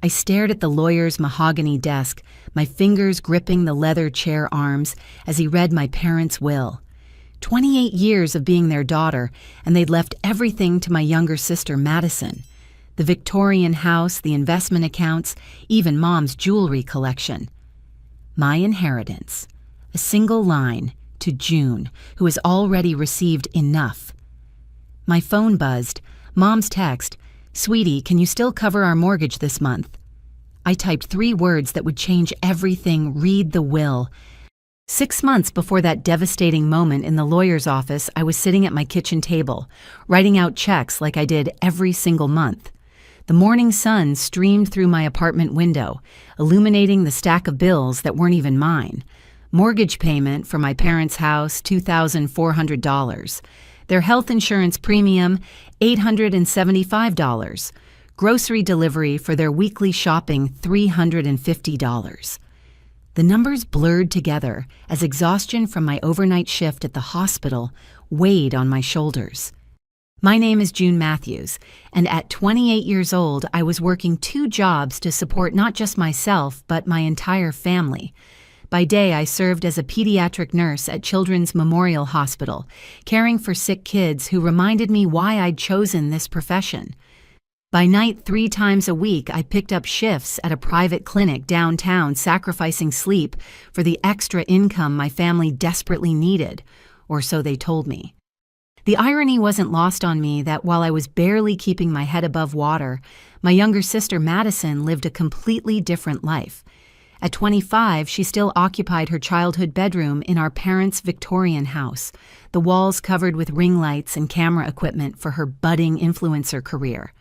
I stared at the lawyer's mahogany desk, my fingers gripping the leather chair arms as he read my parents' will. 28 years of being their daughter, and they'd left everything to my younger sister, Madison. The Victorian house, the investment accounts, even Mom's jewelry collection. My inheritance. A single line to June, who has already received enough. My phone buzzed. Mom's text, "Sweetie, can you still cover our mortgage this month?" I typed 3 words that would change everything. Read the will. 6 months before that devastating moment in the lawyer's office, I was sitting at my kitchen table, writing out checks like I did every single month. The morning sun streamed through my apartment window, illuminating the stack of bills that weren't even mine. Mortgage payment for my parents' house, $2,400. Their health insurance premium, $875. Grocery delivery for their weekly shopping, $350. The numbers blurred together as exhaustion from my overnight shift at the hospital weighed on my shoulders. My name is June Matthews, and at 28 years old, I was working 2 jobs to support not just myself, but my entire family. By day, I served as a pediatric nurse at Children's Memorial Hospital, caring for sick kids who reminded me why I'd chosen this profession. By night, 3 times a week, I picked up shifts at a private clinic downtown, sacrificing sleep for the extra income my family desperately needed, or so they told me. The irony wasn't lost on me that while I was barely keeping my head above water, my younger sister Madison lived a completely different life. At 25, she still occupied her childhood bedroom in our parents' Victorian house, the walls covered with ring lights and camera equipment for her budding influencer career.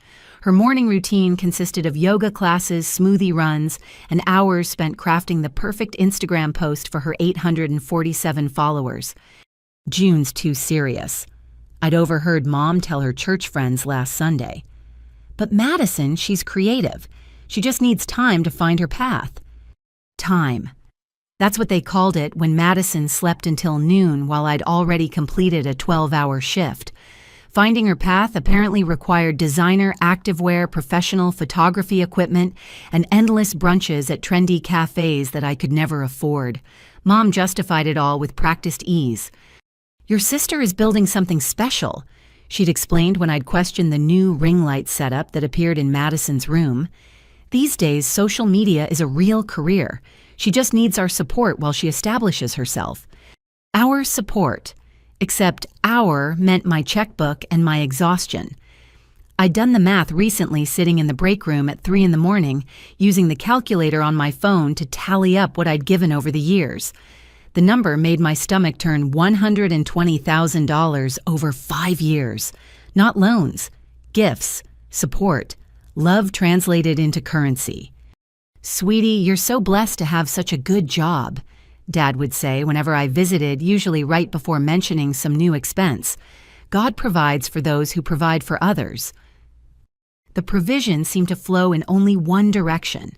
Her morning routine consisted of yoga classes, smoothie runs, and hours spent crafting the perfect Instagram post for her 847 followers. June's too serious. I'd overheard Mom tell her church friends last Sunday. But Madison, she's creative. She just needs time to find her path. Time. That's what they called it when Madison slept until noon while I'd already completed a 12-hour shift. Finding her path apparently required designer activewear, professional photography equipment, and endless brunches at trendy cafes that I could never afford. Mom justified it all with practiced ease. "Your sister is building something special," she'd explained when I'd questioned the new ring light setup that appeared in Madison's room. "These days, social media is a real career. She just needs our support while she establishes herself." Our support. Except "our" meant my checkbook and my exhaustion. I'd done the math recently sitting in the break room at 3 in the morning, using the calculator on my phone to tally up what I'd given over the years. The number made my stomach turn $120,000 over 5 years. Not loans, gifts, support, love translated into currency. "Sweetie, you're so blessed to have such a good job," Dad would say whenever I visited, usually right before mentioning some new expense. "God provides for those who provide for others." The provision seemed to flow in only one direction.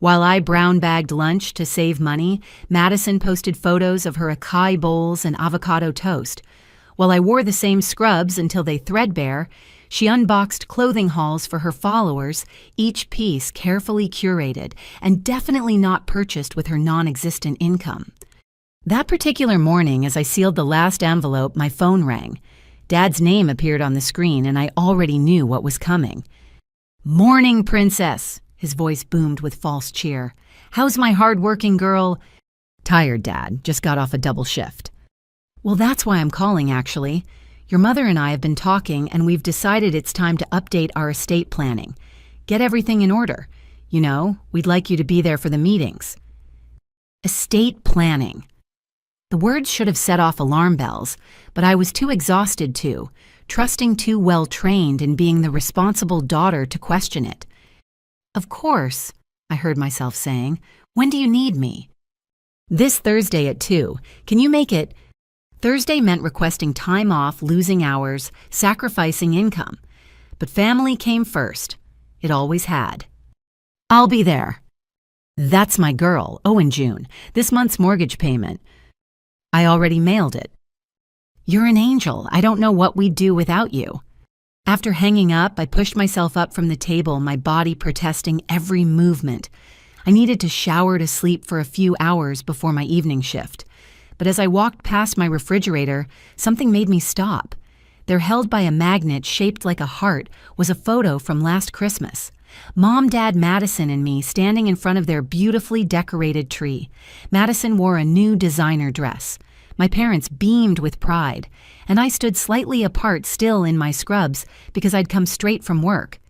While I brown-bagged lunch to save money, Madison posted photos of her acai bowls and avocado toast. While I wore the same scrubs until they threadbare, she unboxed clothing hauls for her followers, each piece carefully curated and definitely not purchased with her non-existent income. That particular morning, as I sealed the last envelope, my phone rang. Dad's name appeared on the screen, and I already knew what was coming. "Morning, Princess," his voice boomed with false cheer. "How's my hard-working girl?" "Tired, Dad. Just got off a double shift." "Well, that's why I'm calling, actually. Your mother and I have been talking, and we've decided it's time to update our estate planning. Get everything in order. You know, we'd like you to be there for the meetings." Estate planning. The words should have set off alarm bells, but I was too exhausted to, trusting too well-trained in being the responsible daughter to question it. "Of course," I heard myself saying. "When do you need me?" "This Thursday at 2. Can you make it?" Thursday meant requesting time off, losing hours, sacrificing income. But family came first. It always had. "I'll be there." "That's my girl. Oh, in June. This month's mortgage payment." "I already mailed it." "You're an angel. I don't know what we'd do without you." After hanging up, I pushed myself up from the table, my body protesting every movement. I needed to shower to sleep for a few hours before my evening shift. But as I walked past my refrigerator, something made me stop. There, held by a magnet shaped like a heart, was a photo from last Christmas. Mom, Dad, Madison, and me standing in front of their beautifully decorated tree. Madison wore a new designer dress. My parents beamed with pride, and I stood slightly apart still in my scrubs because I'd come straight from work.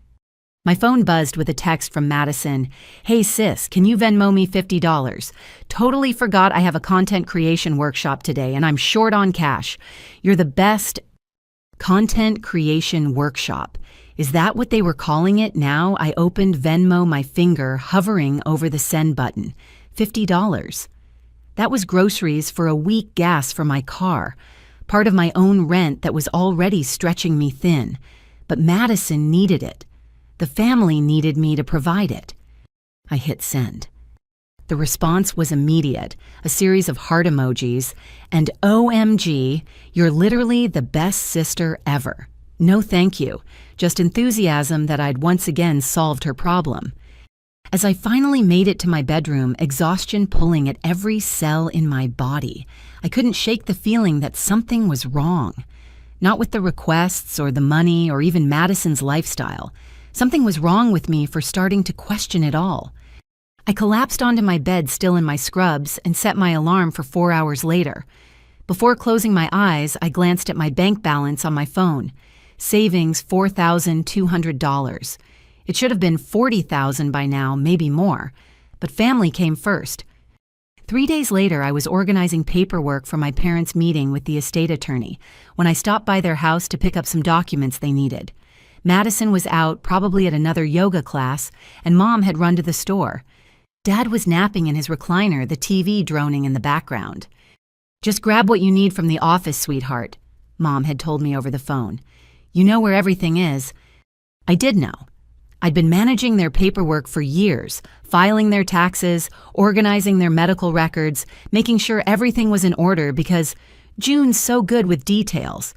My phone buzzed with a text from Madison. "Hey sis, can you Venmo me $50? Totally forgot I have a content creation workshop today and I'm short on cash. You're the best." Content creation workshop. Is that what they were calling it now? I opened Venmo, my finger hovering over the send button. $50. That was groceries for a week gas for my car, part of my own rent that was already stretching me thin. But Madison needed it. The family needed me to provide it. I hit send. The response was immediate, a series of heart emojis, and OMG, you're literally the best sister ever. No thank you, just enthusiasm that I'd once again solved her problem. As I finally made it to my bedroom, exhaustion pulling at every cell in my body, I couldn't shake the feeling that something was wrong. Not with the requests or the money or even Madison's lifestyle. Something was wrong with me for starting to question it all. I collapsed onto my bed still in my scrubs and set my alarm for 4 hours later. Before closing my eyes, I glanced at my bank balance on my phone. Savings $4,200. It should have been $40,000 by now, maybe more. But family came first. 3 days later, I was organizing paperwork for my parents' meeting with the estate attorney when I stopped by their house to pick up some documents they needed. Madison was out, probably at another yoga class, and Mom had run to the store. Dad was napping in his recliner, the TV droning in the background. "Just grab what you need from the office, sweetheart," Mom had told me over the phone. "You know where everything is." I did know. I'd been managing their paperwork for years, filing their taxes, organizing their medical records, making sure everything was in order because June's so good with details.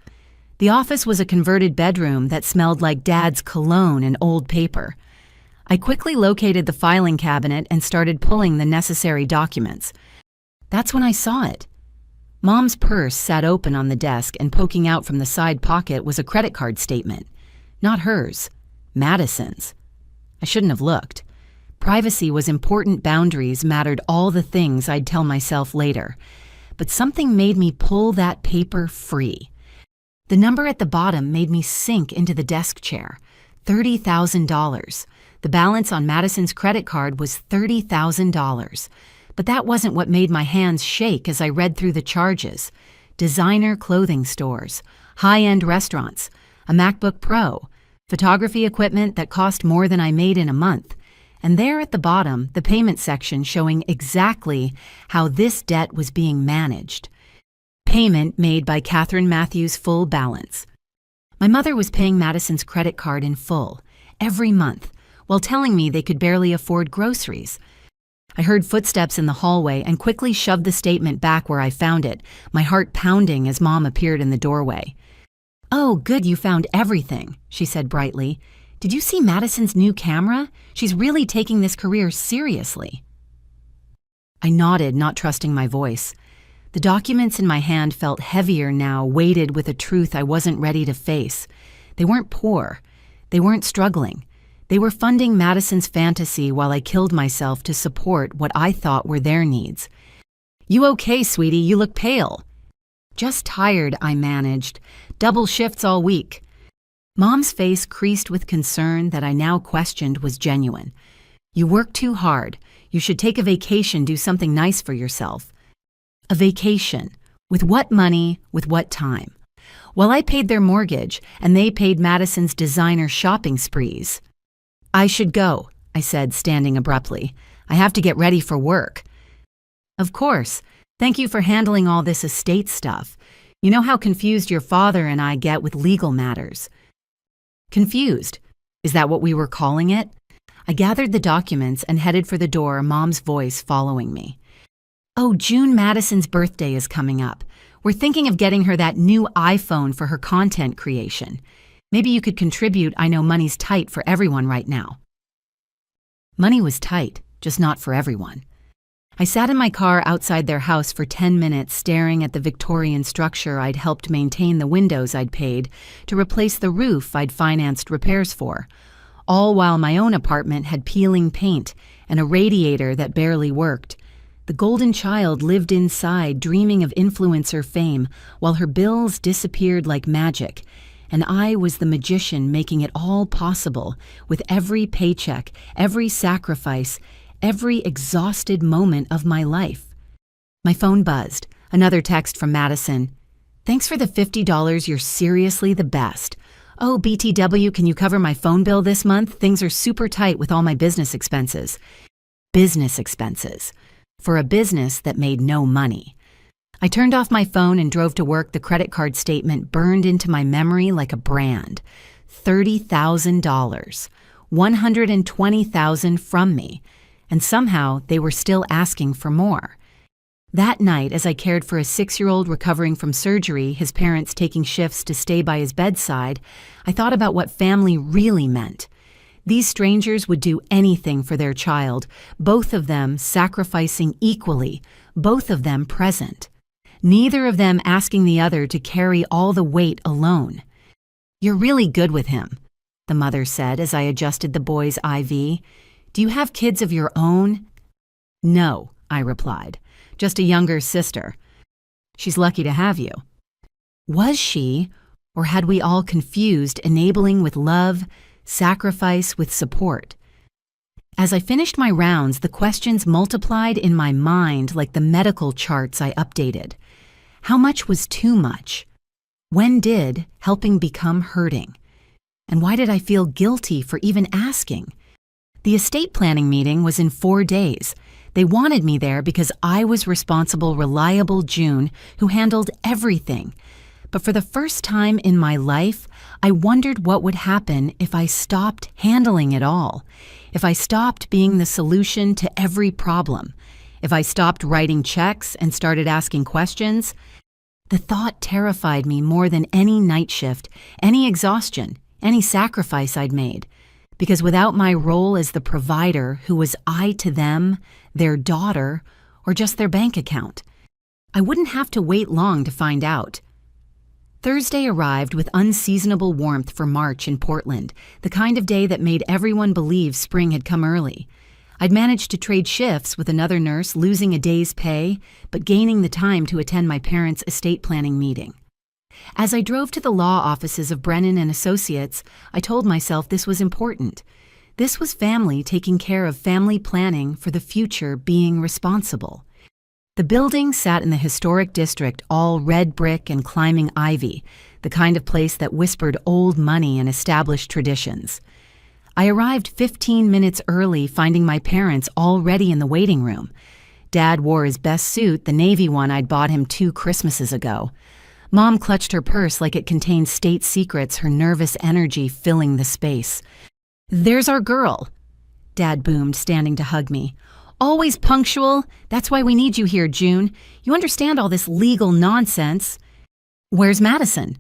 The office was a converted bedroom that smelled like Dad's cologne and old paper. I quickly located the filing cabinet and started pulling the necessary documents. That's when I saw it. Mom's purse sat open on the desk, and poking out from the side pocket was a credit card statement. Not hers, Madison's. I shouldn't have looked. Privacy was important, boundaries mattered, all the things I'd tell myself later. But something made me pull that paper free. The number at the bottom made me sink into the desk chair. $30,000. The balance on Madison's credit card was $30,000. But that wasn't what made my hands shake as I read through the charges. Designer clothing stores, high-end restaurants, a MacBook Pro, photography equipment that cost more than I made in a month. And there at the bottom, the payment section showing exactly how this debt was being managed. Payment made by Catherine Matthews' full balance. My mother was paying Madison's credit card in full, every month, while telling me they could barely afford groceries. I heard footsteps in the hallway and quickly shoved the statement back where I found it, my heart pounding as Mom appeared in the doorway. "Oh, good, you found everything," she said brightly. "Did you see Madison's new camera? She's really taking this career seriously." I nodded, not trusting my voice. The documents in my hand felt heavier now, weighted with a truth I wasn't ready to face. They weren't poor. They weren't struggling. They were funding Madison's fantasy while I killed myself to support what I thought were their needs. "You okay, sweetie? You look pale." "Just tired," I managed. "Double shifts all week." Mom's face creased with concern that I now questioned was genuine. "You work too hard. You should take a vacation, do something nice for yourself." A vacation. With what money? With what time? While I paid their mortgage and they paid Madison's designer shopping sprees. "I should go," I said, standing abruptly. "I have to get ready for work." "Of course. Thank you for handling all this estate stuff. You know how confused your father and I get with legal matters." Confused? Is that what we were calling it? I gathered the documents and headed for the door, Mom's voice following me. "Oh, June Madison's birthday is coming up. We're thinking of getting her that new iPhone for her content creation. Maybe you could contribute. I know money's tight for everyone right now." Money was tight, just not for everyone. I sat in my car outside their house for 10 minutes staring at the Victorian structure I'd helped maintain, the windows I'd paid to replace the roof I'd financed repairs for, all while my own apartment had peeling paint and a radiator that barely worked. The golden child lived inside, dreaming of influencer fame, while her bills disappeared like magic, and I was the magician making it all possible with every paycheck, every sacrifice, every exhausted moment of my life. My phone buzzed. Another text from Madison. "Thanks for the $50. You're seriously the best. Oh, BTW, can you cover my phone bill this month? Things are super tight with all my business expenses." Business expenses. For a business that made no money. I turned off my phone and drove to work. The credit card statement burned into my memory like a brand. $30,000. $120,000 from me. And somehow they were still asking for more. That night, as I cared for a 6-year-old recovering from surgery, his parents taking shifts to stay by his bedside, I thought about what family really meant. These strangers would do anything for their child, both of them sacrificing equally, both of them present. Neither of them asking the other to carry all the weight alone. "You're really good with him," the mother said as I adjusted the boy's IV. "Do you have kids of your own?" "No," I replied. "Just a younger sister." "She's lucky to have you." Was she, or had we all confused enabling with love, sacrifice with support? As I finished my rounds, the questions multiplied in my mind like the medical charts I updated. How much was too much? When did helping become hurting? And why did I feel guilty for even asking? The estate planning meeting was in 4 days. They wanted me there because I was responsible, reliable June who handled everything. But for the first time in my life, I wondered what would happen if I stopped handling it all, if I stopped being the solution to every problem, if I stopped writing checks and started asking questions. The thought terrified me more than any night shift, any exhaustion, any sacrifice I'd made. Because without my role as the provider, who was I to them, their daughter, or just their bank account? I wouldn't have to wait long to find out. Thursday arrived with unseasonable warmth for March in Portland, the kind of day that made everyone believe spring had come early. I'd managed to trade shifts with another nurse, losing a day's pay, but gaining the time to attend my parents' estate planning meeting. As I drove to the law offices of Brennan and Associates, I told myself this was important. This was family taking care of family planning for the future, being responsible. The building sat in the historic district, all red brick and climbing ivy, the kind of place that whispered old money and established traditions. I arrived 15 minutes early, finding my parents already in the waiting room. Dad wore his best suit, the navy one I'd bought him 2 Christmases ago. Mom clutched her purse like it contained state secrets, her nervous energy filling the space. "There's our girl," Dad boomed, standing to hug me. "Always punctual. That's why we need you here, June. You understand all this legal nonsense." "Where's Madison?"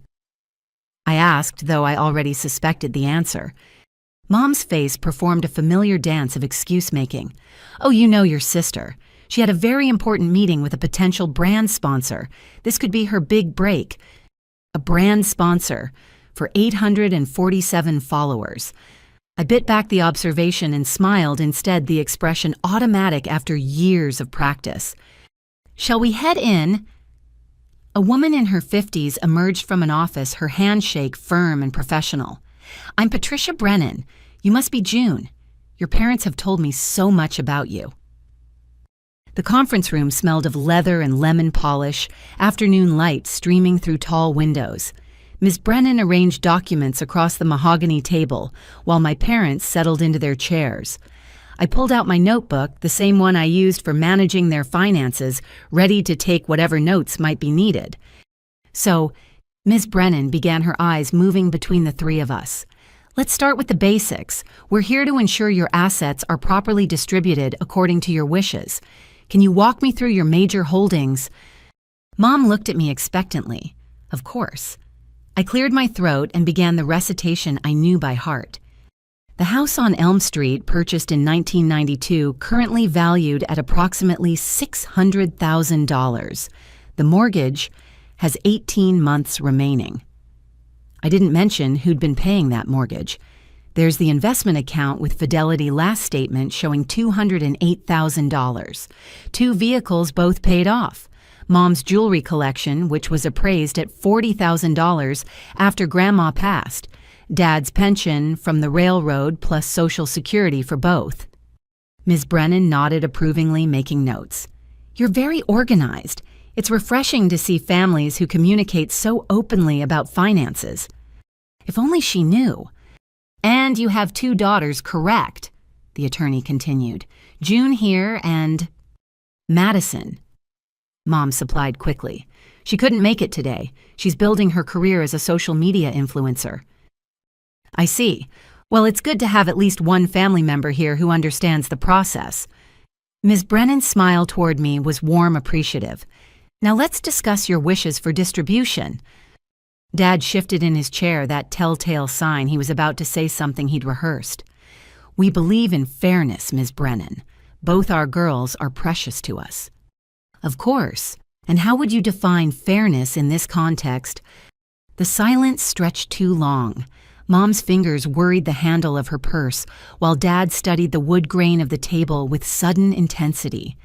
I asked, though I already suspected the answer. Mom's face performed a familiar dance of excuse-making. "Oh, you know your sister. She had a very important meeting with a potential brand sponsor. This could be her big break." A brand sponsor for 847 followers. I bit back the observation and smiled instead, the expression automatic after years of practice. "Shall we head in?" A woman in her 50s emerged from an office, her handshake firm and professional. "I'm Patricia Brennan. You must be June. Your parents have told me so much about you." The conference room smelled of leather and lemon polish, afternoon light streaming through tall windows. Ms. Brennan arranged documents across the mahogany table, while my parents settled into their chairs. I pulled out my notebook, the same one I used for managing their finances, ready to take whatever notes might be needed. So, Ms. Brennan began, her eyes moving between the 3 of us. "Let's start with the basics. We're here to ensure your assets are properly distributed according to your wishes. Can you walk me through your major holdings?" Mom looked at me expectantly. Of course. I cleared my throat and began the recitation I knew by heart. The house on Elm Street, purchased in 1992, currently valued at approximately $600,000. The mortgage has 18 months remaining. I didn't mention who'd been paying that mortgage. There's the investment account with Fidelity last statement showing $208,000. 2 vehicles both paid off. Mom's jewelry collection, which was appraised at $40,000 after Grandma passed. Dad's pension from the railroad plus Social Security for both. Ms. Brennan nodded approvingly, making notes. You're very organized. It's refreshing to see families who communicate so openly about finances. If only she knew. And you have 2 daughters, correct? The attorney continued. June here and Madison. Mom supplied quickly. She couldn't make it today. She's building her career as a social media influencer. I see. Well, it's good to have at least one family member here who understands the process. Ms. Brennan's smile toward me was warm, appreciative. Now let's discuss your wishes for distribution. Dad shifted in his chair, that telltale sign he was about to say something he'd rehearsed. We believe in fairness, Ms. Brennan. Both our girls are precious to us. Of course. And how would you define fairness in this context? The silence stretched too long. Mom's fingers worried the handle of her purse, while Dad studied the wood grain of the table with sudden intensity.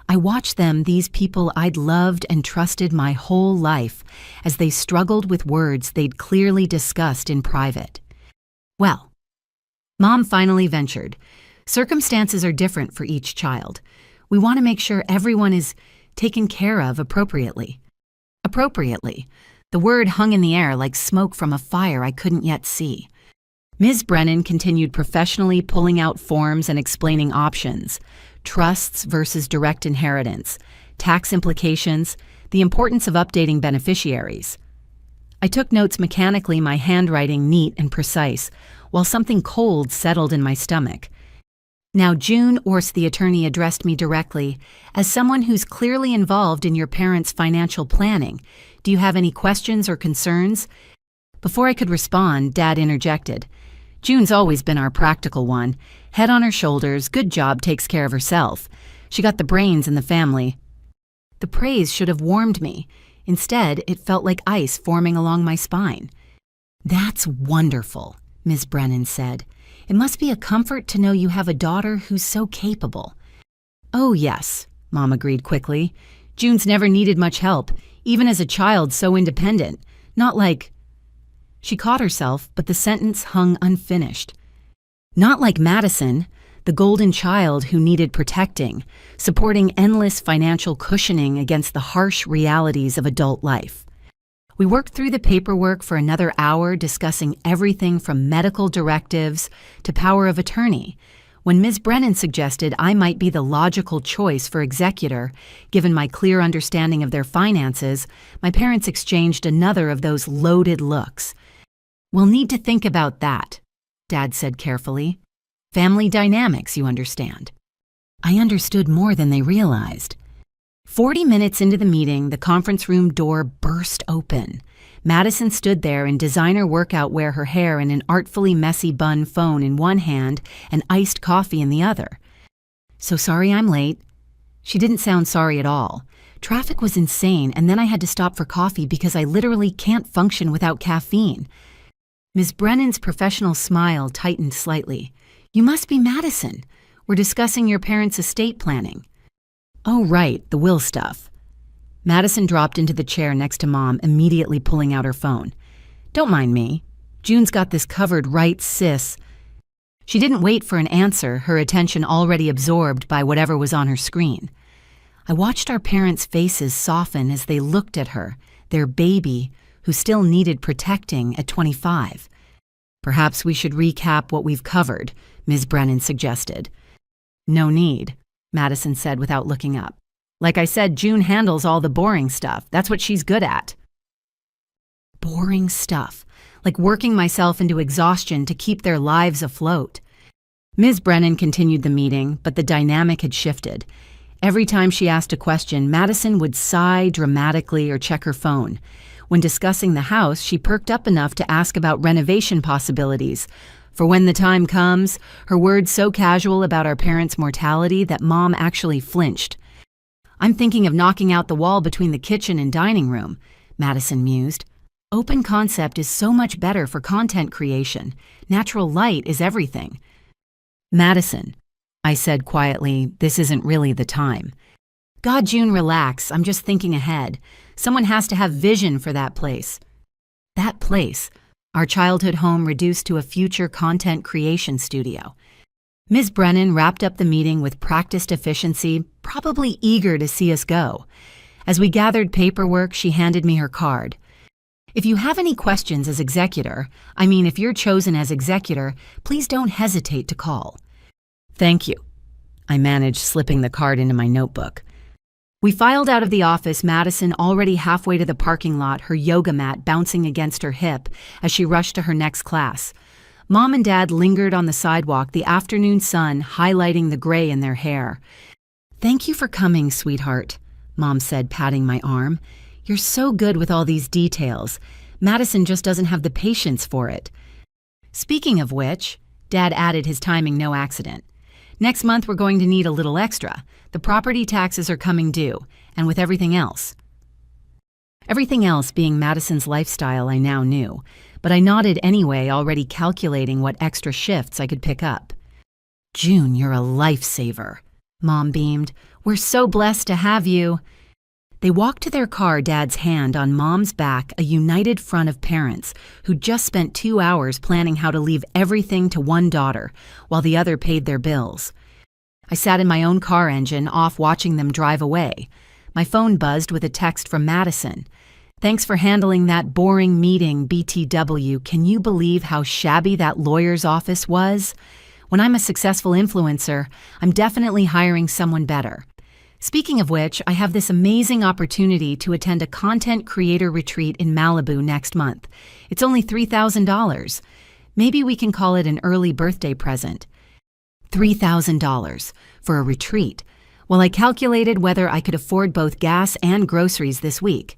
I watched them, these people I'd loved and trusted my whole life, as they struggled with words they'd clearly discussed in private. Well, Mom finally ventured. Circumstances are different for each child. We want to make sure everyone is taken care of appropriately. Appropriately. The word hung in the air like smoke from a fire I couldn't yet see. Ms. Brennan continued professionally pulling out forms and explaining options. Trusts versus direct inheritance, tax implications, the importance of updating beneficiaries. I took notes mechanically, my handwriting neat and precise, while something cold settled in my stomach. Now, June Orse, the attorney, addressed me directly. As someone who's clearly involved in your parents' financial planning, do you have any questions or concerns? Before I could respond, Dad interjected. June's always been our practical one. Head on her shoulders, good job, takes care of herself. She got the brains in the family. The praise should have warmed me. Instead, it felt like ice forming along my spine. That's wonderful, Ms. Brennan said. It must be a comfort to know you have a daughter who's so capable. Oh, yes, Mom agreed quickly. June's never needed much help, even as a child so independent. Not like... She caught herself, but the sentence hung unfinished. Not like Madison, the golden child who needed protecting, supporting endless financial cushioning against the harsh realities of adult life. We worked through the paperwork for another hour, discussing everything from medical directives to power of attorney, when Ms. Brennan suggested I might be the logical choice for executor. Given my clear understanding of their finances, my parents exchanged another of those loaded looks. We'll need to think about that, Dad said carefully. Family dynamics, you understand. I understood more than they realized. 40 minutes into the meeting, the conference room door burst open. Madison stood there in designer workout wear, her hair in an artfully messy bun, phone in one hand and iced coffee in the other. So sorry I'm late. She didn't sound sorry at all. Traffic was insane, and then I had to stop for coffee because I literally can't function without caffeine. Ms. Brennan's professional smile tightened slightly. You must be Madison. We're discussing your parents' estate planning. Oh, right, the will stuff. Madison dropped into the chair next to Mom, immediately pulling out her phone. Don't mind me. June's got this covered, right, sis? She didn't wait for an answer, her attention already absorbed by whatever was on her screen. I watched our parents' faces soften as they looked at her, their baby, who still needed protecting at 25. Perhaps we should recap what we've covered, Ms. Brennan suggested. No need, Madison said without looking up. Like I said, June handles all the boring stuff. That's what she's good at. Boring stuff, like working myself into exhaustion to keep their lives afloat. Ms. Brennan continued the meeting, but the dynamic had shifted. Every time she asked a question, Madison would sigh dramatically or check her phone. When discussing the house, she perked up enough to ask about renovation possibilities. For when the time comes, her words so casual about our parents' mortality that Mom actually flinched. "I'm thinking of knocking out the wall between the kitchen and dining room," Madison mused. "Open concept is so much better for content creation. Natural light is everything." "Madison," I said quietly, "this isn't really the time." "God, June, relax. I'm just thinking ahead. Someone has to have vision for that place." That place, our childhood home reduced to a future content creation studio. Ms. Brennan wrapped up the meeting with practiced efficiency, probably eager to see us go. As we gathered paperwork, she handed me her card. "If you have any questions as executor, if you're chosen as executor, please don't hesitate to call." "Thank you." I managed slipping the card into my notebook. We filed out of the office, Madison already halfway to the parking lot, her yoga mat bouncing against her hip as she rushed to her next class. Mom and Dad lingered on the sidewalk, the afternoon sun highlighting the gray in their hair. "Thank you for coming, sweetheart," Mom said, patting my arm. "You're so good with all these details. Madison just doesn't have the patience for it." "Speaking of which," Dad added, his timing no accident, "next month we're going to need a little extra. The property taxes are coming due, and with everything else." Everything else being Madison's lifestyle I now knew, but I nodded anyway, already calculating what extra shifts I could pick up. "June, you're a lifesaver," Mom beamed. "We're so blessed to have you." They walked to their car, Dad's hand on Mom's back, a united front of parents who'd just spent 2 hours planning how to leave everything to one daughter while the other paid their bills. I sat in my own car engine, off watching them drive away. My phone buzzed with a text from Madison. "Thanks for handling that boring meeting, BTW. Can you believe how shabby that lawyer's office was? When I'm a successful influencer, I'm definitely hiring someone better. Speaking of which, I have this amazing opportunity to attend a content creator retreat in Malibu next month. It's only $3,000. Maybe we can call it an early birthday present." $3,000 for a retreat. Well, I calculated whether I could afford both gas and groceries this week.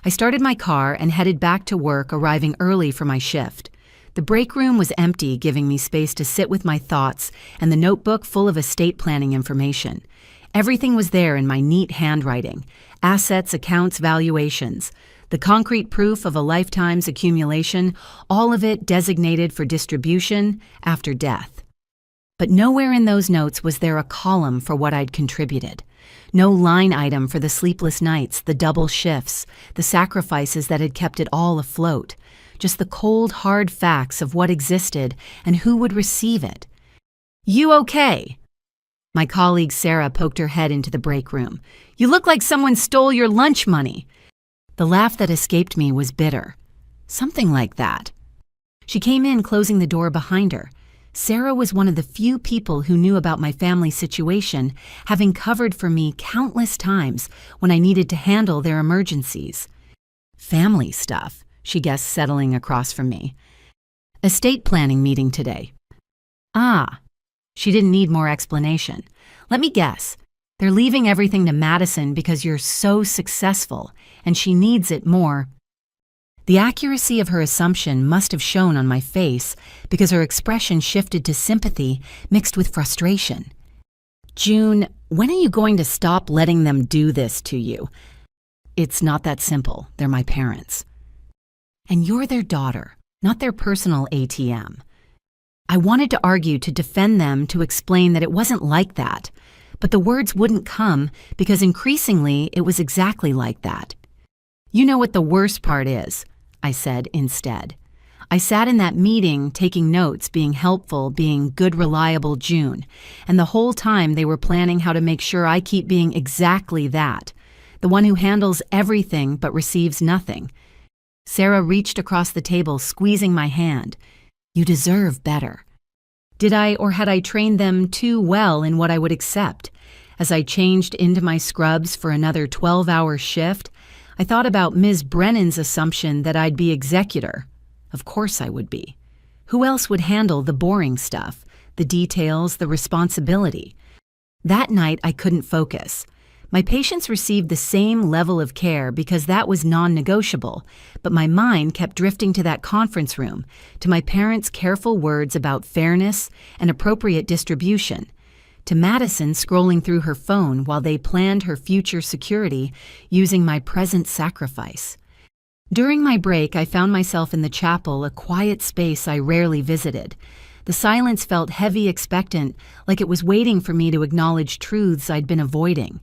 I started my car and headed back to work, arriving early for my shift. The break room was empty, giving me space to sit with my thoughts and the notebook full of estate planning information. Everything was there in my neat handwriting: assets, accounts, valuations, the concrete proof of a lifetime's accumulation, all of it designated for distribution after death. But nowhere in those notes was there a column for what I'd contributed. No line item for the sleepless nights, the double shifts, the sacrifices that had kept it all afloat. Just the cold, hard facts of what existed and who would receive it. "You okay?" My colleague Sarah poked her head into the break room. "You look like someone stole your lunch money." The laugh that escaped me was bitter. "Something like that." She came in, closing the door behind her. Sarah was one of the few people who knew about my family situation, having covered for me countless times when I needed to handle their emergencies. "Family stuff," she guessed, settling across from me. "Estate planning meeting today." "Ah." She didn't need more explanation. "Let me guess. They're leaving everything to Madison because you're so successful, and she needs it more." The accuracy of her assumption must have shown on my face because her expression shifted to sympathy mixed with frustration. "June, when are you going to stop letting them do this to you?" "It's not that simple. They're my parents." "And you're their daughter, not their personal ATM." I wanted to argue, to defend them, to explain that it wasn't like that, but the words wouldn't come because increasingly it was exactly like that. "You know what the worst part is," I said instead. "I sat in that meeting taking notes, being helpful, being good, reliable June, and the whole time they were planning how to make sure I keep being exactly that, the one who handles everything but receives nothing." Sarah reached across the table, squeezing my hand. "You deserve better." Did I, or had I trained them too well in what I would accept? As I changed into my scrubs for another 12-hour shift, I thought about Ms. Brennan's assumption that I'd be executor. Of course I would be. Who else would handle the boring stuff, the details, the responsibility? That night I couldn't focus. My patients received the same level of care because that was non-negotiable, but my mind kept drifting to that conference room, to my parents' careful words about fairness and appropriate distribution, to Madison scrolling through her phone while they planned her future security using my present sacrifice. During my break, I found myself in the chapel, a quiet space I rarely visited. The silence felt heavy, expectant, like it was waiting for me to acknowledge truths I'd been avoiding.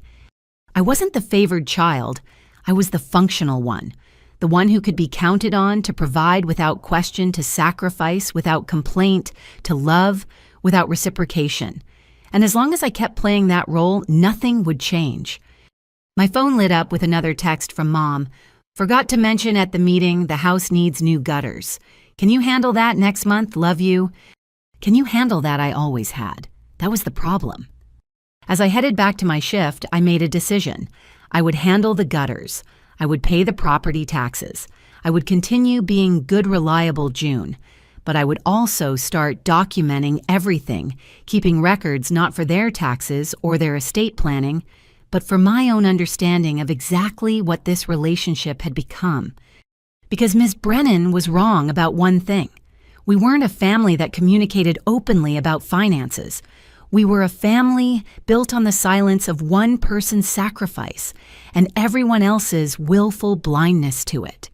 I wasn't the favored child. I was the functional one, the one who could be counted on to provide without question, to sacrifice without complaint, to love without reciprocation. And as long as I kept playing that role, nothing would change. My phone lit up with another text from Mom. Forgot to mention at the meeting, the house needs new gutters. Can you handle that next month? Love you. Can you handle that? I always had. That was the problem. As I headed back to my shift, I made a decision. I would handle the gutters. I would pay the property taxes. I would continue being good, reliable June. But I would also start documenting everything, keeping records not for their taxes or their estate planning, but for my own understanding of exactly what this relationship had become. Because Ms. Brennan was wrong about one thing. We weren't a family that communicated openly about finances. We were a family built on the silence of one person's sacrifice and everyone else's willful blindness to it.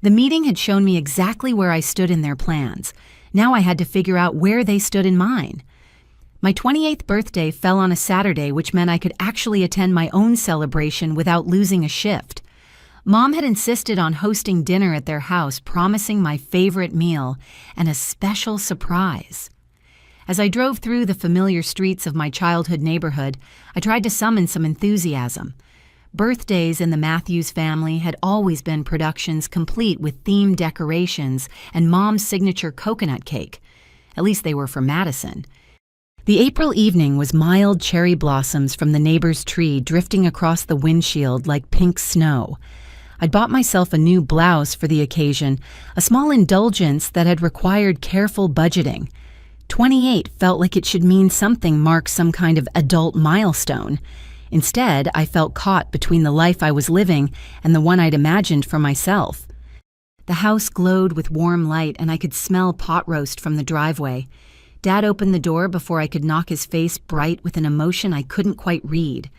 The meeting had shown me exactly where I stood in their plans. Now I had to figure out where they stood in mine. My 28th birthday fell on a Saturday, which meant I could actually attend my own celebration without losing a shift. Mom had insisted on hosting dinner at their house, promising my favorite meal and a special surprise. As I drove through the familiar streets of my childhood neighborhood, I tried to summon some enthusiasm. Birthdays in the Matthews family had always been productions complete with themed decorations and Mom's signature coconut cake. At least they were for Madison. The April evening was mild cherry blossoms from the neighbor's tree drifting across the windshield like pink snow. I'd bought myself a new blouse for the occasion, a small indulgence that had required careful budgeting. 28 felt like it should mean something, mark some kind of adult milestone. Instead, I felt caught between the life I was living and the one I'd imagined for myself. The house glowed with warm light and I could smell pot roast from the driveway. Dad opened the door before I could knock his face bright with an emotion I couldn't quite read.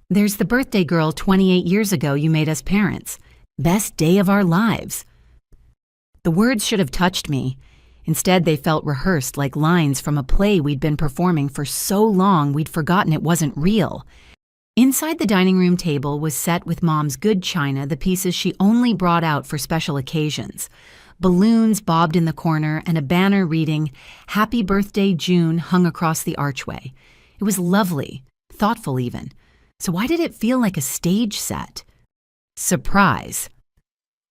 There's the birthday girl 28 years ago you made us parents. Best day of our lives. The words should have touched me. Instead, they felt rehearsed like lines from a play we'd been performing for so long we'd forgotten it wasn't real. Inside the dining room table was set with Mom's good china, the pieces she only brought out for special occasions. Balloons bobbed in the corner and a banner reading, "Happy Birthday, June," hung across the archway. It was lovely, thoughtful even. So why did it feel like a stage set? Surprise.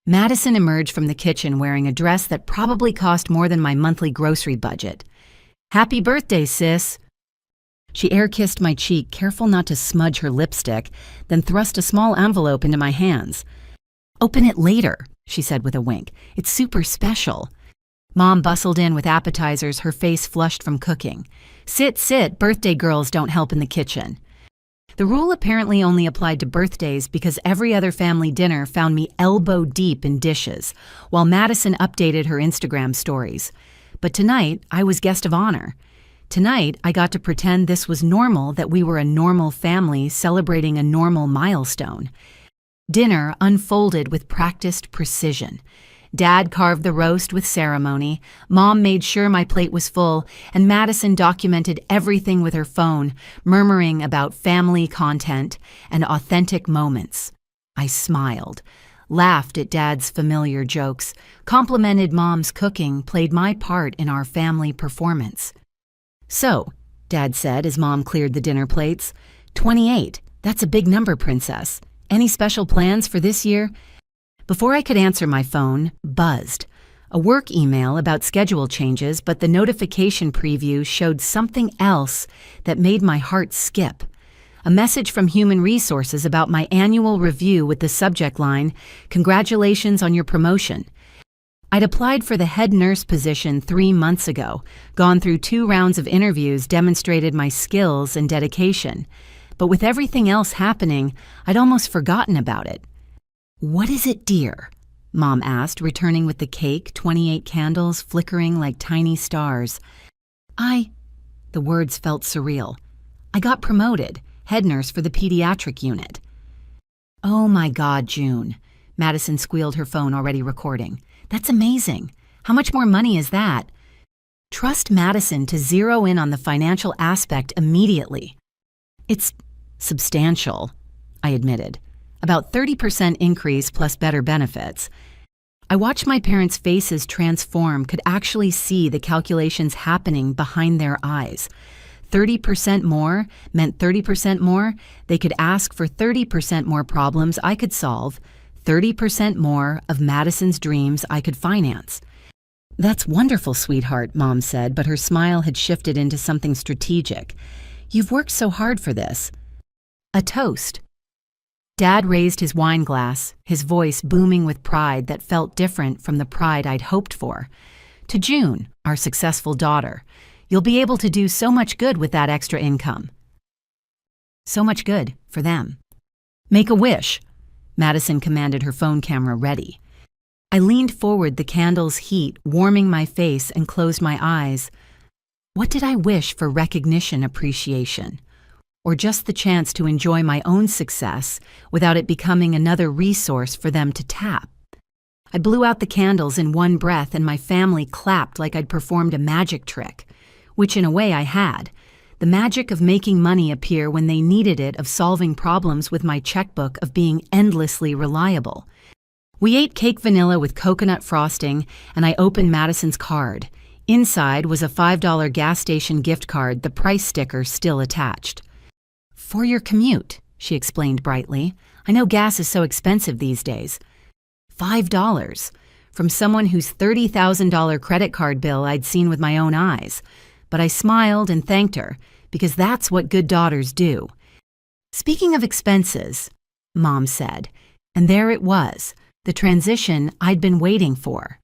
Madison emerged from the kitchen wearing a dress that probably cost more than my monthly grocery budget. "Happy birthday, sis." She air-kissed my cheek, careful not to smudge her lipstick, then thrust a small envelope into my hands. "Open it later," she said with a wink. "It's super special." Mom bustled in with appetizers, her face flushed from cooking. Sit, birthday girls don't help in the kitchen." The rule apparently only applied to birthdays because every other family dinner found me elbow deep in dishes, while Madison updated her Instagram stories. But tonight, I was guest of honor. Tonight, I got to pretend this was normal, that we were a normal family celebrating a normal milestone. Dinner unfolded with practiced precision. Dad carved the roast with ceremony, Mom made sure my plate was full, and Madison documented everything with her phone, murmuring about family content and authentic moments. I smiled, laughed at Dad's familiar jokes, complimented Mom's cooking, played my part in our family performance. "So," Dad said as Mom cleared the dinner plates, 28, that's a big number, Princess. Any special plans for this year?" Before I could answer, my phone buzzed. A work email about schedule changes, but the notification preview showed something else that made my heart skip. A message from Human Resources about my annual review with the subject line, "Congratulations on your promotion." I'd applied for the head nurse position 3 months ago, gone through 2 rounds of interviews, demonstrated my skills and dedication. but with everything else happening, I'd almost forgotten about it. "What is it, dear?" Mom asked, returning with the cake, 28 candles flickering like tiny stars. The words felt surreal. "I got promoted, head nurse for the pediatric unit." "Oh my God, June." Madison squealed, her phone already recording. "That's amazing. How much more money is that?" Trust Madison to zero in on the financial aspect immediately. "It's substantial," I admitted. "About 30% increase plus better benefits." I watched my parents' faces transform, could actually see the calculations happening behind their eyes. 30% more meant 30% more. They could ask for 30% more problems I could solve, 30% more of Madison's dreams I could finance. "That's wonderful, sweetheart," Mom said, but her smile had shifted into something strategic. "You've worked so hard for this." A toast. Dad raised his wine glass, his voice booming with pride that felt different from the pride I'd hoped for. "To June, our successful daughter. You'll be able to do so much good with that extra income." So much good for them. "Make a wish." Madison commanded, her phone camera ready. I leaned forward, the candle's heat warming my face, and closed my eyes. What did I wish for? Recognition, appreciation, or just the chance to enjoy my own success without it becoming another resource for them to tap? I blew out the candles in one breath, and my family clapped like I'd performed a magic trick, which in a way I had. The magic of making money appear when they needed it, of solving problems with my checkbook, of being endlessly reliable. We ate cake vanilla with coconut frosting, and I opened Madison's card. Inside was a $5 gas station gift card, the price sticker still attached. "For your commute," she explained brightly. "I know gas is so expensive these days." $5 from someone whose $30,000 credit card bill I'd seen with my own eyes. But I smiled and thanked her, because that's what good daughters do. "Speaking of expenses," Mom said, and there it was, the transition I'd been waiting for.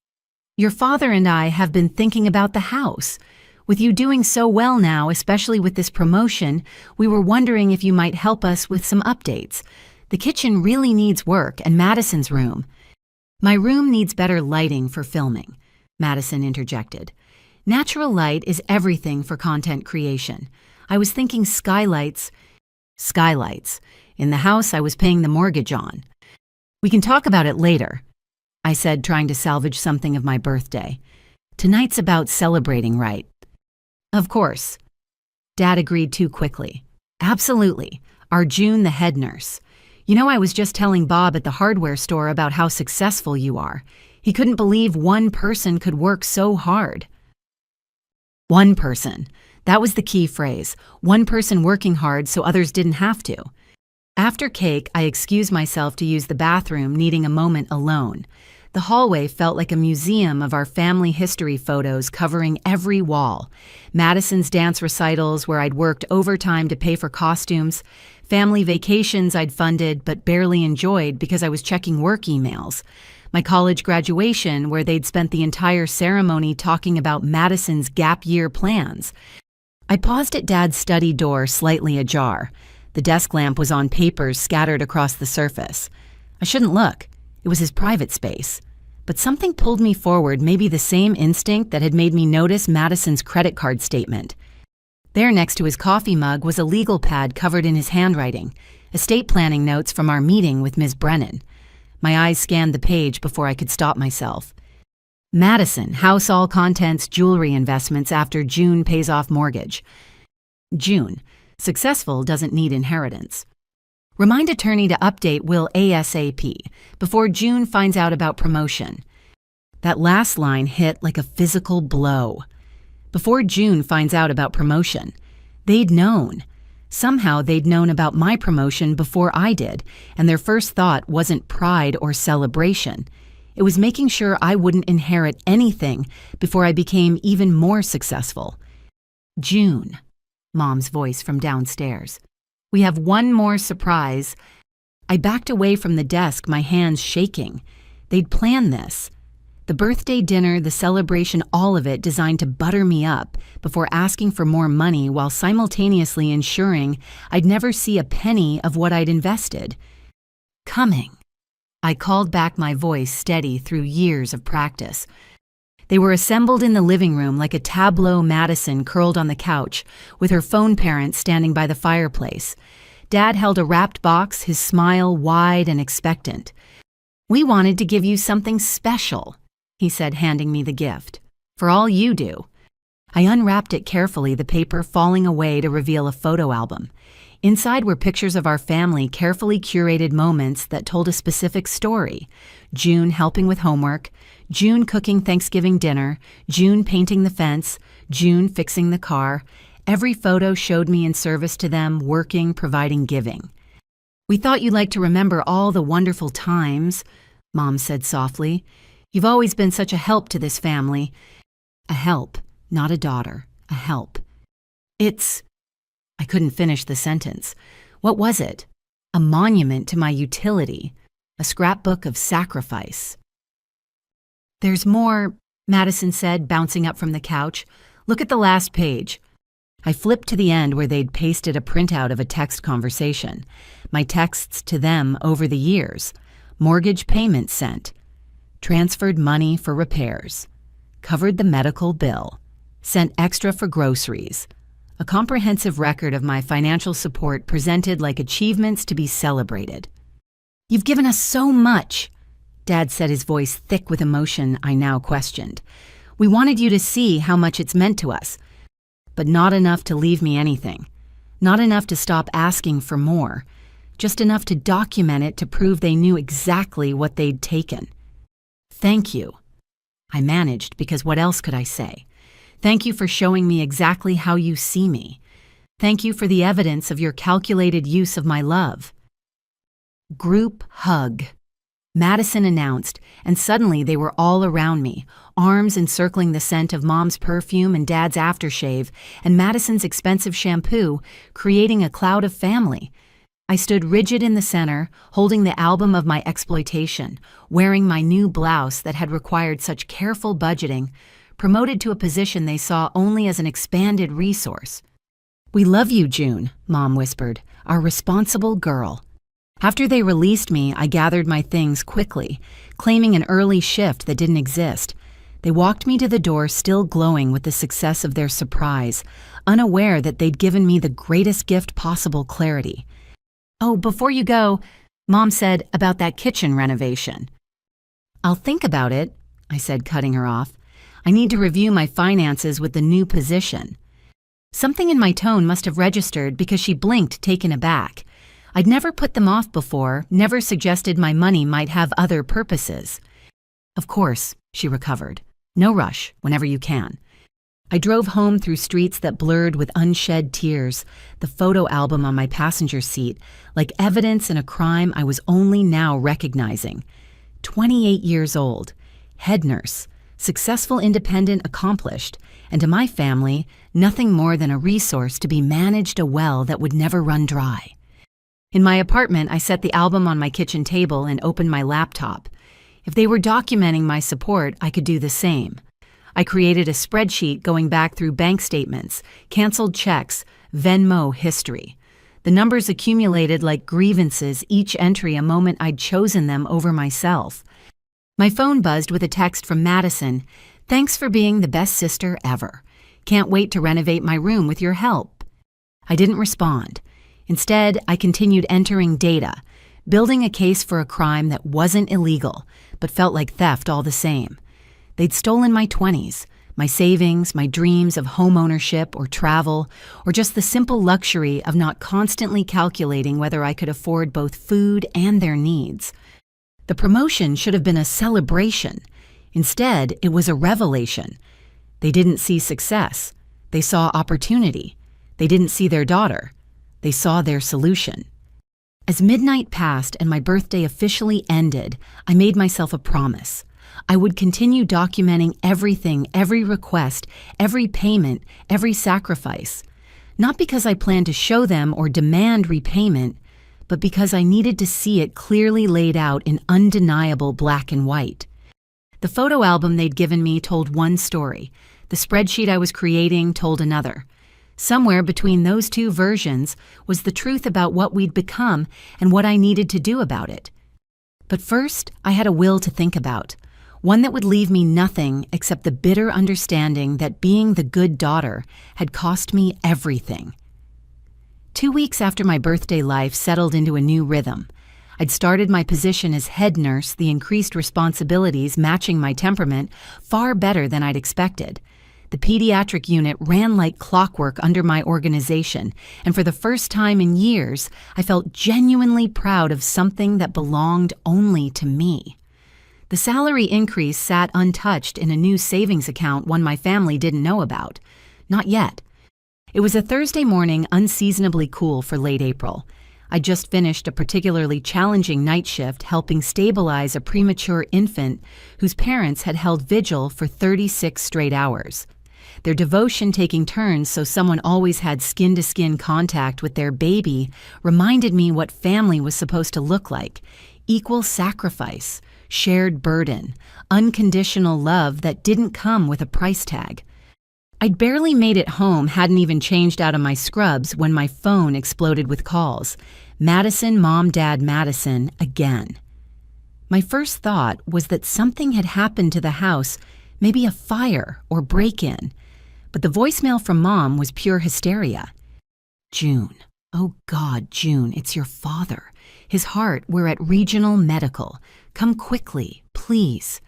"Your father and I have been thinking about the house. With you doing so well now, especially with this promotion, we were wondering if you might help us with some updates. The kitchen really needs work, and Madison's room." "My room needs better lighting for filming," Madison interjected. "Natural light is everything for content creation. I was thinking skylights." "Skylights. In the house I was paying the mortgage on." "We can talk about it later," I said, trying to salvage something of my birthday. "Tonight's about celebrating, right?" "Of course." Dad agreed too quickly. "Absolutely. Our June, the head nurse. You know, I was just telling Bob at the hardware store about how successful you are. He couldn't believe one person could work so hard." One person. That was the key phrase. One person working hard so others didn't have to. After cake, I excused myself to use the bathroom, needing a moment alone. The hallway felt like a museum of our family history photos covering every wall. Madison's dance recitals where I'd worked overtime to pay for costumes, family vacations I'd funded but barely enjoyed because I was checking work emails, my college graduation where they'd spent the entire ceremony talking about Madison's gap year plans. I paused at Dad's study door, slightly ajar. The desk lamp was on papers scattered across the surface. I shouldn't look. It was his private space. But something pulled me forward, maybe the same instinct that had made me notice Madison's credit card statement. There next to his coffee mug was a legal pad covered in his handwriting, estate planning notes from our meeting with Ms. Brennan. My eyes scanned the page before I could stop myself. Madison, house all contents, jewelry investments after June pays off mortgage. June, successful doesn't need inheritance. Remind attorney to update will ASAP before June finds out about promotion. That last line hit like a physical blow. Before June finds out about promotion. They'd known. Somehow they'd known about my promotion before I did, and their first thought wasn't pride or celebration. It was making sure I wouldn't inherit anything before I became even more successful. June, Mom's voice from downstairs. We have one more surprise. I backed away from the desk, my hands shaking. They'd planned this. The birthday dinner, the celebration, all of it designed to butter me up before asking for more money while simultaneously ensuring I'd never see a penny of what I'd invested. Coming. I called back my voice steady through years of practice. They were assembled in the living room like a tableau. Madison curled on the couch, with her phone parents standing by the fireplace. Dad held a wrapped box, his smile wide and expectant. "We wanted to give you something special," he said, handing me the gift. "For all you do." I unwrapped it carefully, the paper falling away to reveal a photo album. Inside were pictures of our family, carefully curated moments that told a specific story. June helping with homework, June cooking Thanksgiving dinner, June painting the fence, June fixing the car. Every photo showed me in service to them, working, providing, giving. "We thought you'd like to remember all the wonderful times," Mom said softly. "You've always been such a help to this family." A help, not a daughter, a help. I couldn't finish the sentence. What was it? A monument to my utility, a scrapbook of sacrifice. "There's more," Madison said, bouncing up from the couch. "Look at the last page." I flipped to the end where they'd pasted a printout of a text conversation. My texts to them over the years. Mortgage payment sent. Transferred money for repairs. Covered the medical bill. Sent extra for groceries. A comprehensive record of my financial support presented like achievements to be celebrated. "You've given us so much," Dad said, his voice thick with emotion I now questioned. "We wanted you to see how much it's meant to us, but not enough to leave me anything. Not enough to stop asking for more. Just enough to document it to prove they knew exactly what they'd taken. Thank you." I managed, because what else could I say? "Thank you for showing me exactly how you see me. Thank you for the evidence of your calculated use of my love." "Group hug," Madison announced, and suddenly they were all around me, arms encircling the scent of Mom's perfume and Dad's aftershave and Madison's expensive shampoo, creating a cloud of family. I stood rigid in the center, holding the album of my exploitation, wearing my new blouse that had required such careful budgeting, promoted to a position they saw only as an expanded resource. "We love you, June," Mom whispered, "our responsible girl." After they released me, I gathered my things quickly, claiming an early shift that didn't exist. They walked me to the door, still glowing with the success of their surprise, unaware that they'd given me the greatest gift possible: clarity. "Oh, before you go," Mom said, "about that kitchen renovation." "I'll think about it," I said, cutting her off. "I need to review my finances with the new position." Something in my tone must have registered, because she blinked, taken aback. I'd never put them off before, never suggested my money might have other purposes. "Of course," she recovered. "No rush, whenever you can." I drove home through streets that blurred with unshed tears, the photo album on my passenger seat, like evidence in a crime I was only now recognizing. 28 years old, head nurse, successful, independent, accomplished, and to my family, nothing more than a resource to be managed, a well that would never run dry. In my apartment, I set the album on my kitchen table and opened my laptop. If they were documenting my support, I could do the same. I created a spreadsheet going back through bank statements, canceled checks, Venmo history. The numbers accumulated like grievances, each entry a moment I'd chosen them over myself. My phone buzzed with a text from Madison. "Thanks for being the best sister ever. Can't wait to renovate my room with your help." I didn't respond. Instead, I continued entering data, building a case for a crime that wasn't illegal, but felt like theft all the same. They'd stolen my 20s, my savings, my dreams of home ownership or travel, or just the simple luxury of not constantly calculating whether I could afford both food and their needs. The promotion should have been a celebration. Instead, it was a revelation. They didn't see success. They saw opportunity. They didn't see their daughter. They saw their solution. As midnight passed and my birthday officially ended, I made myself a promise. I would continue documenting everything, every request, every payment, every sacrifice. Not because I planned to show them or demand repayment, but because I needed to see it clearly laid out in undeniable black and white. The photo album they'd given me told one story. The spreadsheet I was creating told another. Somewhere between those two versions was the truth about what we'd become and what I needed to do about it. But first, I had a will to think about, one that would leave me nothing except the bitter understanding that being the good daughter had cost me everything. 2 weeks after my birthday life settled into a new rhythm, I'd started my position as head nurse, the increased responsibilities matching my temperament far better than I'd expected. The pediatric unit ran like clockwork under my organization, and for the first time in years, I felt genuinely proud of something that belonged only to me. The salary increase sat untouched in a new savings account one my family didn't know about. Not yet. It was a Thursday morning unseasonably cool for late April. I'd just finished a particularly challenging night shift helping stabilize a premature infant whose parents had held vigil for 36 straight hours. Their devotion taking turns so someone always had skin-to-skin contact with their baby reminded me what family was supposed to look like: equal sacrifice, shared burden, unconditional love that didn't come with a price tag. I'd barely made it home, hadn't even changed out of my scrubs when my phone exploded with calls. Madison, Mom, Dad, Madison, again. My first thought was that something had happened to the house, maybe a fire or break-in. But the voicemail from Mom was pure hysteria. June. Oh God, June, it's your father. His heart, we're at Regional Medical. Come quickly, please.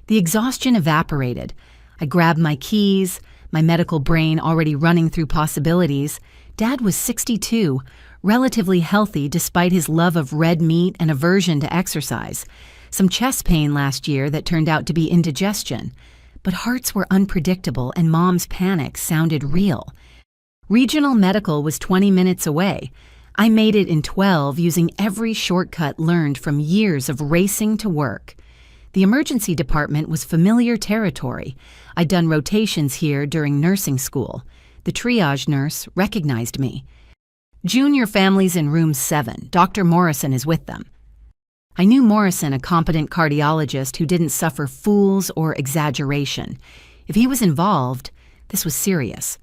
The exhaustion evaporated. I grabbed my keys, my medical brain already running through possibilities. Dad was 62, relatively healthy despite his love of red meat and aversion to exercise. Some chest pain last year that turned out to be indigestion. But hearts were unpredictable and Mom's panic sounded real. Regional Medical was 20 minutes away. I made it in 12 using every shortcut learned from years of racing to work. The emergency department was familiar territory. I'd done rotations here during nursing school. The triage nurse recognized me. June, your family's in room 7. Dr. Morrison is with them. I knew Morrison, a competent cardiologist who didn't suffer fools or exaggeration. If he was involved, this was serious.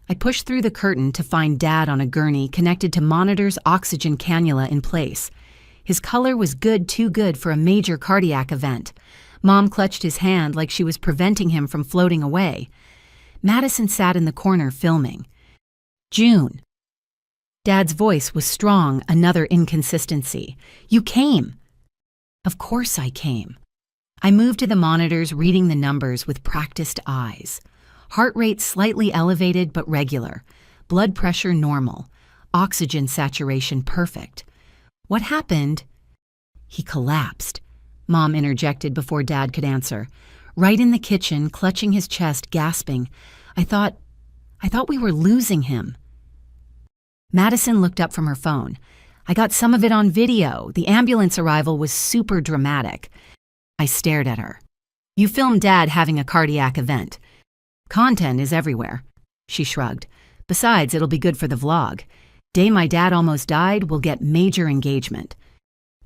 I pushed through the curtain to find Dad on a gurney connected to Monitor's oxygen cannula in place. His color was good, too good for a major cardiac event. Mom clutched his hand like she was preventing him from floating away. Madison sat in the corner filming. June. Dad's voice was strong, another inconsistency. You came. Of course I came. I moved to the monitors, reading the numbers with practiced eyes. Heart rate slightly elevated but regular. Blood pressure normal. Oxygen saturation perfect. What happened? He collapsed. Mom interjected before Dad could answer. Right in the kitchen, clutching his chest, gasping. I thought we were losing him. Madison looked up from her phone. I got some of it on video. The ambulance arrival was super dramatic. I stared at her. You filmed Dad having a cardiac event. Content is everywhere. She shrugged. Besides, it'll be good for the vlog. Day my dad almost died will get major engagement.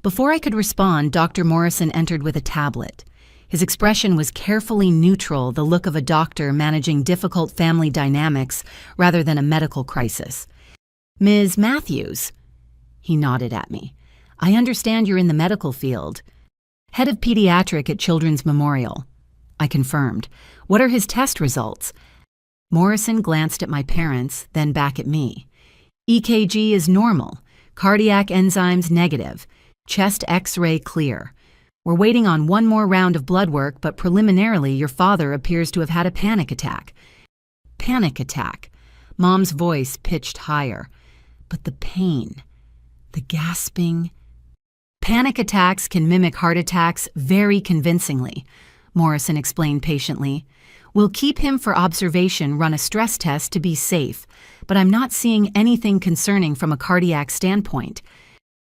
Before I could respond, Dr. Morrison entered with a tablet. His expression was carefully neutral, the look of a doctor managing difficult family dynamics rather than a medical crisis. Ms. Matthews? He nodded at me. I understand you're in the medical field. Head of pediatric at Children's Memorial. I confirmed. What are his test results? Morrison glanced at my parents, then back at me. EKG is normal. Cardiac enzymes negative. Chest X-ray clear. We're waiting on one more round of blood work, but preliminarily your father appears to have had a panic attack. Panic attack. Mom's voice pitched higher. But the pain, the gasping. Panic attacks can mimic heart attacks very convincingly, Morrison explained patiently. We'll keep him for observation, run a stress test to be safe, but I'm not seeing anything concerning from a cardiac standpoint.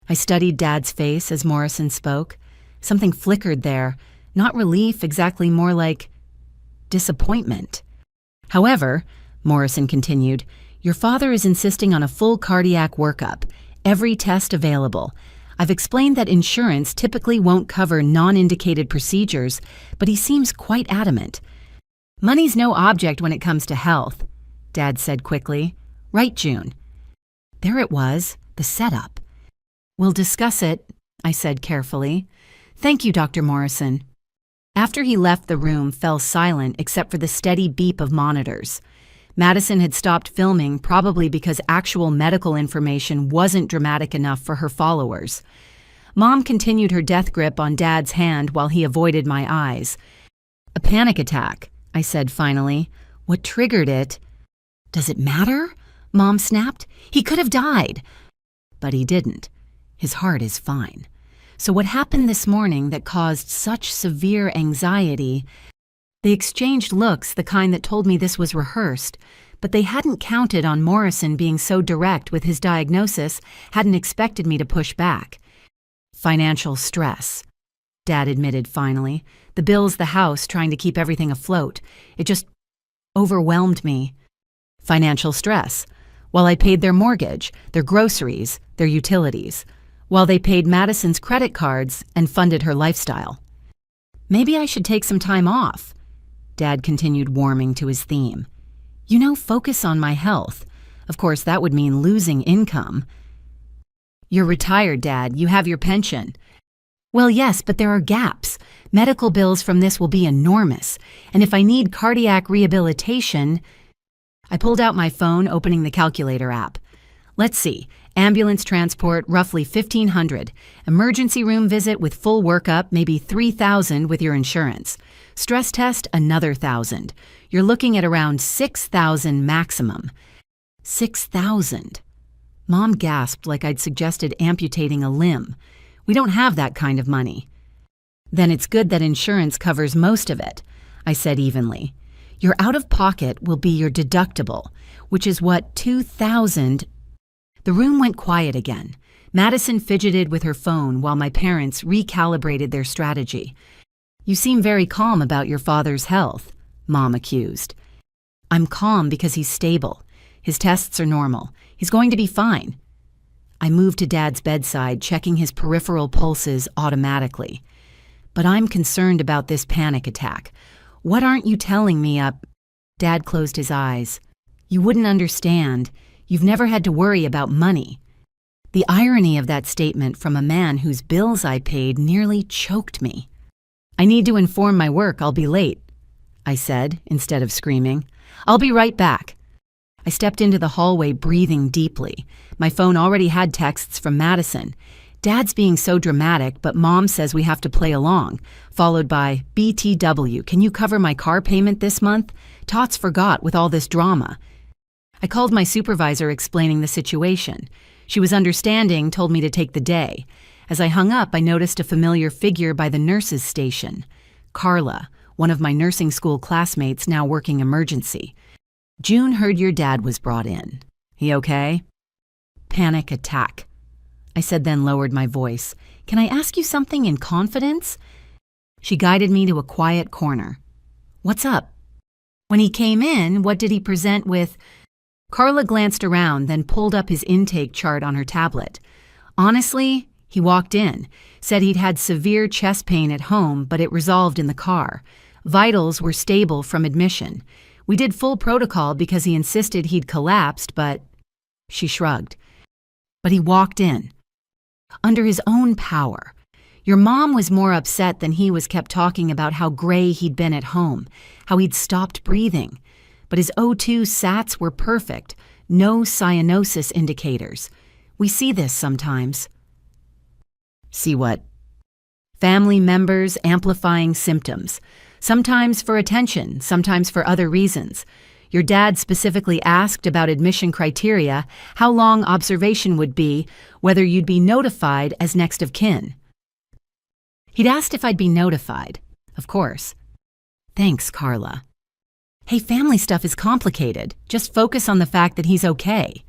I studied Dad's face as Morrison spoke. Something flickered there, not relief, exactly more like disappointment. However, Morrison continued, your father is insisting on a full cardiac workup, every test available. I've explained that insurance typically won't cover non-indicated procedures, but he seems quite adamant. Money's no object when it comes to health, Dad said quickly. Right, June? There it was, the setup. We'll discuss it, I said carefully. Thank you, Dr. Morrison. After he left, the room fell silent except for the steady beep of monitors. Madison had stopped filming, probably because actual medical information wasn't dramatic enough for her followers. Mom continued her death grip on Dad's hand while he avoided my eyes. A panic attack, I said finally. What triggered it? Does it matter? Mom snapped. He could have died. But he didn't. His heart is fine. So what happened this morning that caused such severe anxiety? They exchanged looks, the kind that told me this was rehearsed, but they hadn't counted on Morrison being so direct with his diagnosis, hadn't expected me to push back. Financial stress, Dad admitted finally. The bills, the house, trying to keep everything afloat. It just overwhelmed me. Financial stress. While I paid their mortgage, their groceries, their utilities. While they paid Madison's credit cards and funded her lifestyle. Maybe I should take some time off. Dad continued, warming to his theme. You know, focus on my health. Of course, that would mean losing income. You're retired, Dad. You have your pension. Well, yes, but there are gaps. Medical bills from this will be enormous. And if I need cardiac rehabilitation... I pulled out my phone, opening the calculator app. Let's see. Ambulance transport, roughly $1,500. Emergency room visit with full workup, maybe $3,000 with your insurance. Stress test, another $1,000. You're looking at around $6,000 maximum. $6,000. Mom gasped like I'd suggested amputating a limb. We don't have that kind of money. Then it's good that insurance covers most of it, I said evenly. Your out-of-pocket will be your deductible, which is what, $2,000... The room went quiet again. Madison fidgeted with her phone while my parents recalibrated their strategy. You seem very calm about your father's health, Mom accused. I'm calm because he's stable. His tests are normal. He's going to be fine. I moved to Dad's bedside, checking his peripheral pulses automatically. But I'm concerned about this panic attack. What aren't you telling me up? Dad closed his eyes. You wouldn't understand. You've never had to worry about money. The irony of that statement from a man whose bills I paid nearly choked me. I need to inform my work. I'll be late, I said, instead of screaming. I'll be right back. I stepped into the hallway, breathing deeply. My phone already had texts from Madison. Dad's being so dramatic, but Mom says we have to play along, followed by, BTW, can you cover my car payment this month? Tots forgot with all this drama. I called my supervisor explaining the situation. She was understanding, told me to take the day. As I hung up, I noticed a familiar figure by the nurse's station. Carla, one of my nursing school classmates now working emergency. June heard your dad was brought in. He okay? Panic attack. I said, then lowered my voice. Can I ask you something in confidence? She guided me to a quiet corner. What's up? When he came in, what did he present with? Carla glanced around, then pulled up his intake chart on her tablet. Honestly, he walked in, said he'd had severe chest pain at home, but it resolved in the car. Vitals were stable from admission. We did full protocol because he insisted he'd collapsed, but... She shrugged. But he walked in. Under his own power. Your mom was more upset than he was, kept talking about how gray he'd been at home, how he'd stopped breathing. But his O2 sats were perfect, no cyanosis indicators. We see this sometimes. See what? Family members amplifying symptoms, sometimes for attention, sometimes for other reasons. Your dad specifically asked about admission criteria, how long observation would be, whether you'd be notified as next of kin. He'd asked if I'd be notified, of course. Thanks, Carla. Hey, family stuff is complicated. Just focus on the fact that he's okay.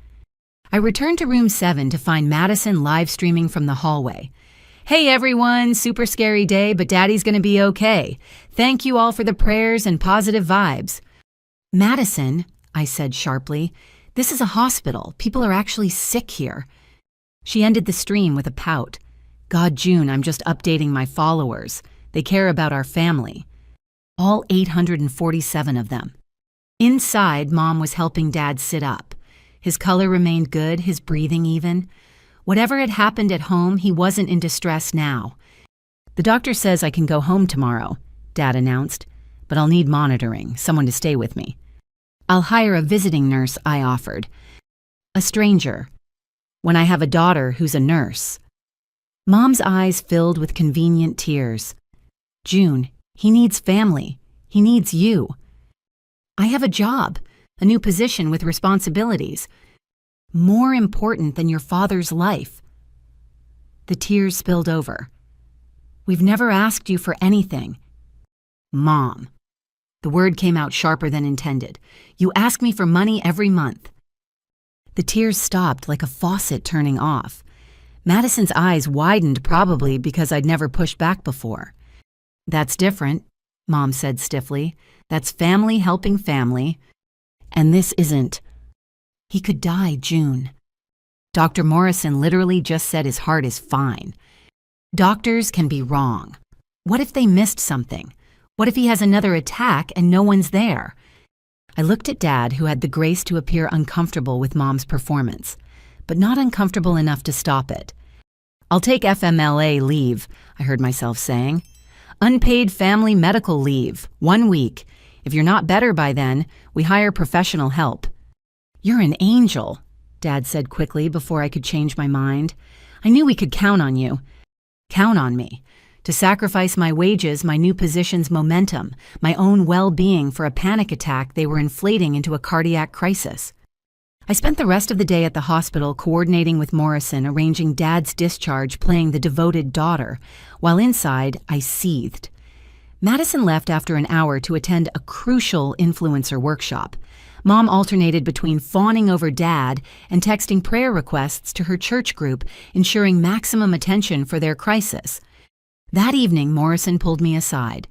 I returned to room 7 to find Madison live streaming from the hallway. Hey everyone, super scary day, but Daddy's gonna be okay. Thank you all for the prayers and positive vibes. Madison, I said sharply, this is a hospital. People are actually sick here. She ended the stream with a pout. God, June, I'm just updating my followers. They care about our family. All 847 of them. Inside, Mom was helping Dad sit up. His color remained good, his breathing even. Whatever had happened at home, he wasn't in distress now. The doctor says I can go home tomorrow, Dad announced, but I'll need monitoring, someone to stay with me. I'll hire a visiting nurse, I offered. A stranger. When I have a daughter who's a nurse. Mom's eyes filled with convenient tears. June, he needs family. He needs you. I have a job, a new position with responsibilities. More important than your father's life. The tears spilled over. We've never asked you for anything. Mom. The word came out sharper than intended. You ask me for money every month. The tears stopped like a faucet turning off. Madison's eyes widened, probably because I'd never pushed back before. That's different, Mom said stiffly. That's family helping family. And this isn't. He could die, June. Dr. Morrison literally just said his heart is fine. Doctors can be wrong. What if they missed something? What if he has another attack and no one's there? I looked at Dad, who had the grace to appear uncomfortable with Mom's performance, but not uncomfortable enough to stop it. I'll take FMLA leave, I heard myself saying. Unpaid family medical leave, 1 week. If you're not better by then, we hire professional help. You're an angel, Dad said quickly before I could change my mind. I knew we could count on you. Count on me. To sacrifice my wages, my new position's momentum, my own well-being for a panic attack they were inflating into a cardiac crisis. I spent the rest of the day at the hospital coordinating with Morrison, arranging Dad's discharge, playing the devoted daughter, while inside I seethed. Madison left after an hour to attend a crucial influencer workshop. Mom alternated between fawning over Dad and texting prayer requests to her church group, ensuring maximum attention for their crisis. That evening, Morrison pulled me aside.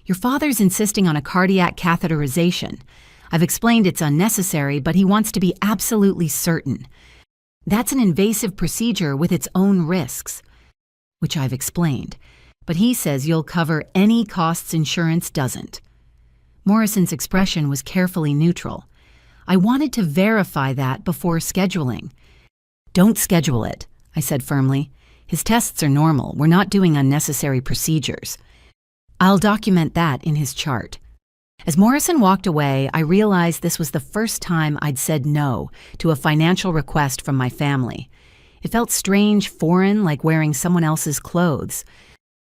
Your father's insisting on a cardiac catheterization. I've explained it's unnecessary, but he wants to be absolutely certain. That's an invasive procedure with its own risks, which I've explained, but he says you'll cover any costs insurance doesn't. Morrison's expression was carefully neutral. I wanted to verify that before scheduling. Don't schedule it, I said firmly. His tests are normal. We're not doing unnecessary procedures. I'll document that in his chart. As Morrison walked away, I realized this was the first time I'd said no to a financial request from my family. It felt strange, foreign, like wearing someone else's clothes.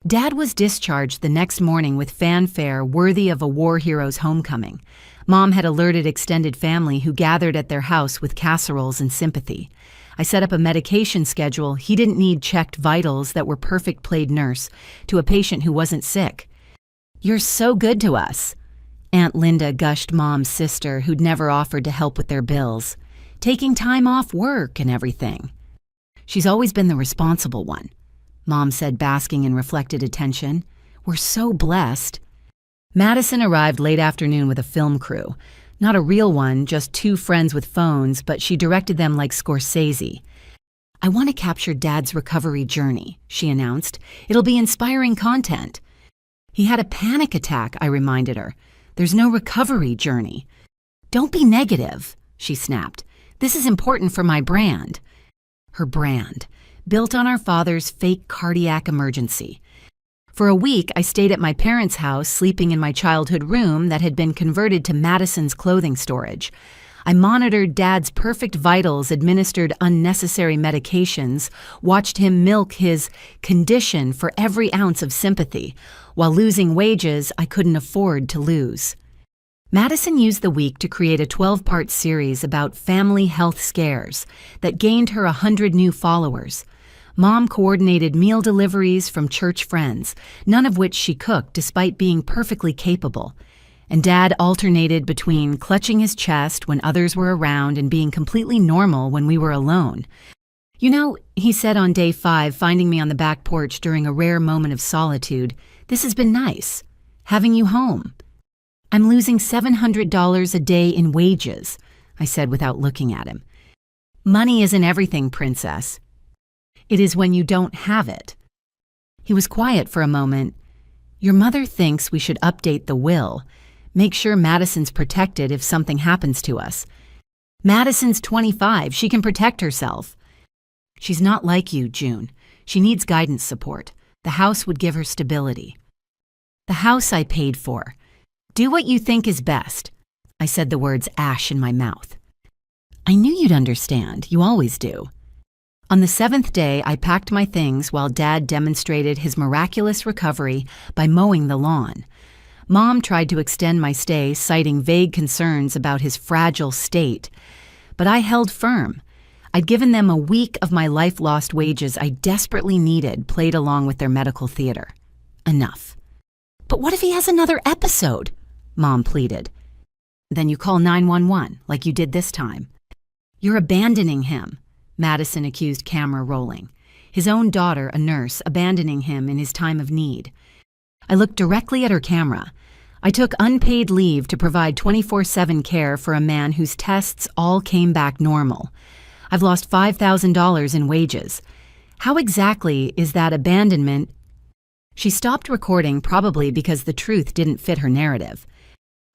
Dad was discharged the next morning with fanfare worthy of a war hero's homecoming. Mom had alerted extended family who gathered at their house with casseroles and sympathy. I set up a medication schedule. He didn't need checked vitals that were perfect played nurse to a patient who wasn't sick. You're so good to us. Aunt Linda gushed Mom's sister, who'd never offered to help with their bills. Taking time off work and everything. She's always been the responsible one, Mom said, basking in reflected attention. We're so blessed. Madison arrived late afternoon with a film crew. Not a real one, just 2 friends with phones, but she directed them like Scorsese. I want to capture Dad's recovery journey, she announced. It'll be inspiring content. He had a panic attack, I reminded her. There's no recovery journey. Don't be negative, she snapped. This is important for my brand. Her brand, built on our father's fake cardiac emergency. For a week, I stayed at my parents' house, sleeping in my childhood room that had been converted to Madison's clothing storage. I monitored Dad's perfect vitals, administered unnecessary medications, watched him milk his condition for every ounce of sympathy, while losing wages I couldn't afford to lose. Madison used the week to create a 12-part series about family health scares that gained her 100 new followers. Mom coordinated meal deliveries from church friends, none of which she cooked despite being perfectly capable. And Dad alternated between clutching his chest when others were around and being completely normal when we were alone. You know, he said on day 5, finding me on the back porch during a rare moment of solitude, this has been nice, having you home. I'm losing $700 a day in wages, I said without looking at him. Money isn't everything, princess. It is when you don't have it, He was quiet for a moment. "Your mother thinks we should update the will. Make sure Madison's protected if something happens to us." "Madison's 25. She can protect herself." "She's not like you, June. She needs guidance support. The house would give her stability." "The house I paid for. Do what you think is best." I said the words ash in my mouth. "I knew you'd understand. You always do." On the 7th day, I packed my things while Dad demonstrated his miraculous recovery by mowing the lawn. Mom tried to extend my stay, citing vague concerns about his fragile state. But I held firm. I'd given them a week of my life-lost wages I desperately needed played along with their medical theater. Enough. "But what if he has another episode?" Mom pleaded. "Then you call 911, like you did this time." "You're abandoning him," Madison accused, camera rolling. His own daughter, a nurse, abandoning him in his time of need. I looked directly at her camera. I took unpaid leave to provide 24/7 care for a man whose tests all came back normal. I've lost $5,000 in wages. How exactly is that abandonment? She stopped recording, probably because the truth didn't fit her narrative.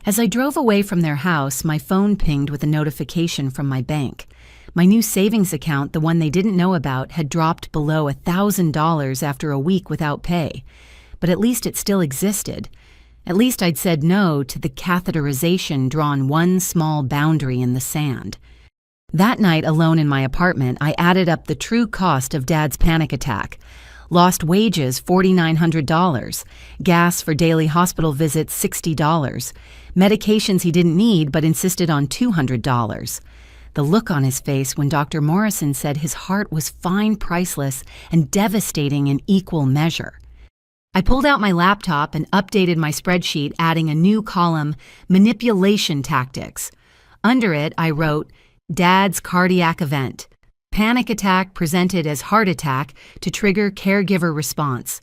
As I drove away from their house, my phone pinged with a notification from my bank. My new savings account, the one they didn't know about, had dropped below $1,000 after a week without pay. But at least it still existed. At least I'd said no to the catheterization, drawn one small boundary in the sand. That night, alone in my apartment, I added up the true cost of Dad's panic attack. Lost wages, $4,900. Gas for daily hospital visits, $60. Medications he didn't need but insisted on $200. The look on his face when Dr. Morrison said his heart was fine, priceless, and devastating in equal measure. I pulled out my laptop and updated my spreadsheet, adding a new column, Manipulation Tactics. Under it, I wrote, Dad's cardiac event. Panic attack presented as heart attack to trigger caregiver response.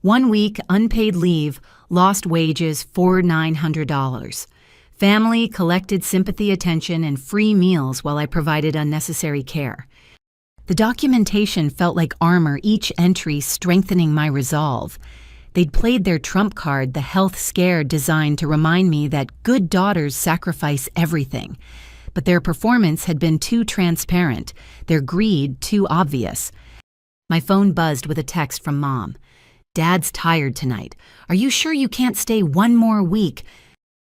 1 week unpaid leave, lost wages, $4,900. Family collected sympathy, attention, and free meals while I provided unnecessary care. The documentation felt like armor, each entry strengthening my resolve. They'd played their trump card, the health scare, designed to remind me that good daughters sacrifice everything. But their performance had been too transparent, their greed too obvious. My phone buzzed with a text from Mom. Dad's tired tonight. Are you sure you can't stay 1 more week?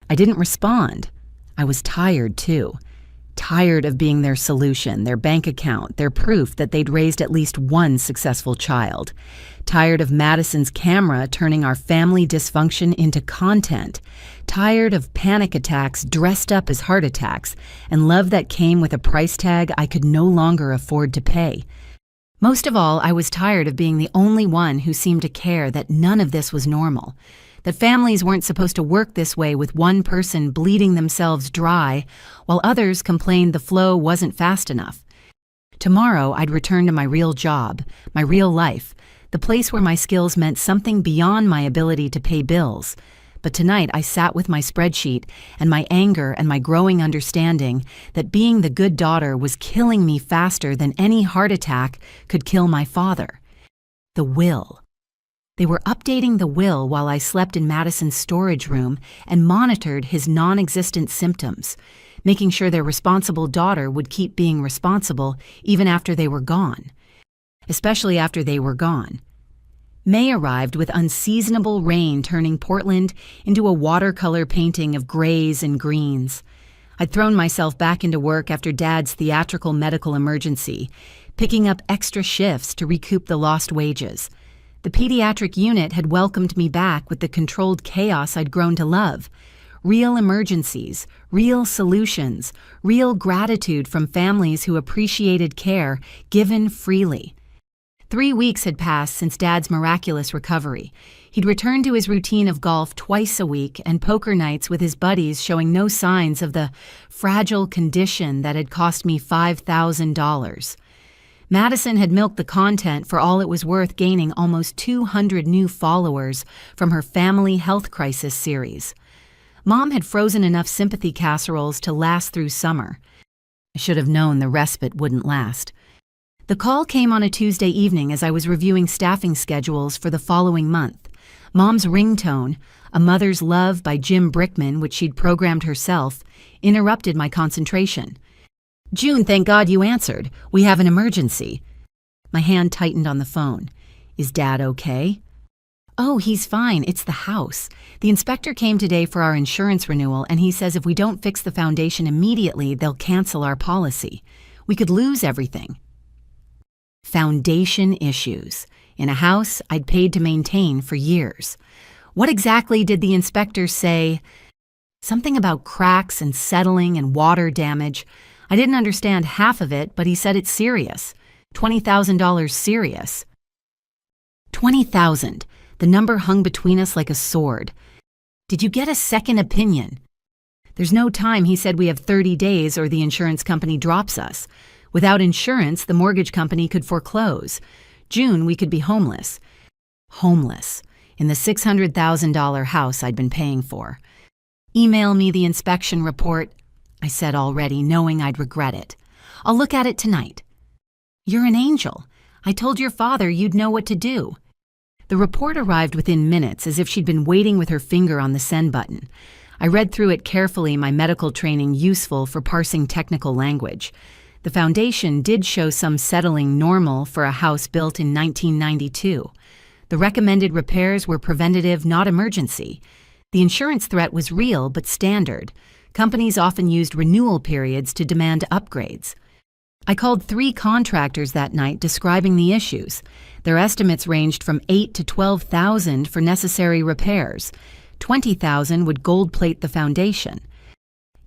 I didn't respond. I was tired too. Tired of being their solution, their bank account, their proof that they'd raised at least one successful child. Tired of Madison's camera turning our family dysfunction into content. Tired of panic attacks dressed up as heart attacks and love that came with a price tag I could no longer afford to pay. Most of all, I was tired of being the only one who seemed to care that none of this was normal. That families weren't supposed to work this way, with one person bleeding themselves dry while others complained the flow wasn't fast enough. Tomorrow, I'd return to my real job, my real life, the place where my skills meant something beyond my ability to pay bills. But tonight, I sat with my spreadsheet and my anger and my growing understanding that being the good daughter was killing me faster than any heart attack could kill my father. The will. They were updating the will while I slept in Madison's storage room and monitored his non-existent symptoms, making sure their responsible daughter would keep being responsible even after they were gone. Especially after they were gone. May arrived with unseasonable rain, turning Portland into a watercolor painting of grays and greens. I'd thrown myself back into work after Dad's theatrical medical emergency, picking up extra shifts to recoup the lost wages. The pediatric unit had welcomed me back with the controlled chaos I'd grown to love. Real emergencies, real solutions, real gratitude from families who appreciated care given freely. 3 weeks had passed since Dad's miraculous recovery. He'd returned to his routine of golf twice a week and poker nights with his buddies, showing no signs of the fragile condition that had cost me $5,000. Madison had milked the content for all it was worth, gaining almost 200 new followers from her family health crisis series. Mom had frozen enough sympathy casseroles to last through summer. I should have known the respite wouldn't last. The call came on a Tuesday evening as I was reviewing staffing schedules for the following month. Mom's ringtone, A Mother's Love by Jim Brickman, which she'd programmed herself, interrupted my concentration. "June, thank God you answered. We have an emergency." My hand tightened on the phone. "Is Dad okay?" "Oh, he's fine. It's the house. The inspector came today for our insurance renewal, and he says if we don't fix the foundation immediately, they'll cancel our policy. We could lose everything." Foundation issues in a house I'd paid to maintain for years. What exactly did the inspector say? Something about cracks and settling and water damage. I didn't understand half of it, but he said it's serious. $20,000 serious. 20,000. The number hung between us like a sword. "Did you get a second opinion?" "There's no time. He said we have 30 days or the insurance company drops us. Without insurance, the mortgage company could foreclose. June, we could be homeless." Homeless. In the $600,000 house I'd been paying for. "Email me the inspection report," I said already, knowing I'd regret it. "I'll look at it tonight." "You're an angel. I told your father you'd know what to do." The report arrived within minutes, as if she'd been waiting with her finger on the send button. I read through it carefully, my medical training useful for parsing technical language. The foundation did show some settling normal for a house built in 1992. The recommended repairs were preventative, not emergency. The insurance threat was real, but standard. Companies often used renewal periods to demand upgrades. I called 3 contractors that night describing the issues. Their estimates ranged from $8,000 to $12,000 for necessary repairs. $20,000 would gold plate the foundation.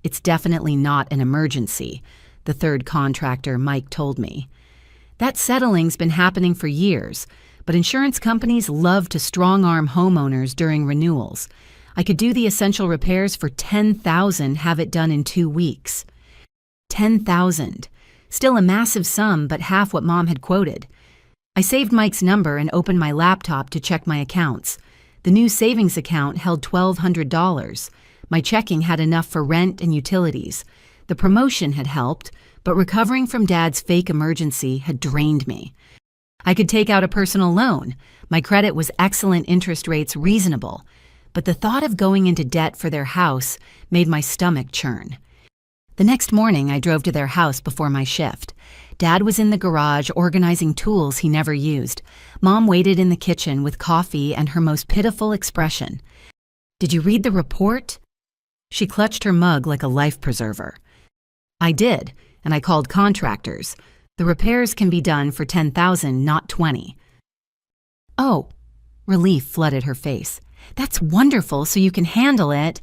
"It's definitely not an emergency," the third contractor, Mike, told me. That settling's been happening for years, but insurance companies love to strong-arm homeowners during renewals. I could do the essential repairs for $10,000, have it done in 2 weeks. $10,000. Still a massive sum, but half what Mom had quoted. I saved Mike's number and opened my laptop to check my accounts. The new savings account held $1,200. My checking had enough for rent and utilities. The promotion had helped, but recovering from Dad's fake emergency had drained me. I could take out a personal loan. My credit was excellent, interest rates reasonable. But the thought of going into debt for their house made my stomach churn. The next morning, I drove to their house before my shift. Dad was in the garage organizing tools he never used. Mom waited in the kitchen with coffee and her most pitiful expression. "Did you read the report?" She clutched her mug like a life preserver. "I did, and I called contractors. The repairs can be done for $10,000, not $20,000. "Oh," relief flooded her face. "That's wonderful, so you can handle it."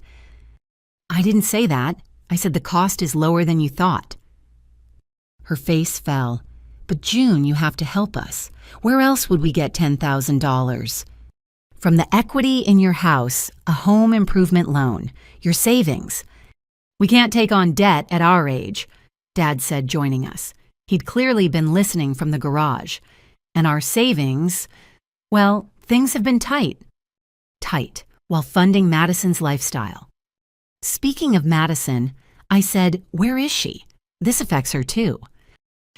"I didn't say that. I said the cost is lower than you thought." Her face fell. "But June, you have to help us. Where else would we get $10,000? "From the equity in your house, a home improvement loan, your savings." "We can't take on debt at our age," Dad said, joining us. He'd clearly been listening from the garage. "And our savings, well, things have been tight." Tight, while funding Madison's lifestyle. Speaking of Madison, I said, "Where is she? This affects her too."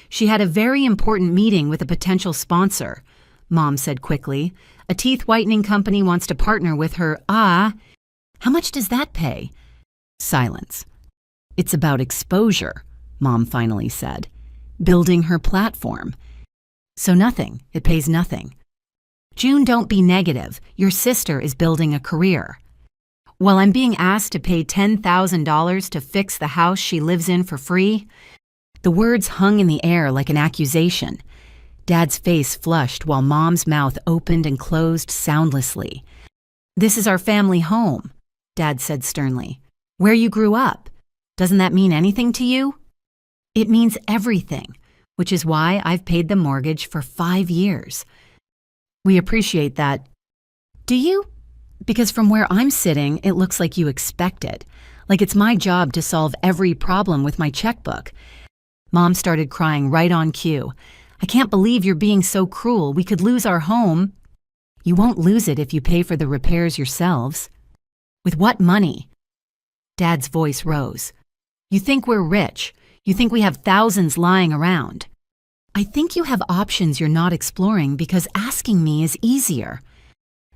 "She had a very important meeting with a potential sponsor," Mom said quickly. "A teeth whitening company wants to partner with her." "Ah, how much does that pay?" Silence. "It's about exposure," Mom finally said. "Building her platform." "So nothing. It pays nothing." "June, don't be negative. Your sister is building a career." "Well, I'm being asked to pay $10,000 to fix the house she lives in for free?" The words hung in the air like an accusation. Dad's face flushed while Mom's mouth opened and closed soundlessly. "This is our family home," Dad said sternly. "Where you grew up. Doesn't that mean anything to you?" "It means everything, which is why I've paid the mortgage for 5 years." "We appreciate that." "Do you? Because from where I'm sitting, it looks like you expect it. Like it's my job to solve every problem with my checkbook." Mom started crying right on cue. "I can't believe you're being so cruel. We could lose our home." "You won't lose it if you pay for the repairs yourselves." "With what money?" Dad's voice rose. "You think we're rich. You think we have thousands lying around." I think you have options you're not exploring because asking me is easier.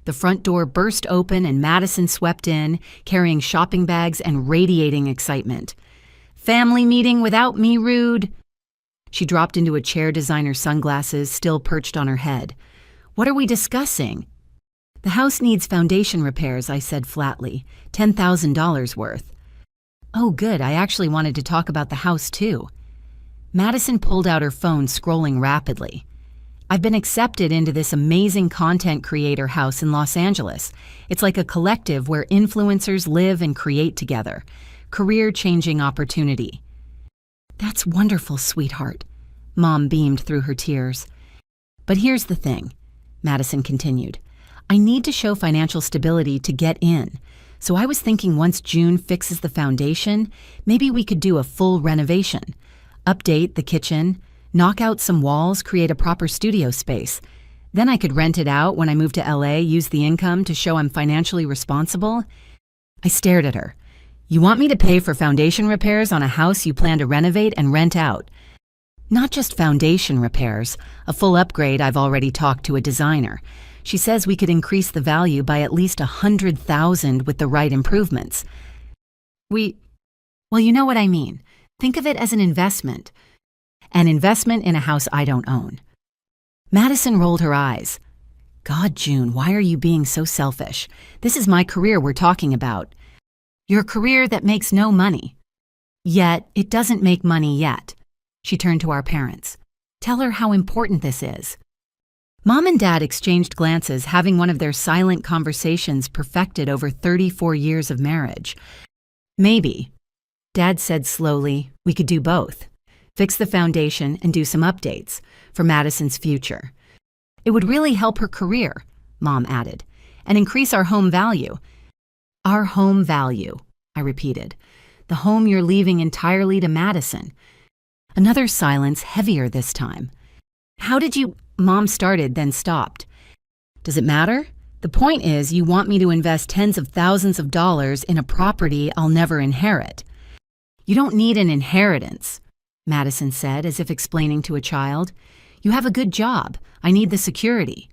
The front door burst open and Madison swept in, carrying shopping bags and radiating excitement. Family meeting without me, rude. She dropped into a chair, designer sunglasses still perched on her head. What are we discussing? The house needs foundation repairs, I said flatly. $10,000 worth. Oh, good. I actually wanted to talk about the house, too. Madison pulled out her phone, scrolling rapidly. I've been accepted into this amazing content creator house in Los Angeles. It's like a collective where influencers live and create together. Career-changing opportunity. That's wonderful, sweetheart. Mom beamed through her tears. But here's the thing, Madison continued. I need to show financial stability to get in. So I was thinking once June fixes the foundation, maybe we could do a full renovation. Update the kitchen, knock out some walls, create a proper studio space. Then I could rent it out when I move to LA, use the income to show I'm financially responsible. I stared at her. You want me to pay for foundation repairs on a house you plan to renovate and rent out? Not just foundation repairs, a full upgrade. I've already talked to a designer. She says we could increase the value by at least $100,000 with the right improvements. Well, you know what I mean. Think of it as an investment. An investment in a house I don't own. Madison rolled her eyes. God, June, why are you being so selfish? This is my career we're talking about. Your career that makes no money. Yet, it doesn't make money yet. She turned to our parents. Tell her how important this is. Mom and Dad exchanged glances, having one of their silent conversations perfected over 34 years of marriage. Maybe, Dad said slowly, we could do both. Fix the foundation and do some updates for Madison's future. It would really help her career, Mom added, and increase our home value. Our home value, I repeated. The home you're leaving entirely to Madison. Another silence, heavier this time. How did you... Mom started, then stopped. Does it matter? The point is, you want me to invest tens of thousands of dollars in a property I'll never inherit. You don't need an inheritance, Madison said, as if explaining to a child. You have a good job. I need the security.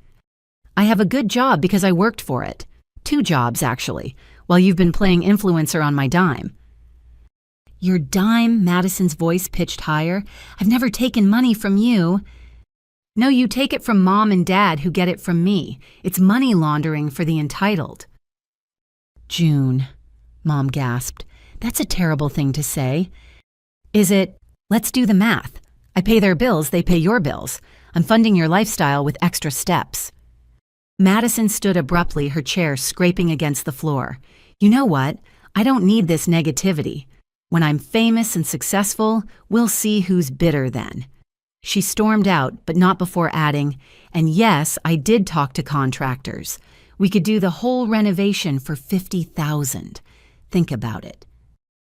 I have a good job because I worked for it. 2 jobs, actually, while you've been playing influencer on my dime. Your dime? Madison's voice pitched higher. I've never taken money from you. No, you take it from Mom and Dad who get it from me. It's money laundering for the entitled. June, Mom gasped. That's a terrible thing to say. Is it? Let's do the math. I pay their bills, they pay your bills. I'm funding your lifestyle with extra steps. Madison stood abruptly, her chair scraping against the floor. You know what? I don't need this negativity. When I'm famous and successful, we'll see who's bitter then. She stormed out, but not before adding, and yes, I did talk to contractors. We could do the whole renovation for $50,000. Think about it.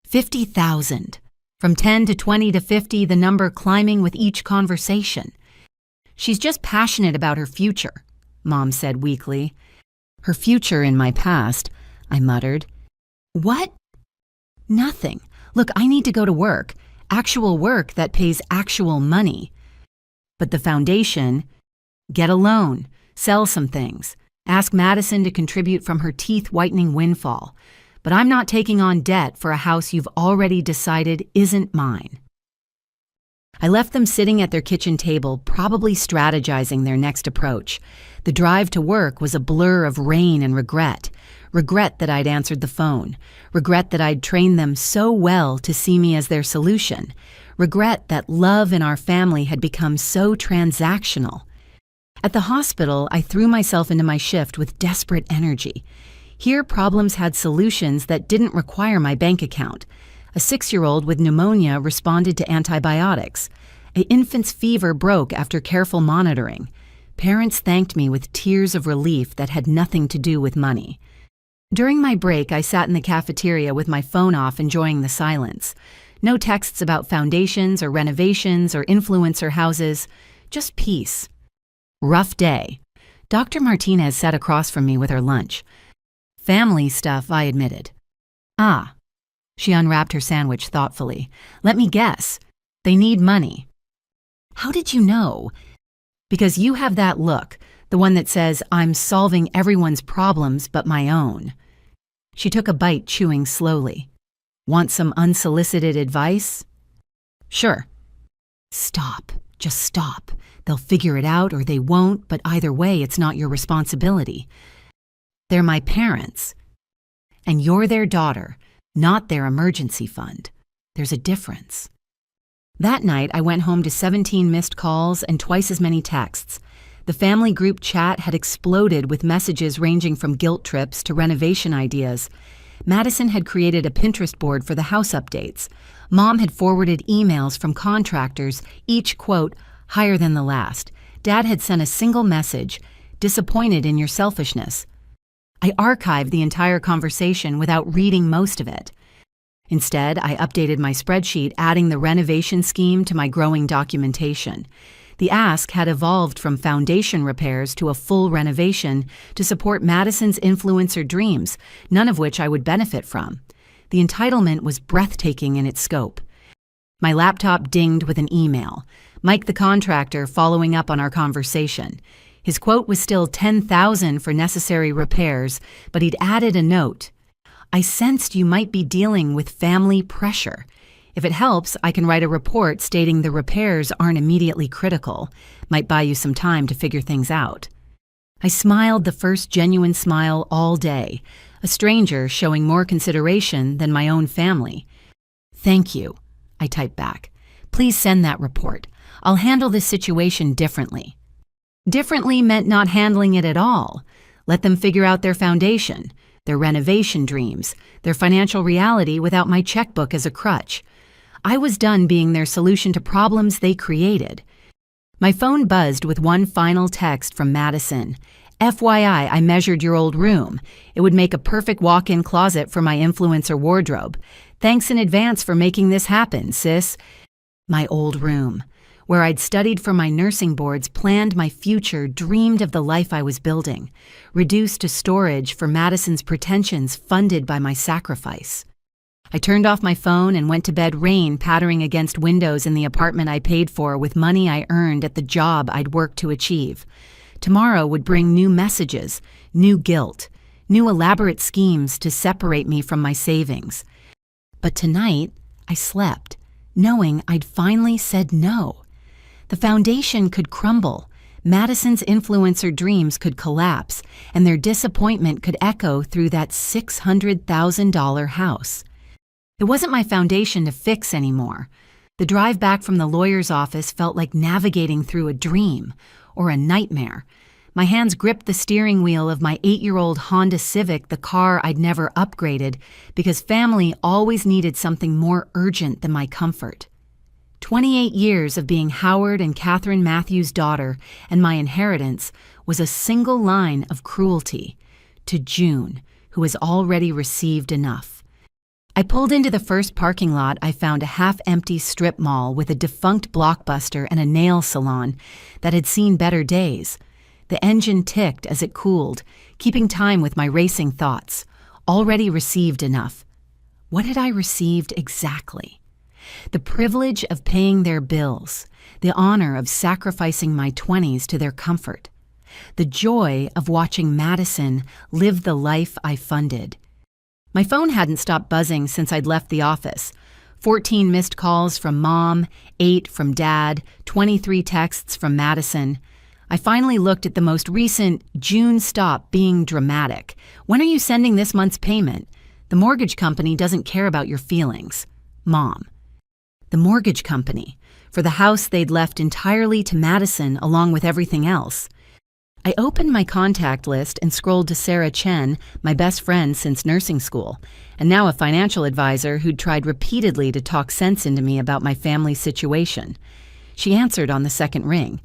$50,000. From 10 to 20 to 50, the number climbing with each conversation. She's just passionate about her future, Mom said weakly. Her future in my past, I muttered. What? Nothing. Look, I need to go to work. Actual work that pays actual money. But the foundation, get a loan, sell some things, ask Madison to contribute from her teeth-whitening windfall. But I'm not taking on debt for a house you've already decided isn't mine. I left them sitting at their kitchen table, probably strategizing their next approach. The drive to work was a blur of rain and regret. Regret that I'd answered the phone. Regret that I'd trained them so well to see me as their solution. Regret that love in our family had become so transactional. At the hospital, I threw myself into my shift with desperate energy. Here, problems had solutions that didn't require my bank account. A 6-year-old with pneumonia responded to antibiotics. An infant's fever broke after careful monitoring. Parents thanked me with tears of relief that had nothing to do with money. During my break, I sat in the cafeteria with my phone off, enjoying the silence. No texts about foundations or renovations or influencer houses, just peace. Rough day. Dr. Martinez sat across from me with her lunch. Family stuff, I admitted. Ah. She unwrapped her sandwich thoughtfully. Let me guess. They need money. How did you know? Because you have that look, the one that says, I'm solving everyone's problems but my own. She took a bite, chewing slowly. Want some unsolicited advice? Sure. Stop. Just stop. They'll figure it out or they won't, but either way, it's not your responsibility. They're my parents. And you're their daughter, not their emergency fund. There's a difference. That night, I went home to 17 missed calls and twice as many texts. The family group chat had exploded with messages ranging from guilt trips to renovation ideas. Madison had created a Pinterest board for the house updates. Mom had forwarded emails from contractors, each quote, higher than the last. Dad had sent a single message, disappointed in your selfishness. I archived the entire conversation without reading most of it. Instead, I updated my spreadsheet, adding the renovation scheme to my growing documentation. The ask had evolved from foundation repairs to a full renovation to support Madison's influencer dreams, none of which I would benefit from. The entitlement was breathtaking in its scope. My laptop dinged with an email. Mike the contractor following up on our conversation. His quote was still $10,000 for necessary repairs, but he'd added a note. I sensed you might be dealing with family pressure. If it helps, I can write a report stating the repairs aren't immediately critical. Might buy you some time to figure things out. I smiled the first genuine smile all day, a stranger showing more consideration than my own family. Thank you, I typed back. Please send that report. I'll handle this situation differently. Differently meant not handling it at all. Let them figure out their foundation, their renovation dreams, their financial reality without my checkbook as a crutch. I was done being their solution to problems they created. My phone buzzed with one final text from Madison. FYI, I measured your old room. It would make a perfect walk-in closet for my influencer wardrobe. Thanks in advance for making this happen, sis. My old room, where I'd studied for my nursing boards, planned my future, dreamed of the life I was building, reduced to storage for Madison's pretensions funded by my sacrifice. I turned off my phone and went to bed, rain pattering against windows in the apartment I paid for with money I earned at the job I'd worked to achieve. Tomorrow would bring new messages, new guilt, new elaborate schemes to separate me from my savings. But tonight, I slept, knowing I'd finally said no. The foundation could crumble, Madison's influencer dreams could collapse, and their disappointment could echo through that $600,000 house. It wasn't my foundation to fix anymore. The drive back from the lawyer's office felt like navigating through a dream or a nightmare. My hands gripped the steering wheel of my 8-year-old Honda Civic, the car I'd never upgraded, because family always needed something more urgent than my comfort. 28 years of being Howard and Catherine Matthews' daughter, and my inheritance was a single line of cruelty to June, who has already received enough. I pulled into the first parking lot. I found a half-empty strip mall with a defunct Blockbuster and a nail salon that had seen better days. The engine ticked as it cooled, keeping time with my racing thoughts. Already received enough. What had I received exactly? The privilege of paying their bills, the honor of sacrificing my 20s to their comfort, the joy of watching Madison live the life I funded. My phone hadn't stopped buzzing since I'd left the office. 14 missed calls from Mom, 8 from Dad, 23 texts from Madison. I finally looked at the most recent. June, stop being dramatic. When are you sending this month's payment? The mortgage company doesn't care about your feelings. Mom. The mortgage company, for the house they'd left entirely to Madison along with everything else. I opened my contact list and scrolled to Sarah Chen, my best friend since nursing school, and now a financial advisor who'd tried repeatedly to talk sense into me about my family situation. She answered on the second ring.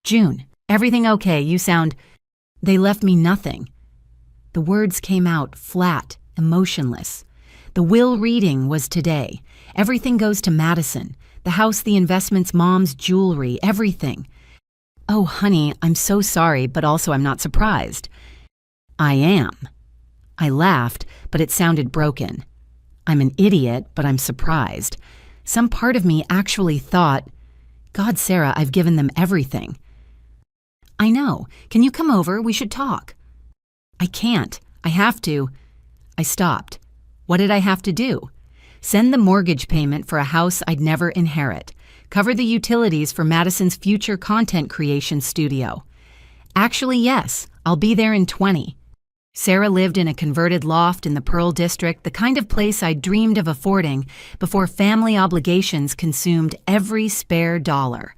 June, everything okay? You sound... They left me nothing. The words came out flat, emotionless. The will reading was today. Everything goes to Madison. The house, the investments, Mom's jewelry, everything. Oh, honey, I'm so sorry, but also I'm not surprised. I am. I laughed, but it sounded broken. I'm an idiot, but I'm surprised. Some part of me actually thought, God, Sarah, I've given them everything. I know. Can you come over? We should talk. I can't. I have to. I stopped. What did I have to do? Send the mortgage payment for a house I'd never inherit. Cover the utilities for Madison's future content creation studio. Actually, yes, I'll be there in 20. Sarah lived in a converted loft in the Pearl District, the kind of place I dreamed of affording before family obligations consumed every spare dollar.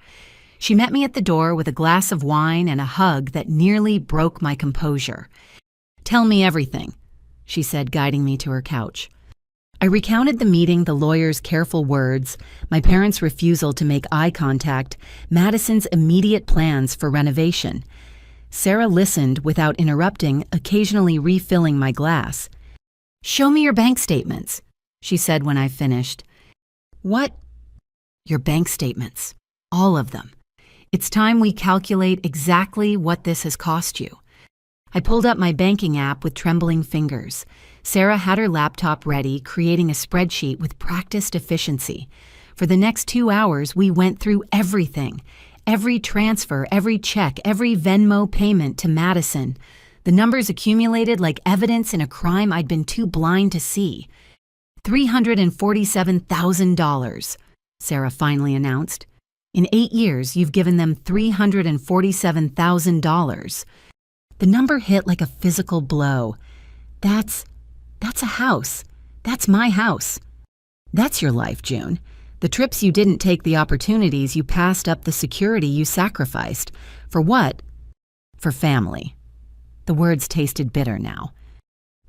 She met me at the door with a glass of wine and a hug that nearly broke my composure. "Tell me everything," she said, guiding me to her couch. I recounted the meeting, the lawyer's careful words, my parents' refusal to make eye contact, Madison's immediate plans for renovation. Sarah listened without interrupting, occasionally refilling my glass. "Show me your bank statements," she said when I finished. "What?" "Your bank statements. All of them. It's time we calculate exactly what this has cost you." I pulled up my banking app with trembling fingers. Sarah had her laptop ready, creating a spreadsheet with practiced efficiency. For the next 2 hours, we went through everything. Every transfer, every check, every Venmo payment to Madison. The numbers accumulated like evidence in a crime I'd been too blind to see. $347,000, Sarah finally announced. "In 8 years, you've given them $347,000. The number hit like a physical blow. That's a house. That's my house. That's your life, June. The trips you didn't take, the opportunities you passed up, the security you sacrificed. For what? For family." The words tasted bitter now.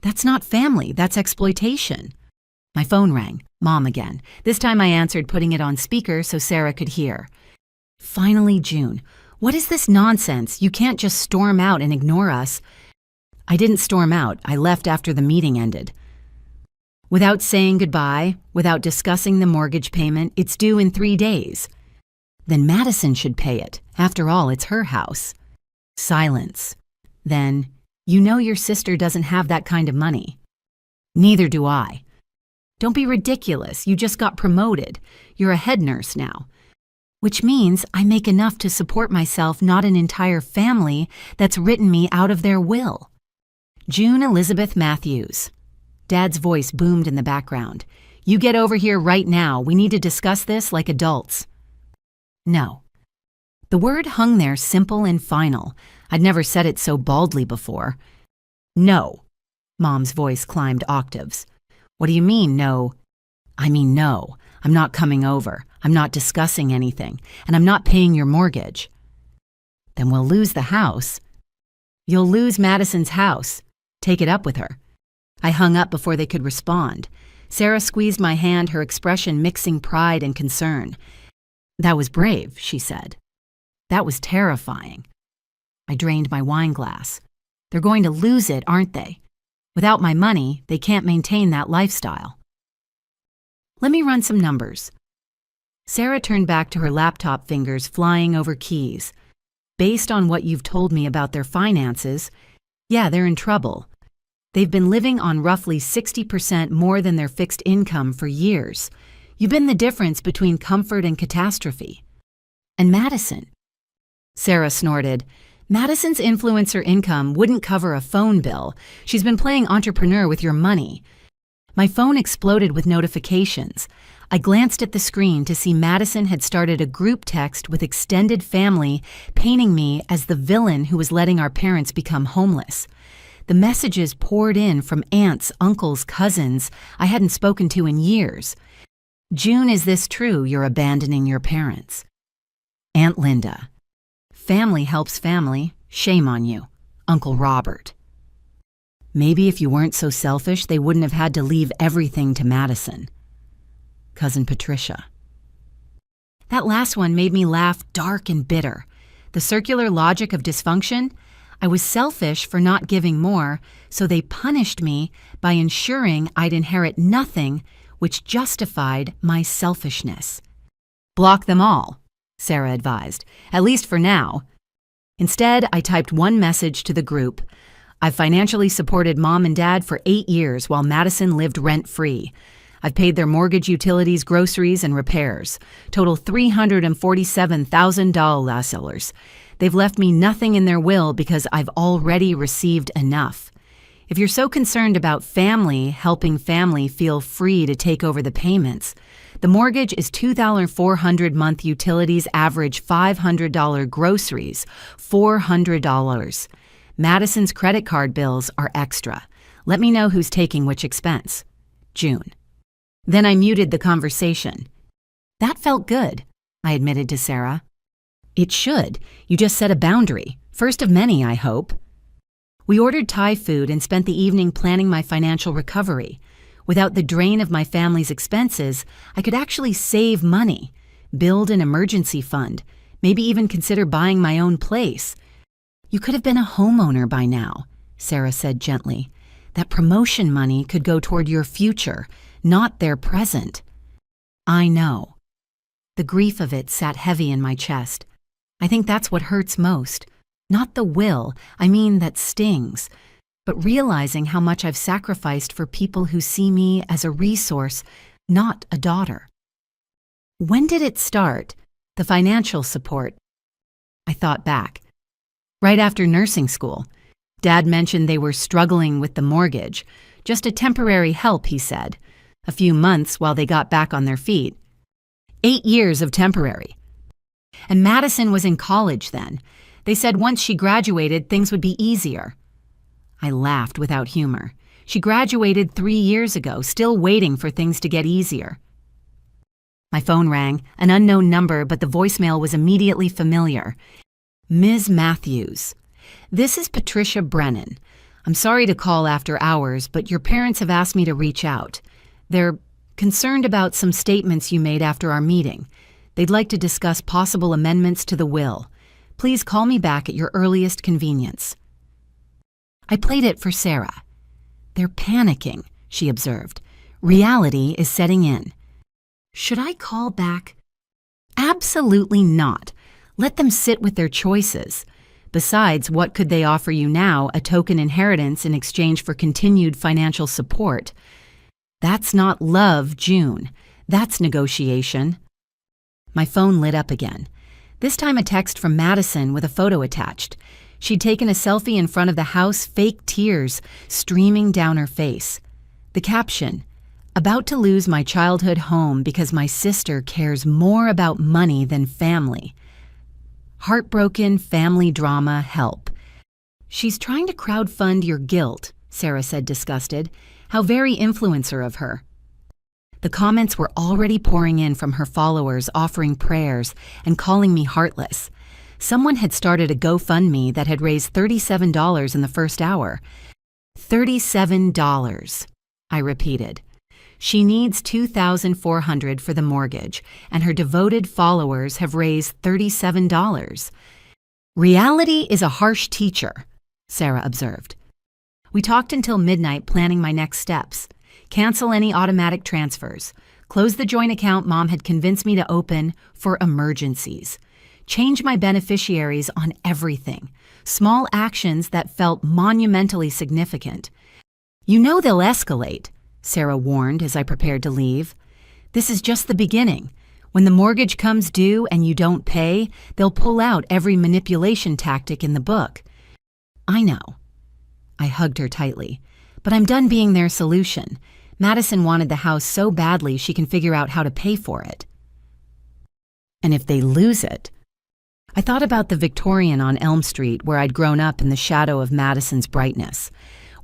"That's not family, that's exploitation." My phone rang. Mom again. This time I answered, putting it on speaker so Sarah could hear. "Finally, June. What is this nonsense? You can't just storm out and ignore us." "I didn't storm out. I left after the meeting ended." "Without saying goodbye, without discussing the mortgage payment, it's due in 3 days. Then Madison should pay it. After all, it's her house." Silence. Then, "You know your sister doesn't have that kind of money." "Neither do I." "Don't be ridiculous. You just got promoted. You're a head nurse now." "Which means I make enough to support myself, not an entire family that's written me out of their will." June Elizabeth Matthews. Dad's voice boomed in the background. "You get over here right now. We need to discuss this like adults." "No." The word hung there simple and final. I'd never said it so baldly before. "No." Mom's voice climbed octaves. "What do you mean, no?" "I mean no. I'm not coming over. I'm not discussing anything. And I'm not paying your mortgage." "Then we'll lose the house." "You'll lose Madison's house. Take it up with her." I hung up before they could respond. Sarah squeezed my hand, her expression mixing pride and concern. "That was brave," she said. "That was terrifying." I drained my wine glass. "They're going to lose it, aren't they? Without my money, they can't maintain that lifestyle." "Let me run some numbers." Sarah turned back to her laptop, fingers flying over keys. "Based on what you've told me about their finances, yeah, they're in trouble. They've been living on roughly 60% more than their fixed income for years. You've been the difference between comfort and catastrophe." "And Madison?" Sarah snorted. "Madison's influencer income wouldn't cover a phone bill. She's been playing entrepreneur with your money." My phone exploded with notifications. I glanced at the screen to see Madison had started a group text with extended family, painting me as the villain who was letting our parents become homeless. The messages poured in from aunts, uncles, cousins I hadn't spoken to in years. "June, is this true, you're abandoning your parents?" "Aunt Linda. Family helps family. Shame on you. Uncle Robert. Maybe if you weren't so selfish, they wouldn't have had to leave everything to Madison. Cousin Patricia." That last one made me laugh dark and bitter. The circular logic of dysfunction? I was selfish for not giving more, so they punished me by ensuring I'd inherit nothing, which justified my selfishness. "Block them all," Sarah advised, "at least for now." Instead, I typed one message to the group. "I've financially supported Mom and Dad for 8 years while Madison lived rent-free. I've paid their mortgage, utilities, groceries, and repairs. Total $347,000. They've left me nothing in their will because I've already received enough. If you're so concerned about family helping family, feel free to take over the payments. The mortgage is $2,400 month, utilities average $500, groceries $400. Madison's credit card bills are extra. Let me know who's taking which expense. June. Then I muted the conversation. That felt good, I admitted to Sarah. It should. You just set a boundary. First of many, I hope. We ordered Thai food and spent the evening planning my financial recovery. Without the drain of my family's expenses, I could actually save money, build an emergency fund, maybe even consider buying my own place. You could have been a homeowner by now, Sarah said gently. That promotion money could go toward your future, not their present. I know. The grief of it sat heavy in my chest. I think that's what hurts most. Not the will, I mean that stings, but realizing how much I've sacrificed for people who see me as a resource, not a daughter. When did it start, the financial support? I thought back. Right after nursing school. Dad mentioned they were struggling with the mortgage. Just a temporary help, he said. A few months while they got back on their feet. 8 years of temporary. And Madison was in college then. They said once she graduated, things would be easier. I laughed without humor. She graduated 3 years ago, still waiting for things to get easier. My phone rang, an unknown number, but the voicemail was immediately familiar. Ms. Matthews. This is Patricia Brennan. I'm sorry to call after hours, but your parents have asked me to reach out. They're concerned about some statements you made after our meeting. They'd like to discuss possible amendments to the will. Please call me back at your earliest convenience. I played it for Sarah. They're panicking, she observed. Reality is setting in. Should I call back? Absolutely not. Let them sit with their choices. Besides, what could they offer you now, a token inheritance in exchange for continued financial support? That's not love, June. That's negotiation. My phone lit up again. This time a text from Madison with a photo attached. She'd taken a selfie in front of the house, fake tears streaming down her face. The caption, about to lose my childhood home because my sister cares more about money than family. Heartbroken family drama, help. She's trying to crowdfund your guilt, Sarah said, disgusted. How very influencer of her. The comments were already pouring in from her followers offering prayers and calling me heartless. Someone had started a GoFundMe that had raised $37 in the first hour. $37, I repeated. She needs $2,400 for the mortgage, and her devoted followers have raised $37. Reality is a harsh teacher, Sarah observed. We talked until midnight planning my next steps. Cancel any automatic transfers. Close the joint account Mom had convinced me to open for emergencies. Change my beneficiaries on everything. Small actions that felt monumentally significant. You know they'll escalate, Sarah warned as I prepared to leave. This is just the beginning. When the mortgage comes due and you don't pay, they'll pull out every manipulation tactic in the book. I know. I hugged her tightly. But I'm done being their solution. Madison wanted the house so badly she can figure out how to pay for it. And if they lose it? I thought about the Victorian on Elm Street where I'd grown up in the shadow of Madison's brightness.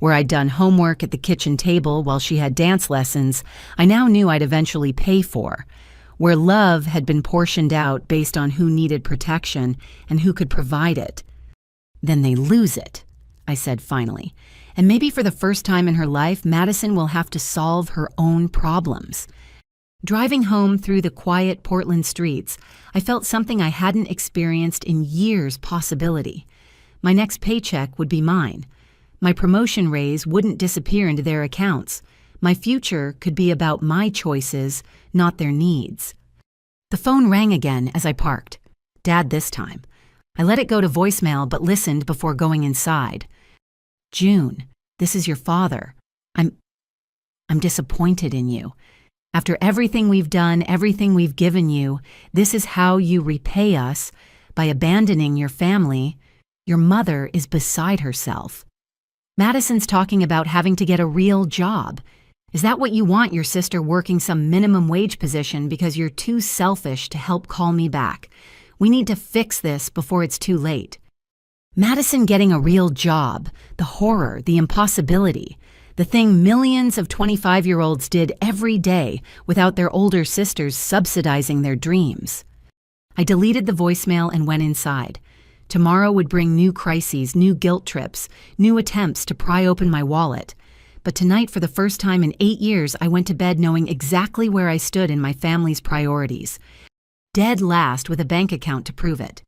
Where I'd done homework at the kitchen table while she had dance lessons I now knew I'd eventually pay for. Where love had been portioned out based on who needed protection and who could provide it. Then they lose it, I said finally. And maybe for the first time in her life, Madison will have to solve her own problems. Driving home through the quiet Portland streets, I felt something I hadn't experienced in years possibility. My next paycheck would be mine. My promotion raise wouldn't disappear into their accounts. My future could be about my choices, not their needs. The phone rang again as I parked. Dad this time. I let it go to voicemail but listened before going inside. June, this is your father. I'm disappointed in you. After everything we've done, everything we've given you, this is how you repay us by abandoning your family. Your mother is beside herself. Madison's talking about having to get a real job. Is that what you want, your sister working some minimum wage position because you're too selfish to help call me back? We need to fix this before it's too late. Madison getting a real job, the horror, the impossibility, the thing millions of 25-year-olds did every day without their older sisters subsidizing their dreams. I deleted the voicemail and went inside. Tomorrow would bring new crises, new guilt trips, new attempts to pry open my wallet. But tonight, for the first time in 8 years, I went to bed knowing exactly where I stood in my family's priorities. Dead last with a bank account to prove it.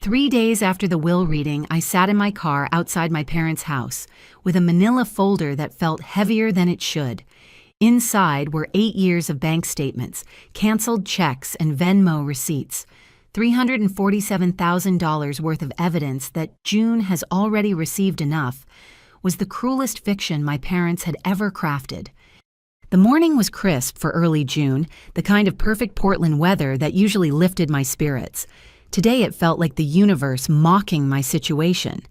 3 days after the will reading, I sat in my car outside my parents' house with a manila folder that felt heavier than it should. Inside were 8 years of bank statements, canceled checks, and Venmo receipts. $347,000 worth of evidence that June has already received enough was the cruelest fiction my parents had ever crafted. The morning was crisp for early June, the kind of perfect Portland weather that usually lifted my spirits. Today it felt like the universe mocking my situation.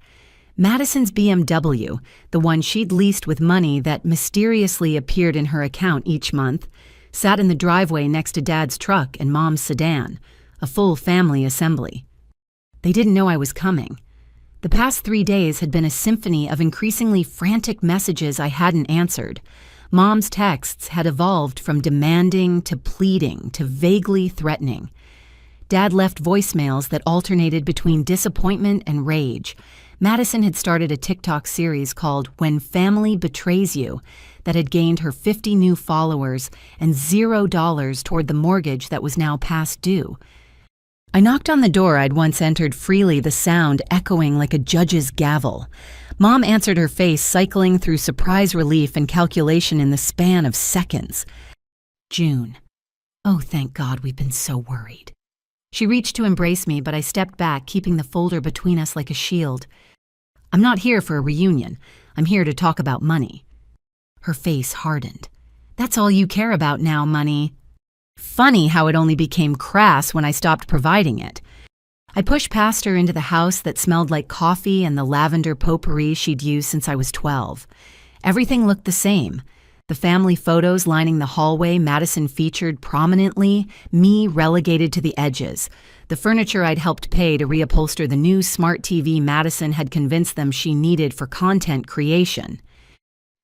Madison's BMW, the one she'd leased with money that mysteriously appeared in her account each month, sat in the driveway next to Dad's truck and Mom's sedan, a full family assembly. They didn't know I was coming. The past 3 days had been a symphony of increasingly frantic messages I hadn't answered. Mom's texts had evolved from demanding to pleading to vaguely threatening. Dad left voicemails that alternated between disappointment and rage. Madison had started a TikTok series called When Family Betrays You that had gained her 50 new followers and $0 toward the mortgage that was now past due. I knocked on the door I'd once entered freely, the sound echoing like a judge's gavel. Mom answered, her face cycling through surprise, relief, and calculation in the span of seconds. June. Oh, thank God, we've been so worried. She reached to embrace me, but I stepped back, keeping the folder between us like a shield. I'm not here for a reunion. I'm here to talk about money. Her face hardened. That's all you care about now, money. Funny how it only became crass when I stopped providing it. I pushed past her into the house that smelled like coffee and the lavender potpourri she'd used since I was 12. Everything looked the same. The family photos lining the hallway Madison featured prominently, me relegated to the edges. The furniture I'd helped pay to reupholster the new smart TV Madison had convinced them she needed for content creation.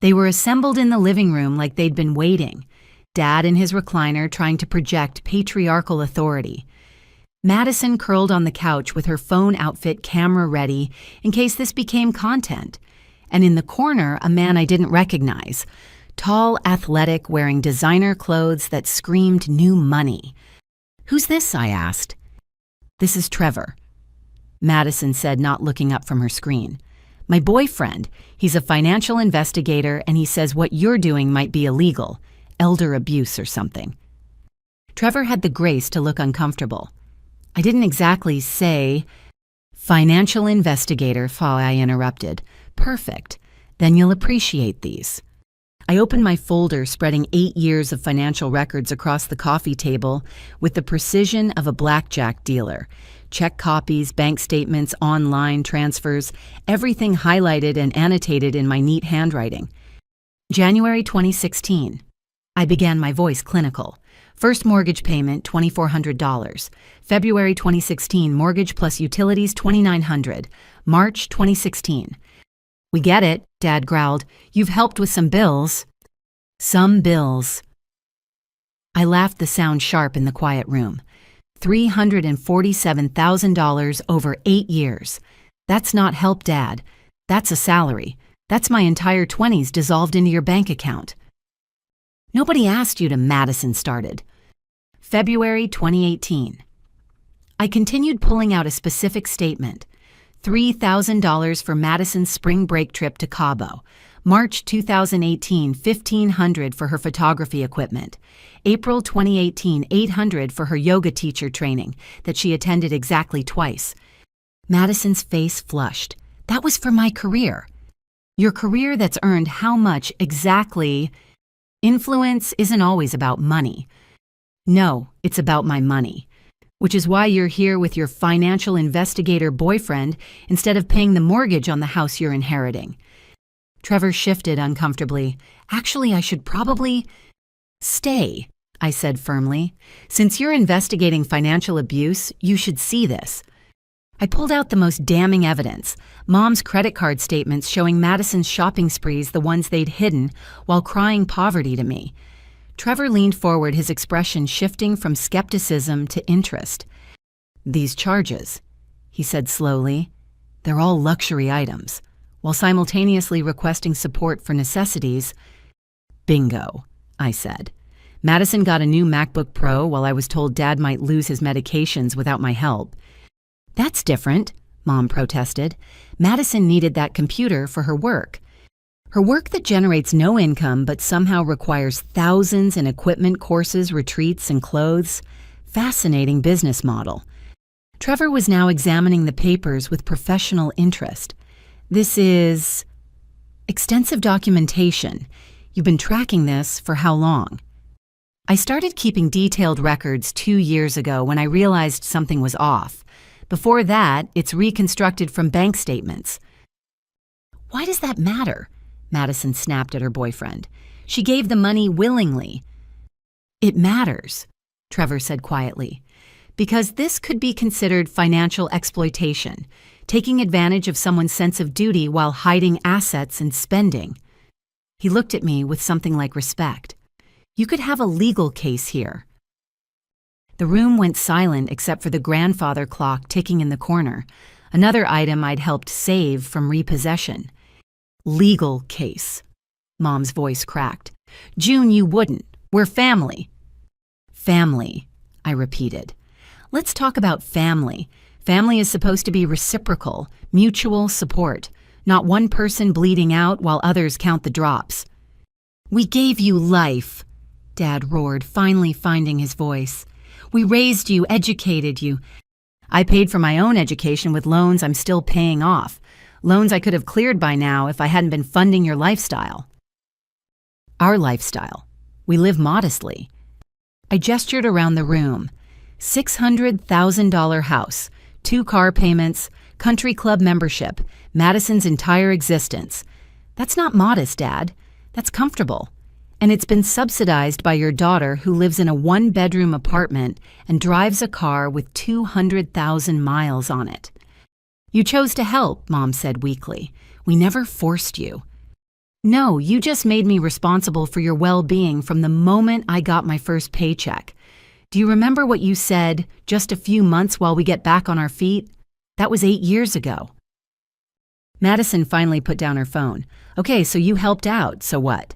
They were assembled in the living room like they'd been waiting. Dad in his recliner trying to project patriarchal authority. Madison curled on the couch with her phone outfit camera ready in case this became content. And in the corner, a man I didn't recognize. Tall, athletic, wearing designer clothes that screamed new money. Who's this? I asked. This is Trevor, Madison said, not looking up from her screen. My boyfriend. He's a financial investigator and he says what you're doing might be illegal. Elder abuse or something. Trevor had the grace to look uncomfortable. I didn't exactly say, financial investigator, I interrupted. Perfect. Then you'll appreciate these. I opened my folder, spreading 8 years of financial records across the coffee table with the precision of a blackjack dealer. Check copies, bank statements, online transfers, everything highlighted and annotated in my neat handwriting. January 2016. I began my voice clinical. First mortgage payment, $2,400. February 2016, mortgage plus utilities, $2,900. March 2016. We get it, Dad growled. You've helped with some bills. Some bills. I laughed, the sound sharp in the quiet room. $347,000 over 8 years. That's not help, Dad. That's a salary. That's my entire 20s dissolved into your bank account. Nobody asked you to, Madison started. February 2018. I continued pulling out a specific statement. $3,000 for Madison's spring break trip to Cabo. March 2018, $1,500 for her photography equipment. April 2018, $800 for her yoga teacher training that she attended exactly twice. Madison's face flushed. That was for my career. Your career that's earned how much exactly? Influence isn't always about money. No, it's about my money. Which is why you're here with your financial investigator boyfriend instead of paying the mortgage on the house you're inheriting. Trevor shifted uncomfortably. Actually, I should probably stay, I said firmly. Since you're investigating financial abuse, you should see this. I pulled out the most damning evidence, Mom's credit card statements showing Madison's shopping sprees, the ones they'd hidden, while crying poverty to me. Trevor leaned forward, his expression shifting from skepticism to interest. These charges, he said slowly, they're all luxury items, while simultaneously requesting support for necessities. Bingo, I said. Madison got a new MacBook Pro while I was told Dad might lose his medications without my help. That's different, Mom protested. Madison needed that computer for her work. Her work that generates no income but somehow requires thousands in equipment, courses, retreats, and clothes. Fascinating business model. Trevor was now examining the papers with professional interest. This is extensive documentation. You've been tracking this for how long? I started keeping detailed records 2 years ago when I realized something was off. Before that, it's reconstructed from bank statements. Why does that matter? Madison snapped at her boyfriend. She gave the money willingly. It matters, Trevor said quietly, because this could be considered financial exploitation, taking advantage of someone's sense of duty while hiding assets and spending. He looked at me with something like respect. You could have a legal case here. The room went silent except for the grandfather clock ticking in the corner, another item I'd helped save from repossession. Legal case. Mom's voice cracked. June, you wouldn't. We're family. Family, I repeated. Let's talk about family. Family is supposed to be reciprocal, mutual support, not one person bleeding out while others count the drops. We gave you life, Dad roared, finally finding his voice. We raised you, educated you. I paid for my own education with loans I'm still paying off. Loans I could have cleared by now if I hadn't been funding your lifestyle. Our lifestyle. We live modestly. I gestured around the room. $600,000 house, 2 car payments, country club membership, Madison's entire existence. That's not modest, Dad. That's comfortable. And it's been subsidized by your daughter who lives in a 1-bedroom apartment and drives a car with 200,000 miles on it. You chose to help, Mom said weakly. We never forced you. No, you just made me responsible for your well-being from the moment I got my first paycheck. Do you remember what you said, just a few months while we get back on our feet? That was 8 years ago. Madison finally put down her phone. Okay, so you helped out, so what?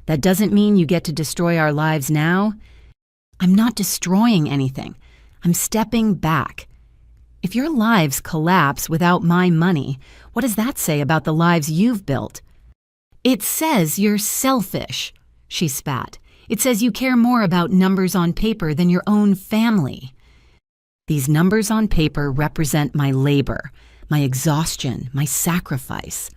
That doesn't mean you get to destroy our lives now? I'm not destroying anything. I'm stepping back. If your lives collapse without my money, what does that say about the lives you've built? It says you're selfish, she spat. It says you care more about numbers on paper than your own family. These numbers on paper represent my labor, my exhaustion, my sacrifice.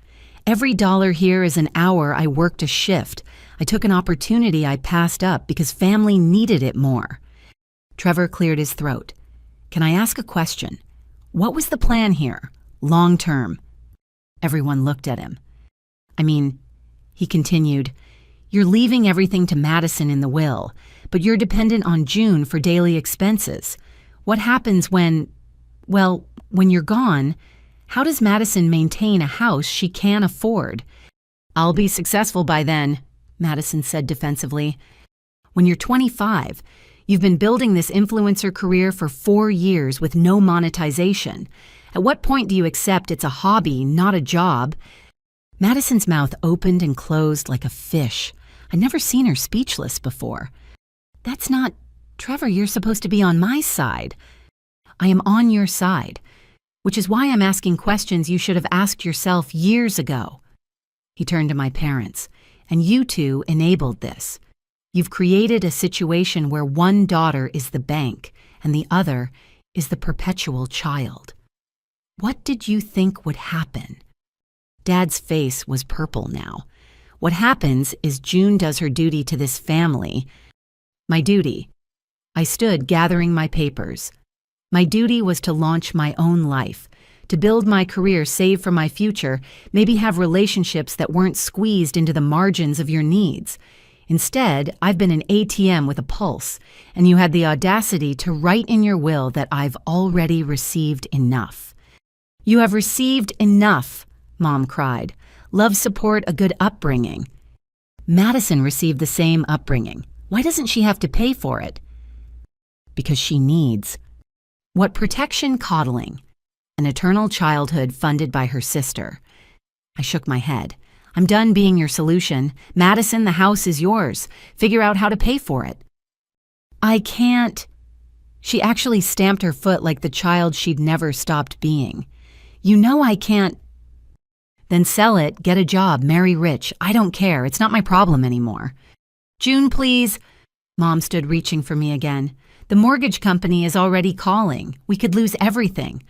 Every dollar here is an hour I worked a shift. I took an opportunity I passed up because family needed it more. Trevor cleared his throat. Can I ask a question? What was the plan here, long term? Everyone looked at him. He continued, you're leaving everything to Madison in the will, but you're dependent on June for daily expenses. What happens when you're gone? How does Madison maintain a house she can't afford? I'll be successful by then, Madison said defensively. When you're 25, you've been building this influencer career for 4 years with no monetization. At what point do you accept it's a hobby, not a job? Madison's mouth opened and closed like a fish. I'd never seen her speechless before. That's not... Trevor, you're supposed to be on my side. I am on your side, which is why I'm asking questions you should have asked yourself years ago. He turned to my parents, and you two enabled this. You've created a situation where one daughter is the bank and the other is the perpetual child. What did you think would happen? Dad's face was purple now. What happens is June does her duty to this family. My duty. I stood gathering my papers. My duty was to launch my own life, to build my career, save for my future, maybe have relationships that weren't squeezed into the margins of your needs. Instead, I've been an ATM with a pulse, and you had the audacity to write in your will that I've already received enough. You have received enough, Mom cried. Love, support, a good upbringing. Madison received the same upbringing. Why doesn't she have to pay for it? Because she needs. What protection? Coddling. An eternal childhood funded by her sister. I shook my head. I'm done being your solution. Madison, the house is yours. Figure out how to pay for it. I can't. She actually stamped her foot like the child she'd never stopped being. You know I can't. Then sell it, get a job, marry rich. I don't care. It's not my problem anymore. June, please. Mom stood reaching for me again. The mortgage company is already calling. We could lose everything.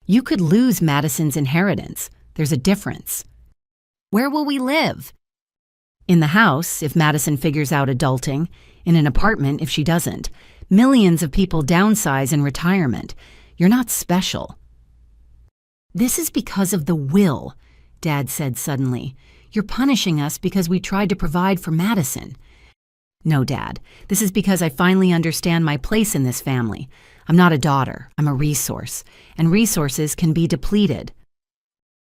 You could lose Madison's inheritance. There's a difference. Where will we live? In the house, if Madison figures out adulting. In an apartment, if she doesn't. Millions of people downsize in retirement. You're not special. This is because of the will, Dad said suddenly. You're punishing us because we tried to provide for Madison. No, Dad. This is because I finally understand my place in this family. I'm not a daughter. I'm a resource. And resources can be depleted.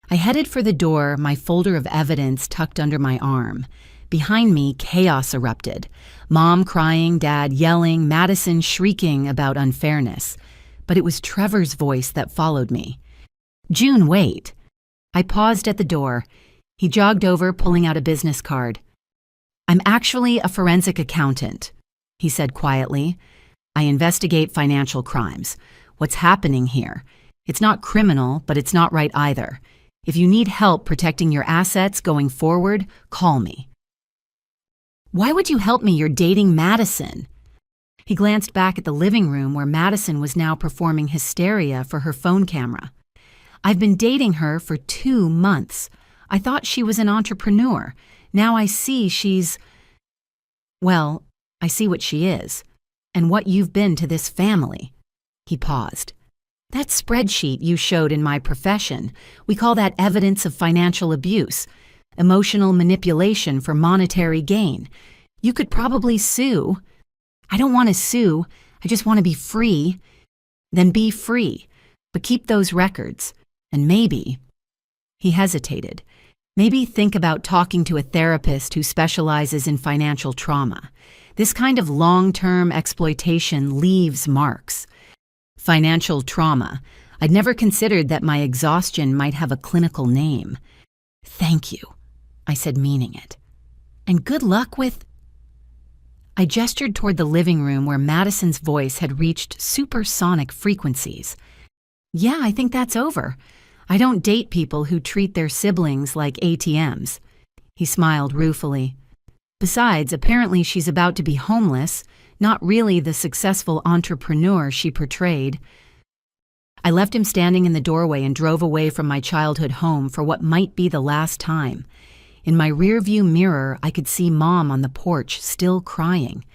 I headed for the door, my folder of evidence tucked under my arm. Behind me, chaos erupted. Mom crying, Dad yelling, Madison shrieking about unfairness. But it was Trevor's voice that followed me. June, wait. I paused at the door. He jogged over, pulling out a business card. I'm actually a forensic accountant, he said quietly. I investigate financial crimes. What's happening here? It's not criminal, but it's not right either. If you need help protecting your assets going forward, call me. Why would you help me? You're dating Madison. He glanced back at the living room where Madison was now performing hysteria for her phone camera. I've been dating her for 2 months. I thought she was an entrepreneur. Now I see she's... Well, I see what she is, and what you've been to this family. He paused. That spreadsheet you showed in my profession, we call that evidence of financial abuse, emotional manipulation for monetary gain. You could probably sue. I don't want to sue. I just want to be free. Then be free, but keep those records. And maybe, he hesitated, maybe think about talking to a therapist who specializes in financial trauma. This kind of long-term exploitation leaves marks. Financial trauma. I'd never considered that my exhaustion might have a clinical name. Thank you, I said, meaning it. And good luck with... I gestured toward the living room where Madison's voice had reached supersonic frequencies. Yeah, I think that's over. I don't date people who treat their siblings like ATMs. He smiled ruefully. Besides, apparently she's about to be homeless, not really the successful entrepreneur she portrayed. I left him standing in the doorway and drove away from my childhood home for what might be the last time. In my rearview mirror, I could see Mom on the porch, still crying.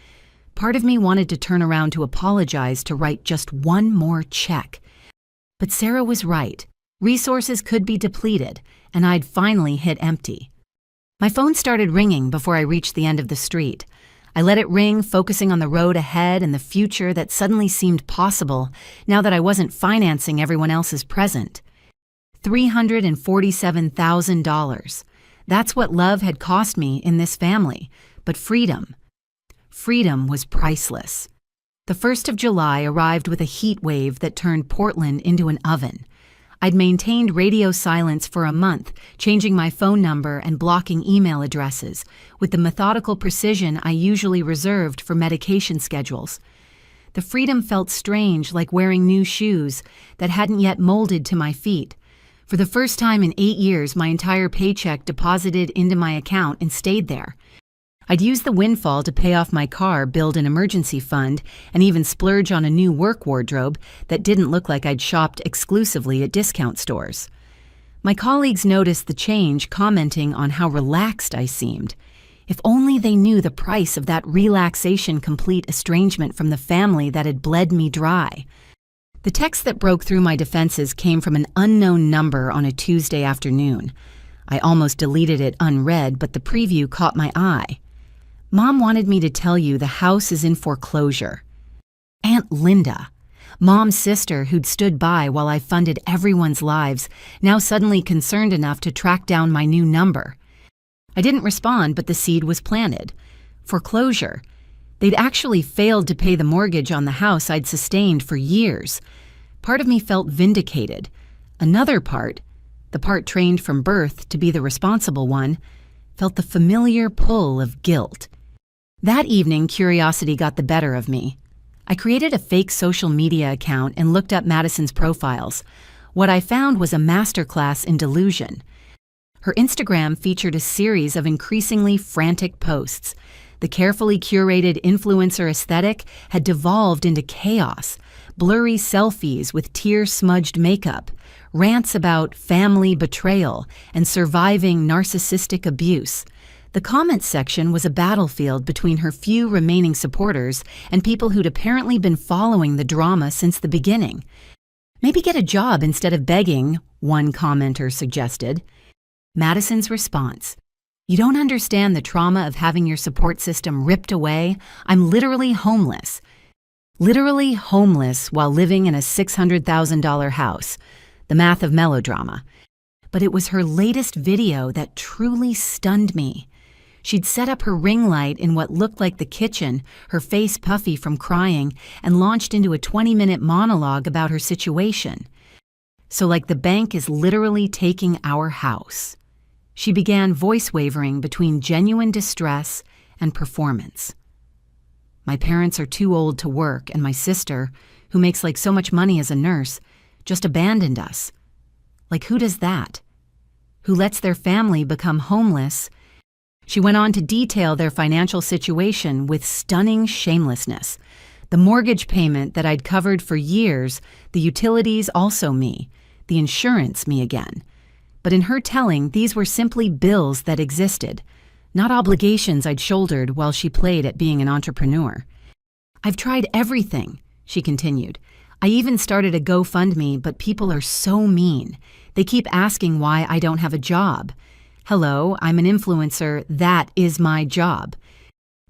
Part of me wanted to turn around to apologize, to write just one more check. But Sarah was right. Resources could be depleted, and I'd finally hit empty. My phone started ringing before I reached the end of the street. I let it ring, focusing on the road ahead and the future that suddenly seemed possible now that I wasn't financing everyone else's present. $347,000. That's what love had cost me in this family, but freedom. Freedom was priceless. The 1st of July arrived with a heat wave that turned Portland into an oven. I'd maintained radio silence for a month, changing my phone number and blocking email addresses, with the methodical precision I usually reserved for medication schedules. The freedom felt strange, like wearing new shoes that hadn't yet molded to my feet. For the first time in 8 years, my entire paycheck deposited into my account and stayed there. I'd use the windfall to pay off my car, build an emergency fund, and even splurge on a new work wardrobe that didn't look like I'd shopped exclusively at discount stores. My colleagues noticed the change, commenting on how relaxed I seemed. If only they knew the price of that relaxation-complete estrangement from the family that had bled me dry. The text that broke through my defenses came from an unknown number on a Tuesday afternoon. I almost deleted it unread, but the preview caught my eye. Mom wanted me to tell you the house is in foreclosure. Aunt Linda, Mom's sister who'd stood by while I funded everyone's lives, now suddenly concerned enough to track down my new number. I didn't respond, but the seed was planted. Foreclosure. They'd actually failed to pay the mortgage on the house I'd sustained for years. Part of me felt vindicated. Another part, the part trained from birth to be the responsible one, felt the familiar pull of guilt. That evening, curiosity got the better of me. I created a fake social media account and looked up Madison's profiles. What I found was a masterclass in delusion. Her Instagram featured a series of increasingly frantic posts. The carefully curated influencer aesthetic had devolved into chaos, blurry selfies with tear-smudged makeup, rants about family betrayal and surviving narcissistic abuse. The comments section was a battlefield between her few remaining supporters and people who'd apparently been following the drama since the beginning. Maybe get a job instead of begging, one commenter suggested. Madison's response: "You don't understand the trauma of having your support system ripped away. I'm literally homeless. Literally homeless while living in a $600,000 house. The math of melodrama." But it was her latest video that truly stunned me. She'd set up her ring light in what looked like the kitchen, her face puffy from crying, and launched into a 20-minute monologue about her situation. "So like the bank is literally taking our house." She began voice wavering between genuine distress and performance. "My parents are too old to work, and my sister, who makes like so much money as a nurse, just abandoned us. Like who does that? Who lets their family become homeless?" She went on to detail their financial situation with stunning shamelessness. The mortgage payment that I'd covered for years, the utilities also me, the insurance me again. But in her telling, these were simply bills that existed, not obligations I'd shouldered while she played at being an entrepreneur. "I've tried everything," she continued. "I even started a GoFundMe, but people are so mean. They keep asking why I don't have a job. Hello, I'm an influencer. That is my job."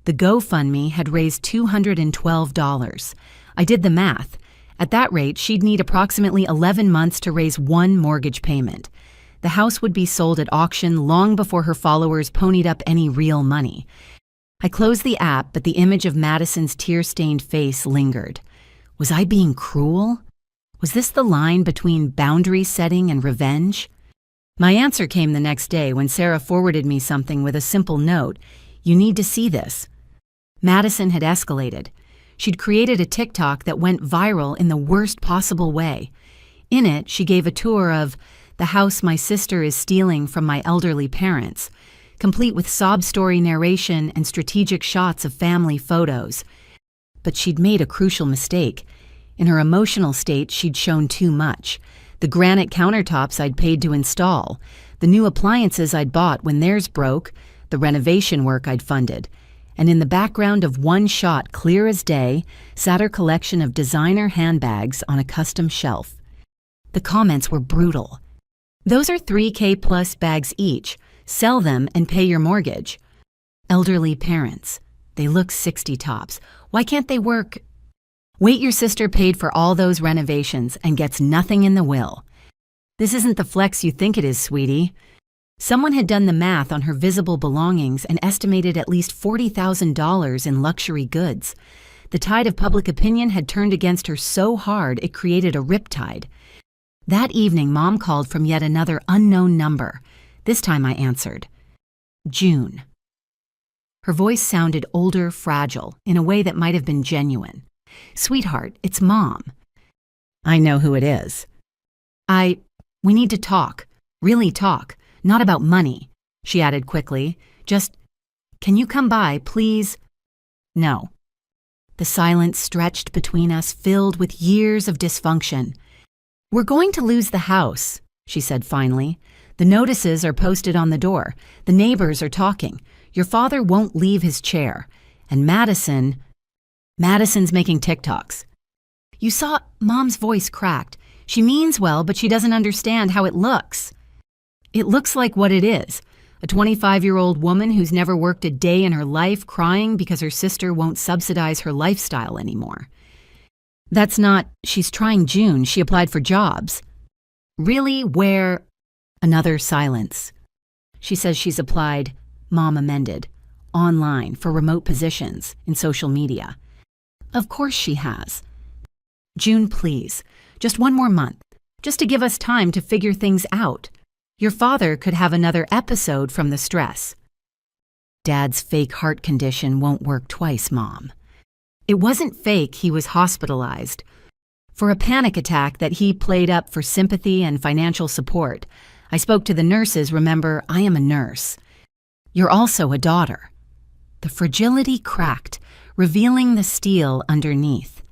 The GoFundMe had raised $212. I did the math. At that rate, she'd need approximately 11 months to raise one mortgage payment. The house would be sold at auction long before her followers ponied up any real money. I closed the app, but the image of Madison's tear-stained face lingered. Was I being cruel? Was this the line between boundary setting and revenge? My answer came the next day when Sarah forwarded me something with a simple note: "You need to see this." Madison had escalated. She'd created a TikTok that went viral in the worst possible way. In it, she gave a tour of the house my sister is stealing from my elderly parents, complete with sob story narration and strategic shots of family photos. But she'd made a crucial mistake. In her emotional state, she'd shown too much. The granite countertops I'd paid to install, the new appliances I'd bought when theirs broke, the renovation work I'd funded. And in the background of one shot clear as day sat her collection of designer handbags on a custom shelf. The comments were brutal. "Those are $3K plus bags each. Sell them and pay your mortgage." Elderly parents. They look 60 tops. Why can't they work? Wait, your sister paid for all those renovations and gets nothing in the will. This isn't the flex you think it is, sweetie. Someone had done the math on her visible belongings and estimated at least $40,000 in luxury goods. The tide of public opinion had turned against her so hard it created a riptide. That evening, Mom called from yet another unknown number. This time I answered. "June." Her voice sounded older, fragile, in a way that might have been genuine. "Sweetheart, it's Mom." "I know who it is." We need to talk. Really talk. Not about money," she added quickly. "Just, can you come by, please?" "No." The silence stretched between us, filled with years of dysfunction. "We're going to lose the house," she said finally. The notices are posted on the door. The neighbors are talking. Your father won't leave his chair. And Madison's making TikToks. You saw Mom's voice cracked. She means well, but she doesn't understand how it looks. It looks like what it is. A 25-year-old woman who's never worked a day in her life crying because her sister won't subsidize her lifestyle anymore. That's not, she's trying June. She applied for jobs. Really? Where? Another silence. She says she's applied, Mom amended, online for remote positions in social media. Of course she has. June, please. Just one more month. Just to give us time to figure things out. Your father could have another episode from the stress. Dad's fake heart condition won't work twice, Mom. It wasn't fake, he was hospitalized. For a panic attack that he played up for sympathy and financial support. I spoke to the nurses, remember, I am a nurse. You're also a daughter. The fragility cracked, revealing the steel underneath.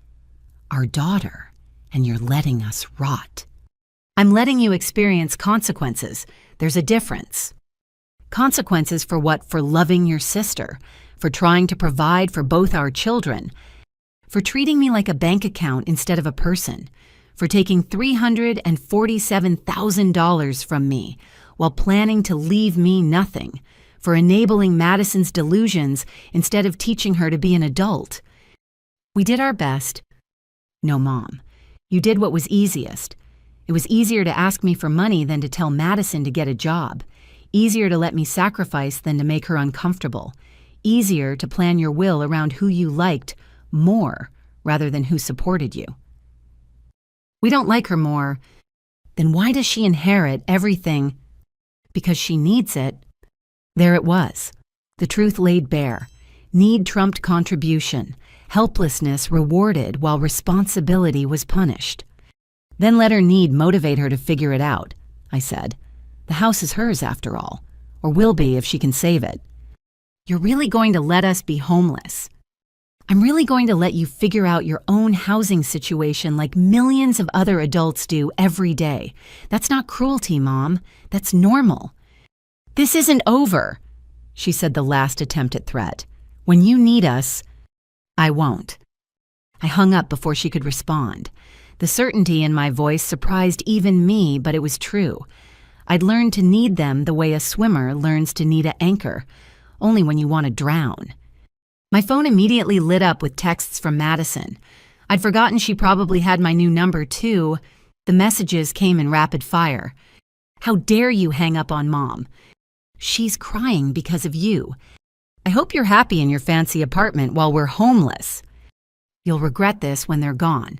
Our daughter, and you're letting us rot. I'm letting you experience consequences. There's a difference. Consequences for what? For loving your sister, for trying to provide for both our children, for treating me like a bank account instead of a person, for taking $347,000 from me while planning to leave me nothing, for enabling Madison's delusions instead of teaching her to be an adult. We did our best. No, Mom. You did what was easiest. It was easier to ask me for money than to tell Madison to get a job. Easier to let me sacrifice than to make her uncomfortable. Easier to plan your will around who you liked more rather than who supported you. We don't like her more. Then why does she inherit everything? Because she needs it. There it was. The truth laid bare. Need trumped contribution. Helplessness rewarded while responsibility was punished. Then let her need motivate her to figure it out, I said. The house is hers after all, or will be if she can save it. You're really going to let us be homeless. I'm really going to let you figure out your own housing situation like millions of other adults do every day. That's not cruelty, Mom. That's normal. This isn't over, she said, the last attempt at threat. When you need us, I won't. I hung up before she could respond. The certainty in my voice surprised even me, but it was true. I'd learned to need them the way a swimmer learns to need an anchor, only when you want to drown. My phone immediately lit up with texts from Madison. I'd forgotten she probably had my new number, too. The messages came in rapid fire. How dare you hang up on Mom? She's crying because of you. I hope you're happy in your fancy apartment while we're homeless. You'll regret this when they're gone.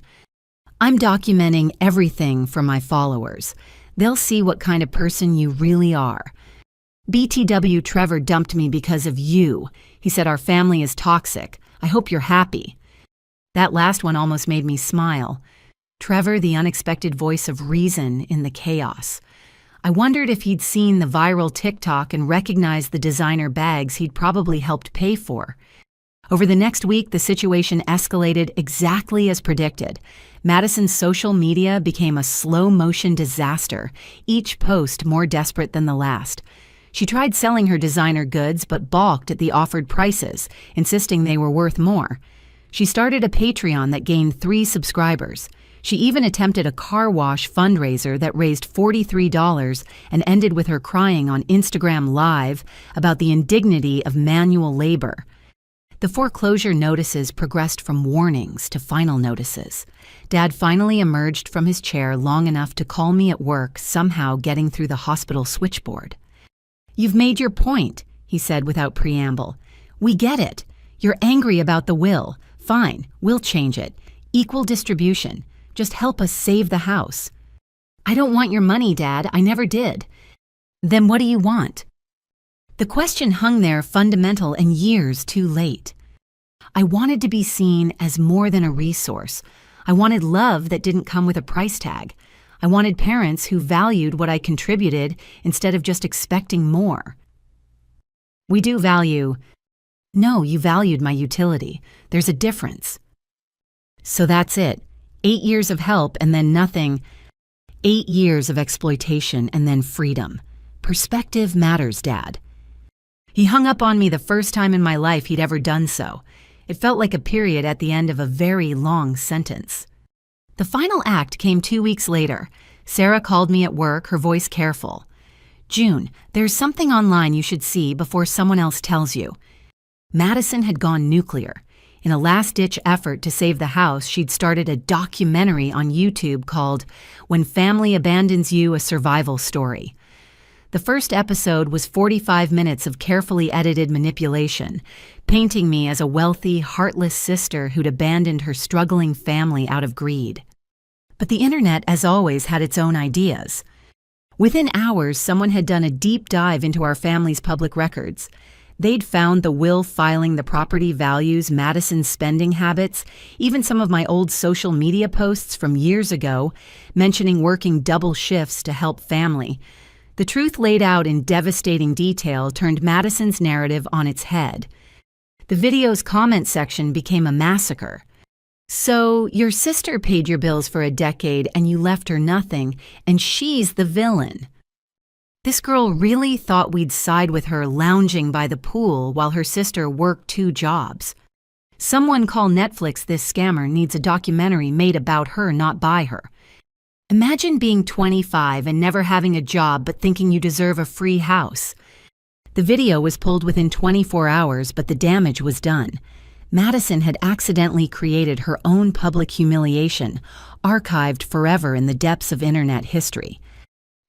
I'm documenting everything for my followers. They'll see what kind of person you really are. BTW Trevor dumped me because of you. He said our family is toxic. I hope you're happy. That last one almost made me smile. Trevor, the unexpected voice of reason in the chaos. I wondered if he'd seen the viral TikTok and recognized the designer bags he'd probably helped pay for. Over the next week, the situation escalated exactly as predicted. Madison's social media became a slow-motion disaster, each post more desperate than the last. She tried selling her designer goods but balked at the offered prices, insisting they were worth more. She started a Patreon that gained 3 subscribers. She even attempted a car wash fundraiser that raised $43 and ended with her crying on Instagram Live about the indignity of manual labor. The foreclosure notices progressed from warnings to final notices. Dad finally emerged from his chair long enough to call me at work, somehow getting through the hospital switchboard. You've made your point, he said without preamble. We get it. You're angry about the will. Fine, we'll change it. Equal distribution. Just help us save the house. I don't want your money, Dad. I never did. Then what do you want? The question hung there fundamental and years too late. I wanted to be seen as more than a resource. I wanted love that didn't come with a price tag. I wanted parents who valued what I contributed instead of just expecting more. We do value. No, you valued my utility. There's a difference. So that's it. 8 years of help and then nothing. 8 years of exploitation and then freedom. Perspective matters, Dad. He hung up on me the first time in my life he'd ever done so. It felt like a period at the end of a very long sentence. The final act came 2 weeks later. Sarah called me at work, her voice careful. "June, there's something online you should see before someone else tells you." Madison had gone nuclear. In a last-ditch effort to save the house, she'd started a documentary on YouTube called "When Family Abandons You, a Survival Story." The first episode was 45 minutes of carefully edited manipulation, painting me as a wealthy, heartless sister who'd abandoned her struggling family out of greed. But the internet, as always, had its own ideas. Within hours, someone had done a deep dive into our family's public records. They'd found the will filing the property values, Madison's spending habits, even some of my old social media posts from years ago mentioning working double shifts to help family. The truth laid out in devastating detail turned Madison's narrative on its head. The video's comment section became a massacre. "So, your sister paid your bills for a decade and you left her nothing, and she's the villain." This girl really thought we'd side with her lounging by the pool while her sister worked 2 jobs. "Someone call Netflix, this scammer needs a documentary made about her, not by her." Imagine being 25 and never having a job but thinking you deserve a free house. The video was pulled within 24 hours, but the damage was done. Madison had accidentally created her own public humiliation, archived forever in the depths of internet history.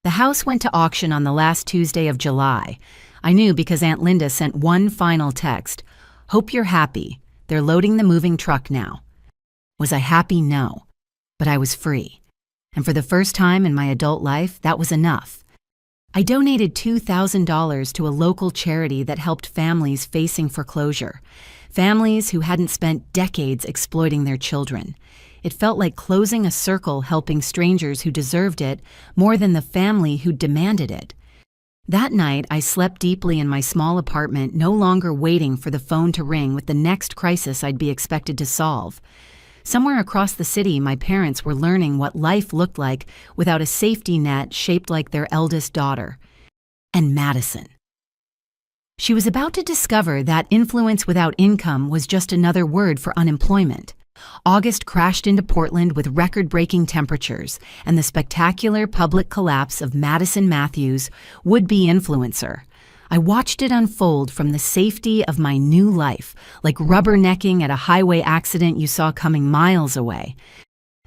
The house went to auction on the last Tuesday of July. I knew because Aunt Linda sent one final text. "Hope you're happy. They're loading the moving truck now." Was I happy? No. But I was free. And for the first time in my adult life, that was enough. I donated $2,000 to a local charity that helped families facing foreclosure, families who hadn't spent decades exploiting their children. It felt like closing a circle, helping strangers who deserved it more than the family who demanded it. That night, I slept deeply in my small apartment, no longer waiting for the phone to ring with the next crisis I'd be expected to solve. Somewhere across the city, my parents were learning what life looked like without a safety net shaped like their eldest daughter. And Madison. She was about to discover that influence without income was just another word for unemployment. August crashed into Portland with record-breaking temperatures and the spectacular public collapse of Madison Matthews, would-be influencer. I watched it unfold from the safety of my new life, like rubbernecking at a highway accident you saw coming miles away.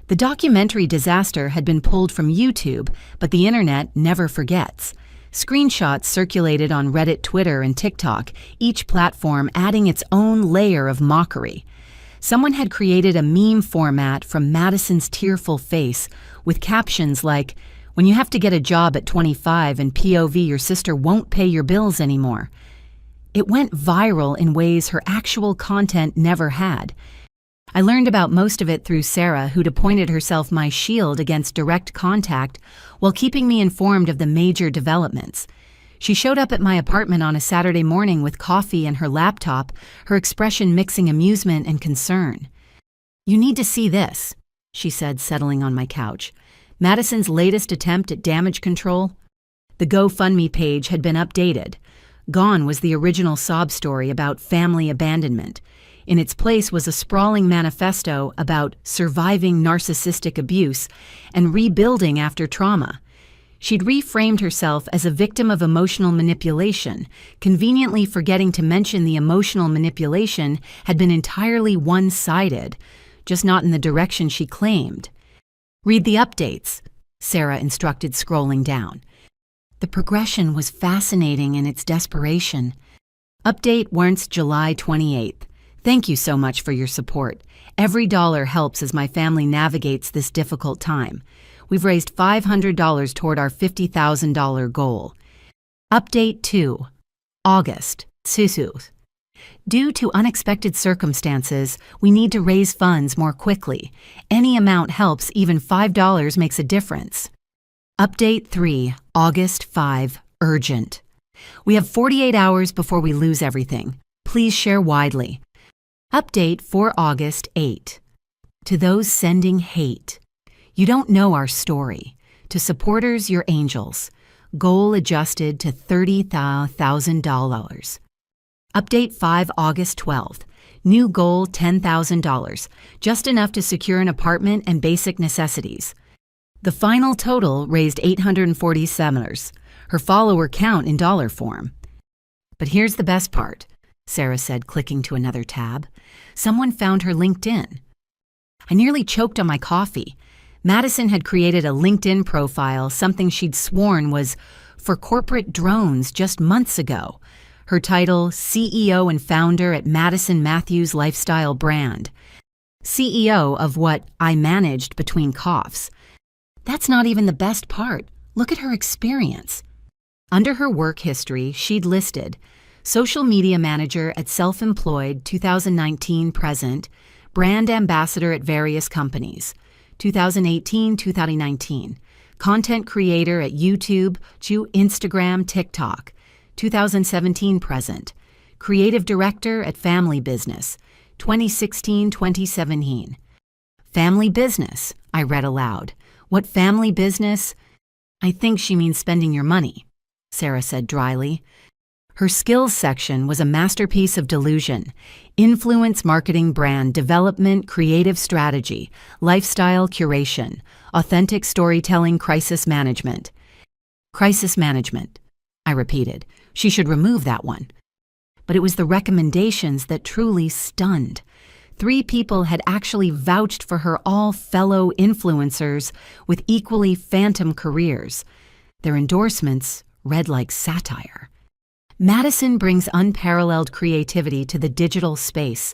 The documentary disaster had been pulled from YouTube, but the internet never forgets. Screenshots circulated on Reddit, Twitter, and TikTok, each platform adding its own layer of mockery. Someone had created a meme format from Madison's tearful face with captions like, "When you have to get a job at 25 and POV your sister won't pay your bills anymore." It went viral in ways her actual content never had. I learned about most of it through Sarah, who'd appointed herself my shield against direct contact while keeping me informed of the major developments. She showed up at my apartment on a Saturday morning with coffee and her laptop, her expression mixing amusement and concern. "You need to see this," she said, settling on my couch. Madison's latest attempt at damage control? The GoFundMe page had been updated. Gone was the original sob story about family abandonment. In its place was a sprawling manifesto about surviving narcissistic abuse and rebuilding after trauma. She'd reframed herself as a victim of emotional manipulation, conveniently forgetting to mention the emotional manipulation had been entirely one-sided, just not in the direction she claimed. "Read the updates," Sarah instructed, scrolling down. The progression was fascinating in its desperation. Update warrants July 28th. "Thank you so much for your support. Every dollar helps as my family navigates this difficult time. We've raised $500 toward our $50,000 goal." Update 2. August. Susus. "Due to unexpected circumstances, we need to raise funds more quickly. Any amount helps, even $5 makes a difference." Update 3, August 5, urgent. "We have 48 hours before we lose everything. Please share widely." Update for August 8. To those sending hate. You don't know our story. To supporters, you're angels. Goal adjusted to $30,000. Update 5 August 12th. New goal $10,000, just enough to secure an apartment and basic necessities. The final total raised $847, her follower count in dollar form. But here's the best part, Sarah said, clicking to another tab. Someone found her LinkedIn. I nearly choked on my coffee. Madison had created a LinkedIn profile, something she'd sworn was for corporate drones just months ago. Her title, CEO and founder at Madison Matthews Lifestyle Brand. CEO of what I managed between coughs. That's not even the best part. Look at her experience. Under her work history, she'd listed social media manager at Self-Employed 2019 present, brand ambassador at various companies, 2018-2019, content creator at YouTube, Instagram, TikTok, 2017 present, creative director at Family Business, 2016-2017. Family business, I read aloud. What family business? I think she means spending your money, Sarah said dryly. Her skills section was a masterpiece of delusion. Influence marketing, brand development, creative strategy, lifestyle curation, authentic storytelling, crisis management. Crisis management, I repeated. She should remove that one. But it was the recommendations that truly stunned. 3 people had actually vouched for her, all fellow influencers with equally phantom careers. Their endorsements read like satire. Madison brings unparalleled creativity to the digital space.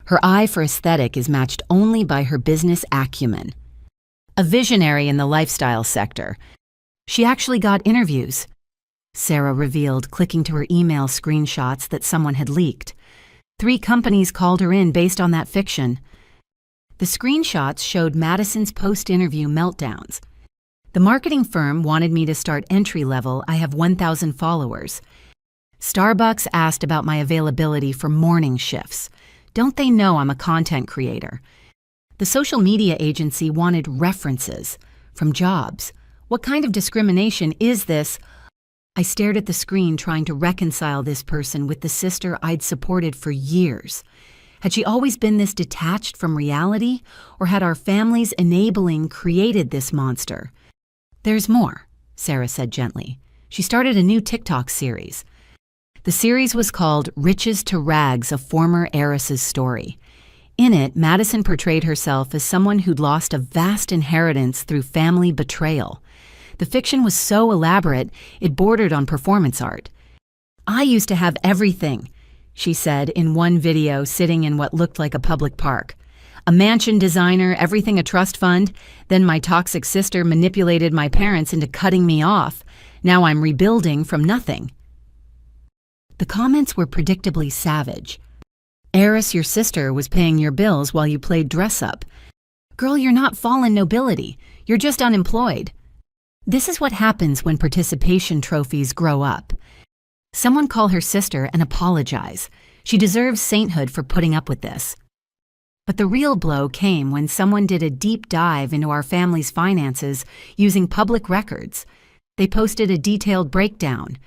Her eye for aesthetic is matched only by her business acumen. A visionary in the lifestyle sector. She actually got interviews, Sarah revealed, clicking to her email screenshots that someone had leaked. 3 companies called her in based on that fiction. The screenshots showed Madison's post-interview meltdowns. The marketing firm wanted me to start entry-level. I have 1,000 followers. Starbucks asked about my availability for morning shifts. Don't they know I'm a content creator? The social media agency wanted references from jobs. What kind of discrimination is this? I stared at the screen, trying to reconcile this person with the sister I'd supported for years. Had she always been this detached from reality, or had our family's enabling created this monster? There's more, Sarah said gently. She started a new TikTok series. The series was called Riches to Rags, a former heiress's story. In it, Madison portrayed herself as someone who'd lost a vast inheritance through family betrayal. The fiction was so elaborate, it bordered on performance art. I used to have everything, she said in one video, sitting in what looked like a public park. A mansion designer, everything a trust fund. Then my toxic sister manipulated my parents into cutting me off. Now I'm rebuilding from nothing. The comments were predictably savage. Heiress, your sister was paying your bills while you played dress-up. Girl, you're not fallen nobility. You're just unemployed. This is what happens when participation trophies grow up. Someone call her sister and apologize. She deserves sainthood for putting up with this. But the real blow came when someone did a deep dive into our family's finances using public records. They posted a detailed breakdown.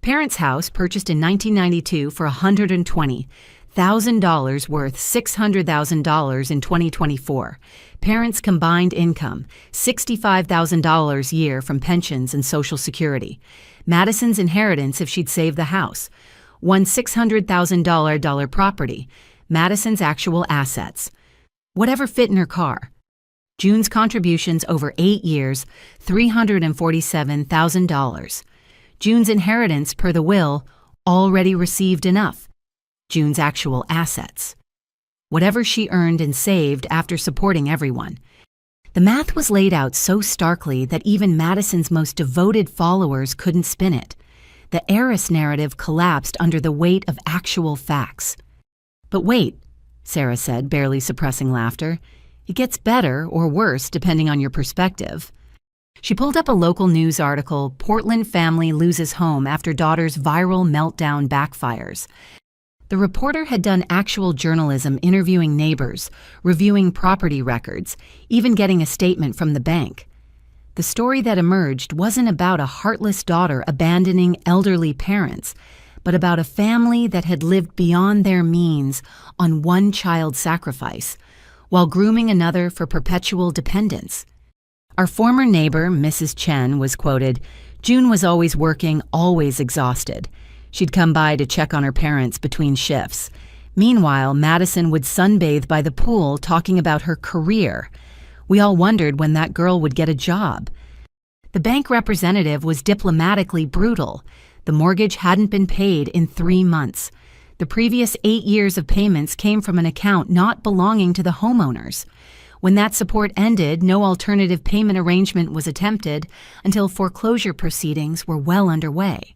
Parents' house purchased in 1992 for $120,000 worth $600,000 in 2024. Parents' combined income, $65,000 a year from pensions and Social Security. Madison's inheritance if she'd saved the house. One $600,000 property. Madison's actual assets. Whatever fit in her car. June's contributions over 8 years, $347,000. June's inheritance per the will, already received enough. June's actual assets. Whatever she earned and saved after supporting everyone. The math was laid out so starkly that even Madison's most devoted followers couldn't spin it. The heiress narrative collapsed under the weight of actual facts. But wait, Sarah said, barely suppressing laughter. It gets better or worse depending on your perspective. She pulled up a local news article, Portland family loses home after daughter's viral meltdown backfires. The reporter had done actual journalism, interviewing neighbors, reviewing property records, even getting a statement from the bank. The story that emerged wasn't about a heartless daughter abandoning elderly parents, but about a family that had lived beyond their means on one child sacrifice, while grooming another for perpetual dependence. Our former neighbor, Mrs. Chen, was quoted, "June was always working, always exhausted. She'd come by to check on her parents between shifts. Meanwhile, Madison would sunbathe by the pool talking about her career. We all wondered when that girl would get a job." The bank representative was diplomatically brutal. The mortgage hadn't been paid in 3 months. The previous 8 years of payments came from an account not belonging to the homeowners. When that support ended, no alternative payment arrangement was attempted until foreclosure proceedings were well underway.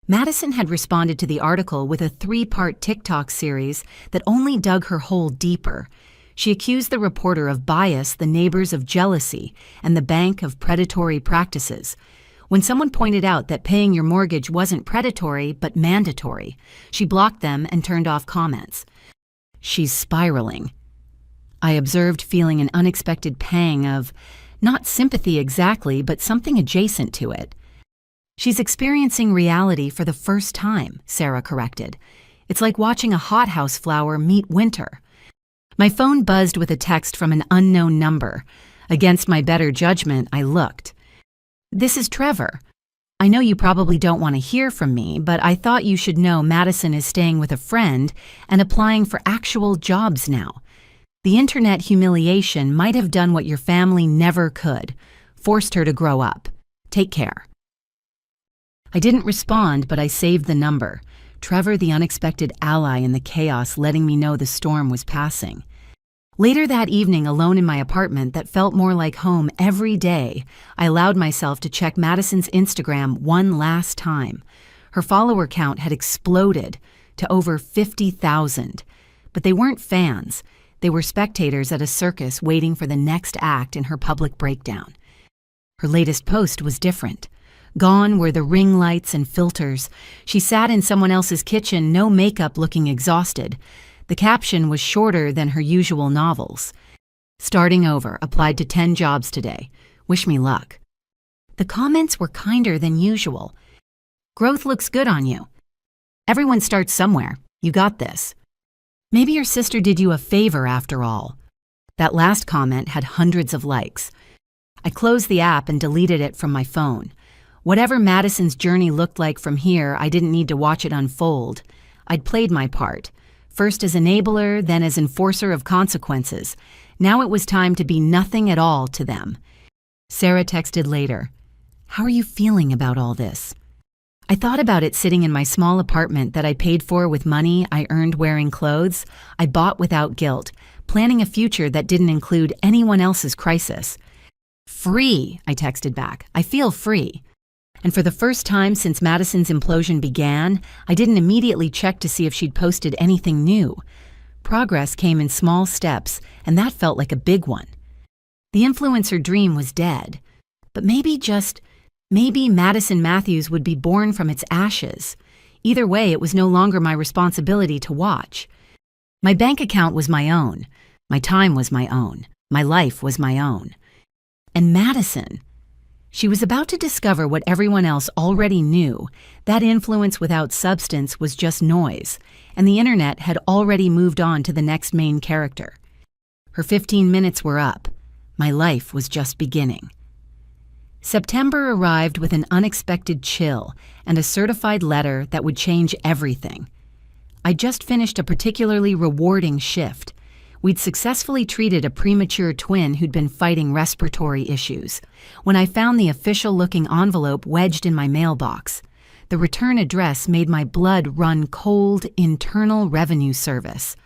Madison had responded to the article with a 3-part TikTok series that only dug her hole deeper. She accused the reporter of bias, the neighbors of jealousy, and the bank of predatory practices. When someone pointed out that paying your mortgage wasn't predatory but mandatory, she blocked them and turned off comments. "She's spiraling," I observed, feeling an unexpected pang of, not sympathy exactly, but something adjacent to it. "She's experiencing reality for the first time," Sarah corrected. "It's like watching a hothouse flower meet winter." My phone buzzed with a text from an unknown number. Against my better judgment, I looked. "This is Trevor. I know you probably don't want to hear from me, but I thought you should know Madison is staying with a friend and applying for actual jobs now. The internet humiliation might have done what your family never could, forced her to grow up. Take care." I didn't respond, but I saved the number. Trevor, the unexpected ally in the chaos, letting me know the storm was passing. Later that evening, alone in my apartment that felt more like home every day, I allowed myself to check Madison's Instagram one last time. Her follower count had exploded to over 50,000. But they weren't fans. They were spectators at a circus waiting for the next act in her public breakdown. Her latest post was different. Gone were the ring lights and filters. She sat in someone else's kitchen, no makeup, looking exhausted. The caption was shorter than her usual novels. "Starting over, applied to 10 jobs today. Wish me luck." The comments were kinder than usual. "Growth looks good on you. Everyone starts somewhere. You got this. Maybe your sister did you a favor after all." That last comment had hundreds of likes. I closed the app and deleted it from my phone. Whatever Madison's journey looked like from here, I didn't need to watch it unfold. I'd played my part. First as enabler, then as enforcer of consequences. Now it was time to be nothing at all to them. Sarah texted later, "How are you feeling about all this?" I thought about it sitting in my small apartment that I paid for with money I earned wearing clothes I bought without guilt, planning a future that didn't include anyone else's crisis. "Free," I texted back. "I feel free." And for the first time since Madison's implosion began, I didn't immediately check to see if she'd posted anything new. Progress came in small steps, and that felt like a big one. The influencer dream was dead. But maybe Madison Matthews would be born from its ashes. Either way, it was no longer my responsibility to watch. My bank account was my own. My time was my own. My life was my own. And Madison, she was about to discover what everyone else already knew. That influence without substance was just noise, and the internet had already moved on to the next main character. Her 15 minutes were up. My life was just beginning. September arrived with an unexpected chill and a certified letter that would change everything. I'd just finished a particularly rewarding shift. We'd successfully treated a premature twin who'd been fighting respiratory issues. When I found the official-looking envelope wedged in my mailbox, the return address made my blood run cold. Internal Revenue Service.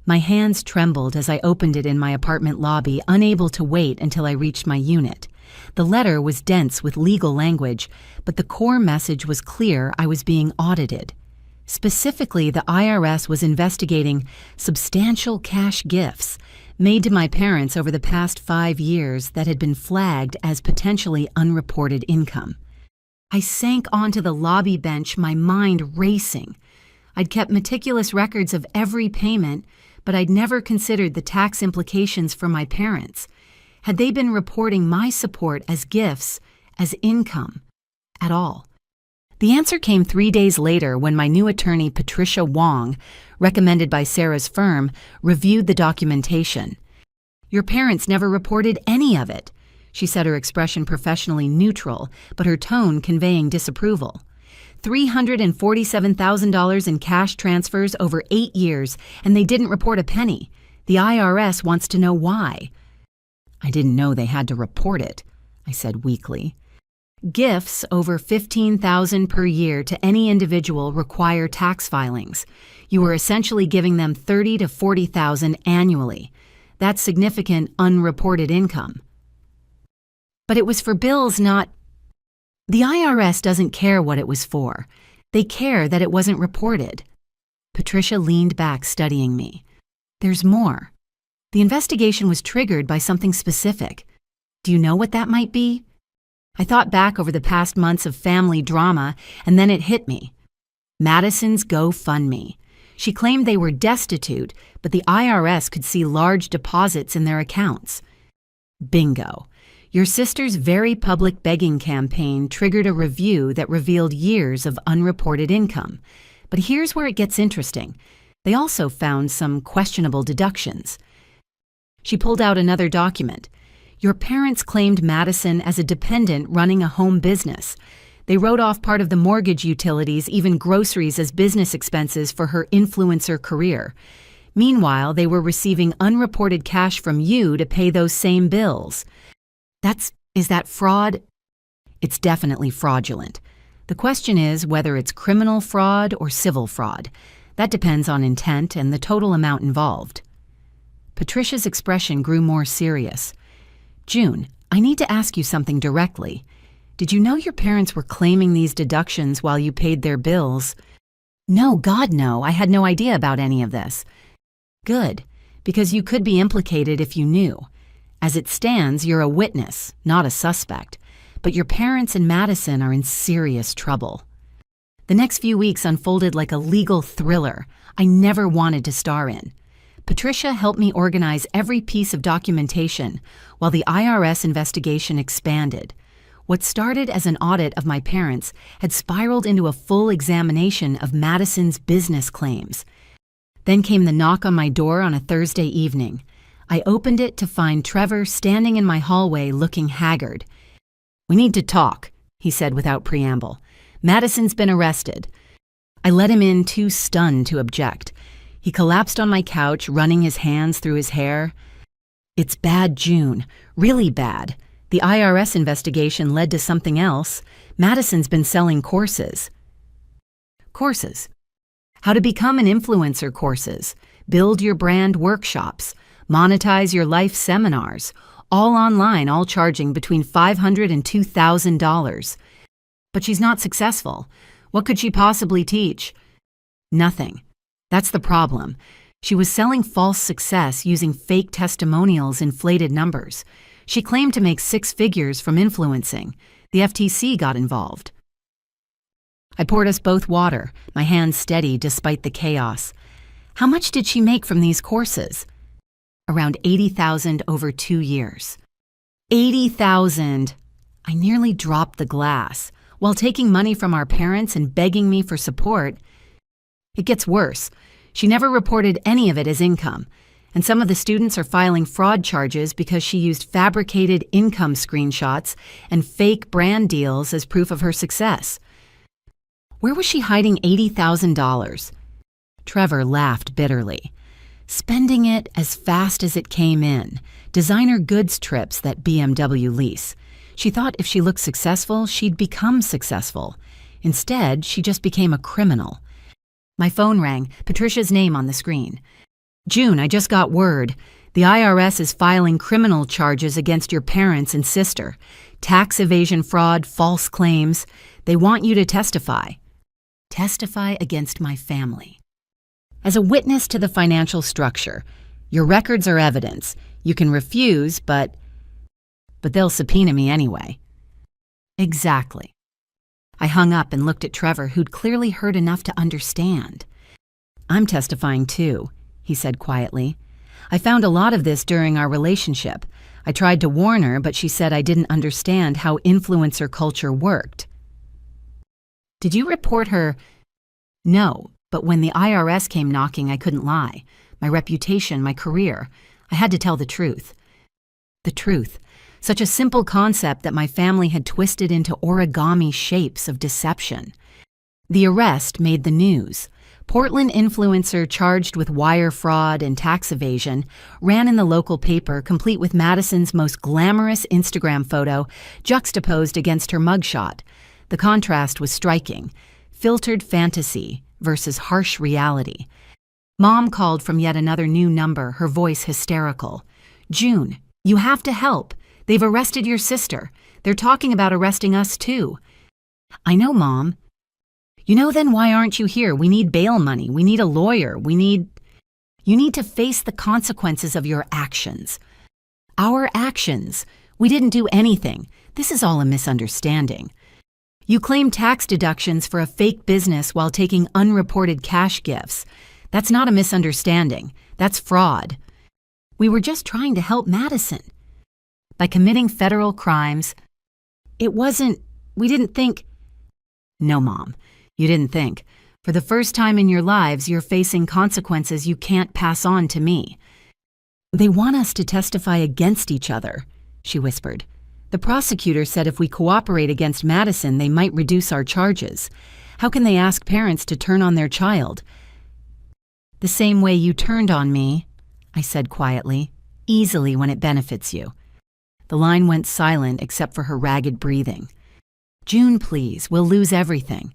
My hands trembled as I opened it in my apartment lobby, unable to wait until I reached my unit. The letter was dense with legal language, but the core message was clear: I was being audited. Specifically, the IRS was investigating substantial cash gifts made to my parents over the past 5 years that had been flagged as potentially unreported income. I sank onto the lobby bench, my mind racing. I'd kept meticulous records of every payment, but I'd never considered the tax implications for my parents. Had they been reporting my support as gifts, as income, at all? The answer came 3 days later when my new attorney, Patricia Wong, recommended by Sarah's firm, reviewed the documentation. Your parents never reported any of it. She said, her expression professionally neutral, but her tone conveying disapproval. $347,000 in cash transfers over 8 years, and they didn't report a penny. The IRS wants to know why. I didn't know they had to report it, I said weakly. Gifts over $15,000 per year to any individual require tax filings. You are essentially giving them $30,000 to $40,000 annually. That's significant unreported income. But it was for bills, not... The IRS doesn't care what it was for. They care that it wasn't reported. Patricia leaned back, studying me. There's more. The investigation was triggered by something specific. Do you know what that might be? I thought back over the past months of family drama, and then it hit me. Madison's GoFundMe. She claimed they were destitute, but the IRS could see large deposits in their accounts. Bingo. Your sister's very public begging campaign triggered a review that revealed years of unreported income. But here's where it gets interesting. They also found some questionable deductions. She pulled out another document. Your parents claimed Madison as a dependent running a home business. They wrote off part of the mortgage, utilities, even groceries as business expenses for her influencer career. Meanwhile, they were receiving unreported cash from you to pay those same bills. Is that fraud? It's definitely fraudulent. The question is whether it's criminal fraud or civil fraud. That depends on intent and the total amount involved. Patricia's expression grew more serious. June, I need to ask you something directly. Did you know your parents were claiming these deductions while you paid their bills? No, God, no. I had no idea about any of this. Good, because you could be implicated if you knew. As it stands, you're a witness, not a suspect. But your parents and Madison are in serious trouble. The next few weeks unfolded like a legal thriller I never wanted to star in. Patricia helped me organize every piece of documentation while the IRS investigation expanded. What started as an audit of my parents had spiraled into a full examination of Madison's business claims. Then came the knock on my door on a Thursday evening. I opened it to find Trevor standing in my hallway looking haggard. "We need to talk," he said without preamble. "Madison's been arrested." I let him in, too stunned to object. He collapsed on my couch, running his hands through his hair. "It's bad, June. Really bad. The IRS investigation led to something else. Madison's been selling courses." Courses. How to become an influencer courses, build your brand workshops, monetize your life seminars, all online, all charging between $500 and $2,000. But she's not successful. What could she possibly teach? Nothing. That's the problem. She was selling false success using fake testimonials, inflated numbers. She claimed to make 6 figures from influencing. The FTC got involved. I poured us both water, my hands steady despite the chaos. How much did she make from these courses? Around $80,000 over 2 years. $80,000! I nearly dropped the glass. While taking money from our parents and begging me for support. It gets worse. She never reported any of it as income, and some of the students are filing fraud charges because she used fabricated income screenshots and fake brand deals as proof of her success. Where was she hiding $80,000? Trevor laughed bitterly. Spending it as fast as it came in. Designer goods trips that BMW lease. She thought if she looked successful, she'd become successful. Instead, she just became a criminal. My phone rang, Patricia's name on the screen. "June, I just got word. The IRS is filing criminal charges against your parents and sister. Tax evasion fraud, false claims. They want you to testify." Testify against my family. As a witness to the financial structure, your records are evidence. You can refuse, but they'll subpoena me anyway. Exactly. I hung up and looked at Trevor, who'd clearly heard enough to understand. "I'm testifying too," he said quietly. "I found a lot of this during our relationship. I tried to warn her, but she said I didn't understand how influencer culture worked. Did you report her? No, but when the IRS came knocking, I couldn't lie. My reputation, my career. I had to tell the truth. The truth. Such a simple concept that my family had twisted into origami shapes of deception. The arrest made the news. Portland influencer charged with wire fraud and tax evasion ran in the local paper, complete with Madison's most glamorous Instagram photo juxtaposed against her mugshot. The contrast was striking. Filtered fantasy versus harsh reality. Mom called from yet another new number, her voice hysterical. "June, you have to help. They've arrested your sister. They're talking about arresting us too." "I know, Mom." "You know, then why aren't you here? We need bail money. We need a lawyer. You need to face the consequences of your actions." "Our actions? We didn't do anything. This is all a misunderstanding. You claim tax deductions for a fake business while taking unreported cash gifts. That's not a misunderstanding. That's fraud. We were just trying to help Madison. By committing federal crimes, we didn't think." "No, Mom, you didn't think. For the first time in your lives, you're facing consequences you can't pass on to me." "They want us to testify against each other," she whispered. "The prosecutor said if we cooperate against Madison, they might reduce our charges. How can they ask parents to turn on their child?" "The same way you turned on me," I said quietly, "easily when it benefits you." The line went silent except for her ragged breathing. "June, please, we'll lose everything."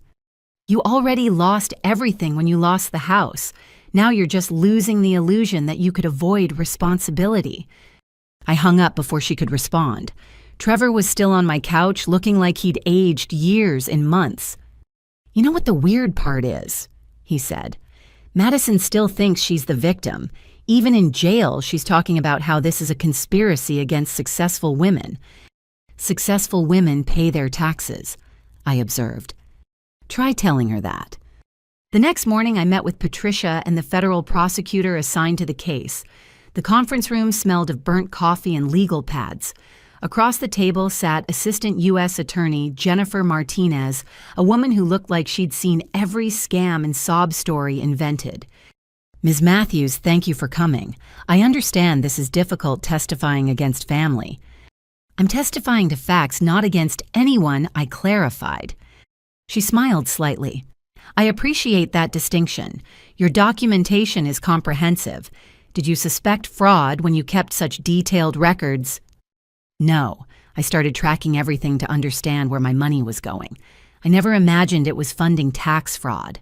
"You already lost everything when you lost the house. Now you're just losing the illusion that you could avoid responsibility." I hung up before she could respond. Trevor was still on my couch, looking like he'd aged years in months. "You know what the weird part is?" he said. "Madison still thinks she's the victim. Even in jail, she's talking about how this is a conspiracy against successful women." "Successful women pay their taxes," I observed. Try telling her that. The next morning, I met with Patricia and the federal prosecutor assigned to the case. The conference room smelled of burnt coffee and legal pads. Across the table sat Assistant U.S. Attorney Jennifer Martinez, a woman who looked like she'd seen every scam and sob story invented. "Ms. Matthews, thank you for coming. I understand this is difficult testifying against family." "I'm testifying to facts, not against anyone," I clarified. She smiled slightly. "I appreciate that distinction. Your documentation is comprehensive. Did you suspect fraud when you kept such detailed records?" "No. I started tracking everything to understand where my money was going. I never imagined it was funding tax fraud."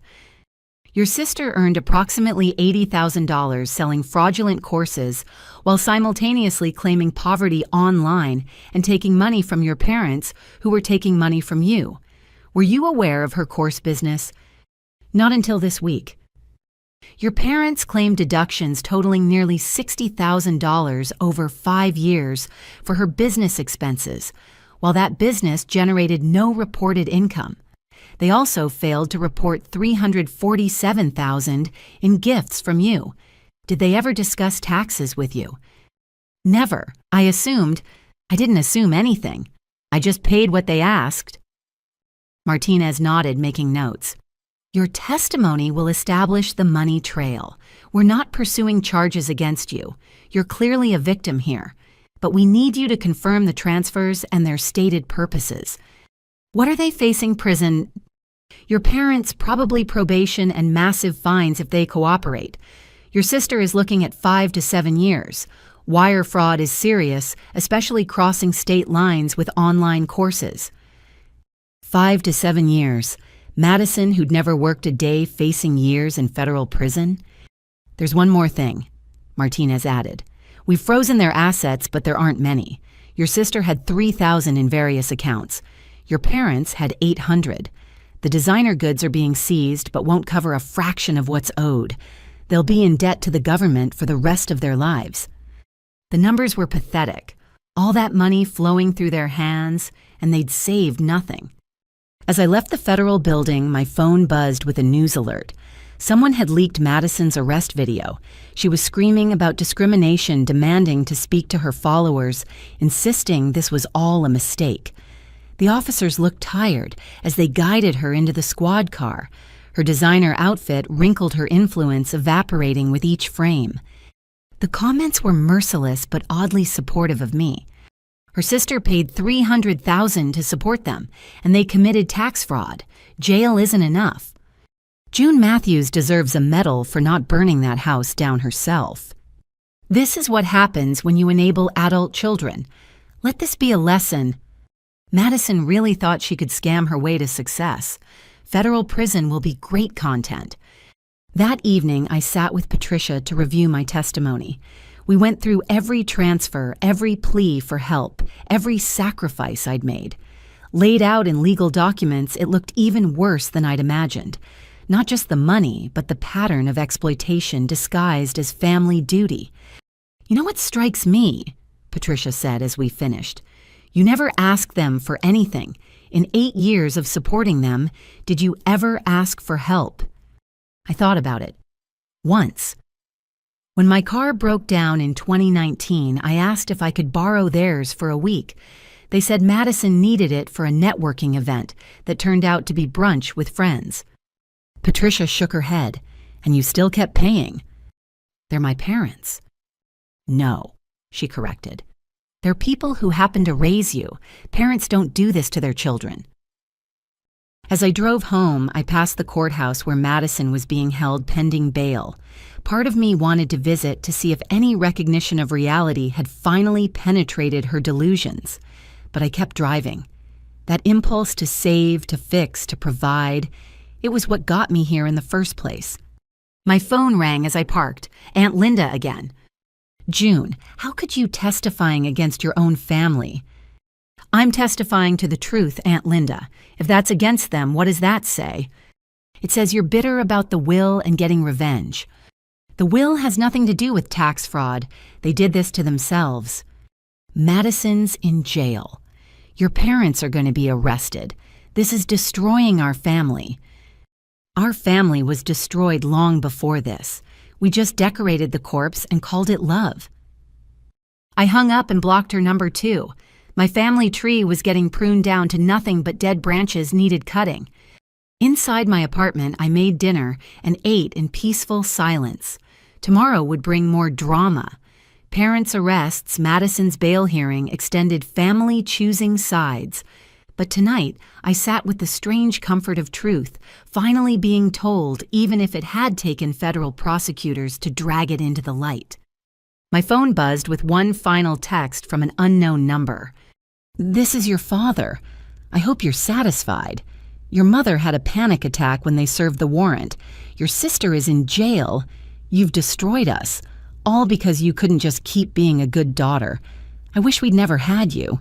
"Your sister earned approximately $80,000 selling fraudulent courses while simultaneously claiming poverty online and taking money from your parents who were taking money from you. Were you aware of her course business?" "Not until this week." "Your parents claimed deductions totaling nearly $60,000 over 5 years for her business expenses, while that business generated no reported income. They also failed to report $347,000 in gifts from you. Did they ever discuss taxes with you?" "Never. I didn't assume anything. I just paid what they asked." Martinez nodded, making notes. "Your testimony will establish the money trail. We're not pursuing charges against you. You're clearly a victim here. But we need you to confirm the transfers and their stated purposes. What are they facing prison? Your parents, probably probation and massive fines if they cooperate. Your sister is looking at 5 to 7 years. Wire fraud is serious, especially crossing state lines with online courses." 5 to 7 years. Madison, who'd never worked a day, facing years in federal prison? "There's one more thing," Martinez added. "We've frozen their assets, but there aren't many. Your sister had $3,000 in various accounts. Your parents had $800. The designer goods are being seized, but won't cover a fraction of what's owed. They'll be in debt to the government for the rest of their lives." The numbers were pathetic. All that money flowing through their hands, and they'd saved nothing. As I left the federal building, my phone buzzed with a news alert. Someone had leaked Madison's arrest video. She was screaming about discrimination, demanding to speak to her followers, insisting this was all a mistake. The officers looked tired as they guided her into the squad car. Her designer outfit wrinkled her influence, evaporating with each frame. The comments were merciless but oddly supportive of me. Her sister paid $300,000 to support them, and they committed tax fraud. Jail isn't enough. June Matthews deserves a medal for not burning that house down herself. This is what happens when you enable adult children. Let this be a lesson. Madison really thought she could scam her way to success. Federal prison will be great content. That evening, I sat with Patricia to review my testimony. We went through every transfer, every plea for help, every sacrifice I'd made. Laid out in legal documents, it looked even worse than I'd imagined. Not just the money, but the pattern of exploitation disguised as family duty. "You know what strikes me?" Patricia said as we finished. "You never asked them for anything. In 8 years of supporting them, did you ever ask for help?" I thought about it. Once. When my car broke down in 2019, I asked if I could borrow theirs for a week. They said Madison needed it for a networking event that turned out to be brunch with friends. Patricia shook her head. "And you still kept paying?" "They're my parents." "No," she corrected. "They're people who happen to raise you. Parents don't do this to their children." As I drove home, I passed the courthouse where Madison was being held pending bail. Part of me wanted to visit to see if any recognition of reality had finally penetrated her delusions. But I kept driving. That impulse to save, to fix, to provide, it was what got me here in the first place. My phone rang as I parked. Aunt Linda again. "June, how could you testifying against your own family?" "I'm testifying to the truth, Aunt Linda. If that's against them, what does that say?" "It says you're bitter about the will and getting revenge." "The will has nothing to do with tax fraud. They did this to themselves." "Madison's in jail. Your parents are going to be arrested. This is destroying our family." "Our family was destroyed long before this. We just decorated the corpse and called it love." I hung up and blocked her number 2. My family tree was getting pruned down to nothing but dead branches needed cutting. Inside my apartment, I made dinner and ate in peaceful silence. Tomorrow would bring more drama. Parents' arrests, Madison's bail hearing, extended family choosing sides. But tonight, I sat with the strange comfort of truth, finally being told, even if it had taken federal prosecutors to drag it into the light. My phone buzzed with one final text from an unknown number. "This is your father. I hope you're satisfied. Your mother had a panic attack when they served the warrant. Your sister is in jail. You've destroyed us, all because you couldn't just keep being a good daughter. I wish we'd never had you."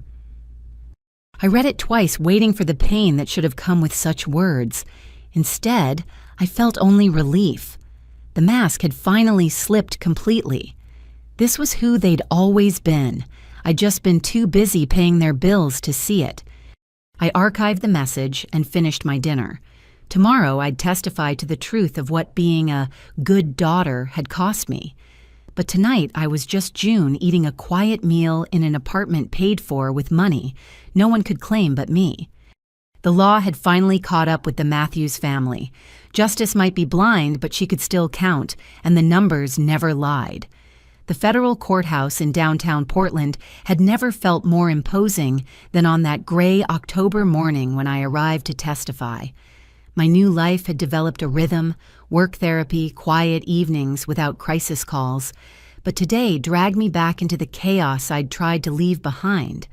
I read it twice, waiting for the pain that should have come with such words. Instead, I felt only relief. The mask had finally slipped completely. This was who they'd always been. I'd just been too busy paying their bills to see it. I archived the message and finished my dinner. Tomorrow, I'd testify to the truth of what being a good daughter had cost me. But tonight, I was just June eating a quiet meal in an apartment paid for with money no one could claim but me. The law had finally caught up with the Matthews family. Justice might be blind, but she could still count, and the numbers never lied. The federal courthouse in downtown Portland had never felt more imposing than on that gray October morning when I arrived to testify. My new life had developed a rhythm, work therapy, quiet evenings without crisis calls, but today dragged me back into the chaos I'd tried to leave behind.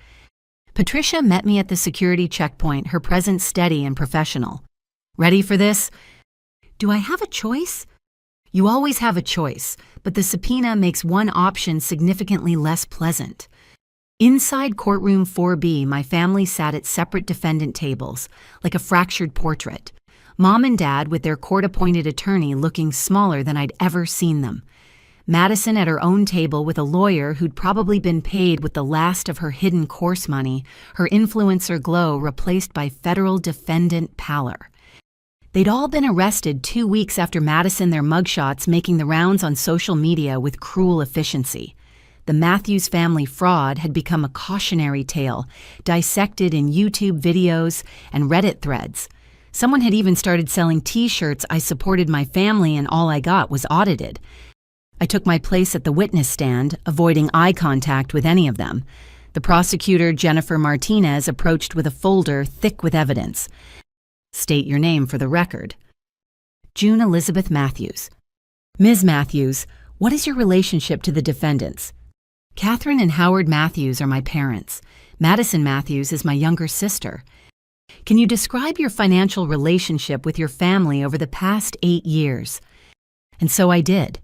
Patricia met me at the security checkpoint, her presence steady and professional. "Ready for this?" "Do I have a choice?" "You always have a choice, but the subpoena makes one option significantly less pleasant." Inside courtroom 4B, my family sat at separate defendant tables, like a fractured portrait. Mom and Dad with their court-appointed attorney looking smaller than I'd ever seen them. Madison at her own table with a lawyer who'd probably been paid with the last of her hidden course money, her influencer glow replaced by federal defendant pallor. They'd all been arrested 2 weeks after Madison, their mugshots making the rounds on social media with cruel efficiency. The Matthews family fraud had become a cautionary tale, dissected in YouTube videos and Reddit threads. Someone had even started selling T-shirts "I supported my family and all I got was audited." I took my place at the witness stand, avoiding eye contact with any of them. The prosecutor, Jennifer Martinez, approached with a folder thick with evidence. "State your name for the record." June Elizabeth Matthews. "Ms. Matthews, what is your relationship to the defendants?" "Catherine and Howard Matthews are my parents. Madison Matthews is my younger sister." "Can you describe your financial relationship with your family over the past 8 years?" And so I did.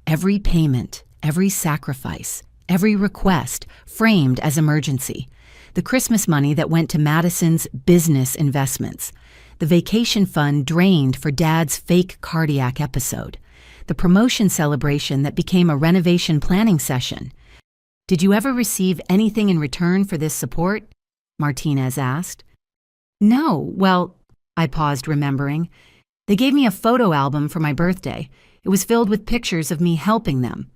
Every payment, every sacrifice, every request framed as emergency. The Christmas money that went to Madison's business investments. The vacation fund drained for Dad's fake cardiac episode. The promotion celebration that became a renovation planning session. "Did you ever receive anything in return for this support?" Martinez asked. "No, well," I paused, remembering. "They gave me a photo album for my birthday. It was filled with pictures of me helping them."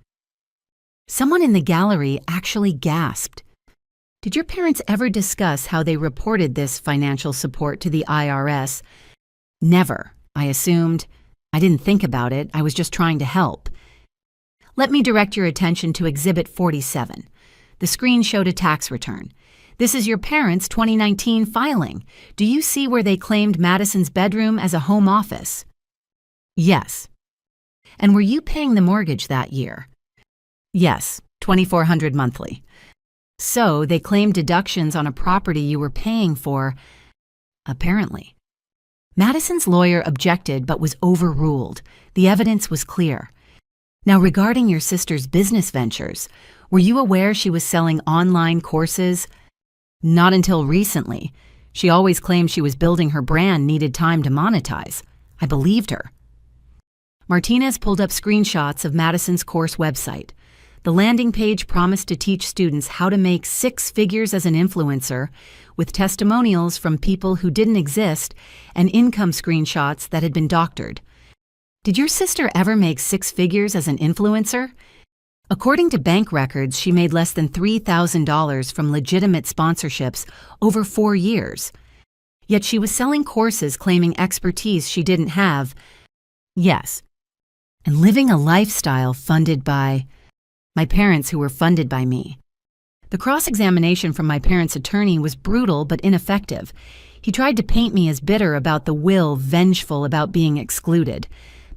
Someone in the gallery actually gasped. "Did your parents ever discuss how they reported this financial support to the IRS?" "Never," I assumed. I didn't think about it. I was just trying to help. "Let me direct your attention to Exhibit 47. The screen showed a tax return. This is your parents' 2019 filing. Do you see where they claimed Madison's bedroom as a home office?" "Yes." "And were you paying the mortgage that year?" "Yes, $2,400 monthly." "So they claimed deductions on a property you were paying for." "Apparently." Madison's lawyer objected but was overruled. The evidence was clear. "Now, regarding your sister's business ventures, were you aware she was selling online courses?" "Not until recently. She always claimed she was building her brand, needed time to monetize. I believed her." Martinez pulled up screenshots of Madison's course website. The landing page promised to teach students how to make 6 figures as an influencer, with testimonials from people who didn't exist and income screenshots that had been doctored. "Did your sister ever make 6 figures as an influencer?" According to bank records, she made less than $3,000 from legitimate sponsorships over 4 years. Yet she was selling courses claiming expertise she didn't have. "Yes." "And living a lifestyle funded by..." "My parents, who were funded by me." The cross-examination from my parents' attorney was brutal but ineffective. He tried to paint me as bitter about the will, vengeful about being excluded.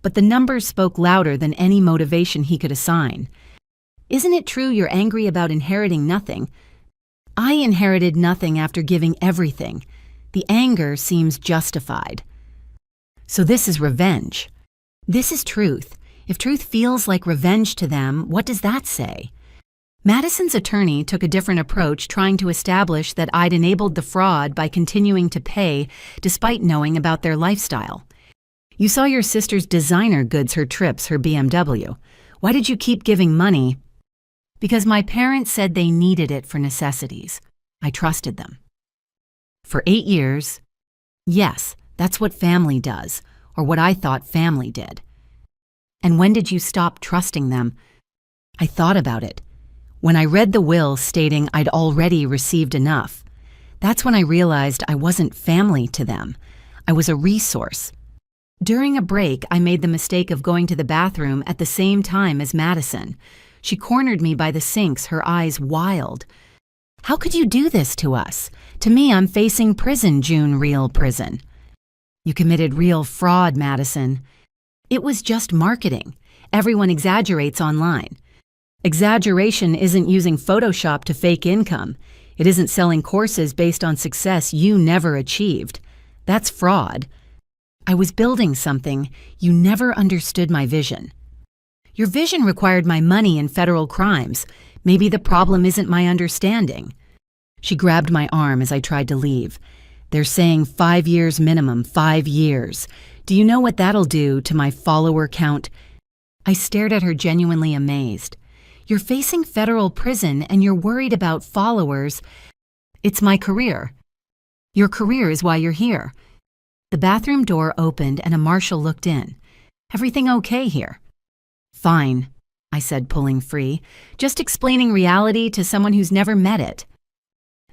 But the numbers spoke louder than any motivation he could assign. "Isn't it true you're angry about inheriting nothing?" "I inherited nothing after giving everything. The anger seems justified." "So this is revenge." "This is truth. If truth feels like revenge to them, what does that say?" Madison's attorney took a different approach, trying to establish that I'd enabled the fraud by continuing to pay despite knowing about their lifestyle. "You saw your sister's designer goods, her trips, her BMW. Why did you keep giving money?" "Because my parents said they needed it for necessities. I trusted them." "For 8 years?" "Yes, that's what family does, or what I thought family did." "And when did you stop trusting them?" "I thought about it. When I read the will stating I'd already received enough, that's when I realized I wasn't family to them. I was a resource. During a break, I made the mistake of going to the bathroom at the same time as Madison. She cornered me by the sinks, her eyes wild. "How could you do this to us? To me, I'm facing prison, June, real prison." "You committed real fraud, Madison." "It was just marketing. Everyone exaggerates online. Exaggeration isn't using Photoshop to fake income. It isn't selling courses based on success you never achieved. That's fraud. I was building something. You never understood my vision. Your vision required my money in federal crimes. Maybe the problem isn't my understanding." She grabbed my arm as I tried to leave. "They're saying 5 years minimum, 5 years. Do you know what that'll do to my follower count?" I stared at her, genuinely amazed. "You're facing federal prison and you're worried about followers." "It's my career." "Your career is why you're here." The bathroom door opened and a marshal looked in. "Everything okay here?" "Fine," I said, pulling free, just explaining reality to someone who's never met it.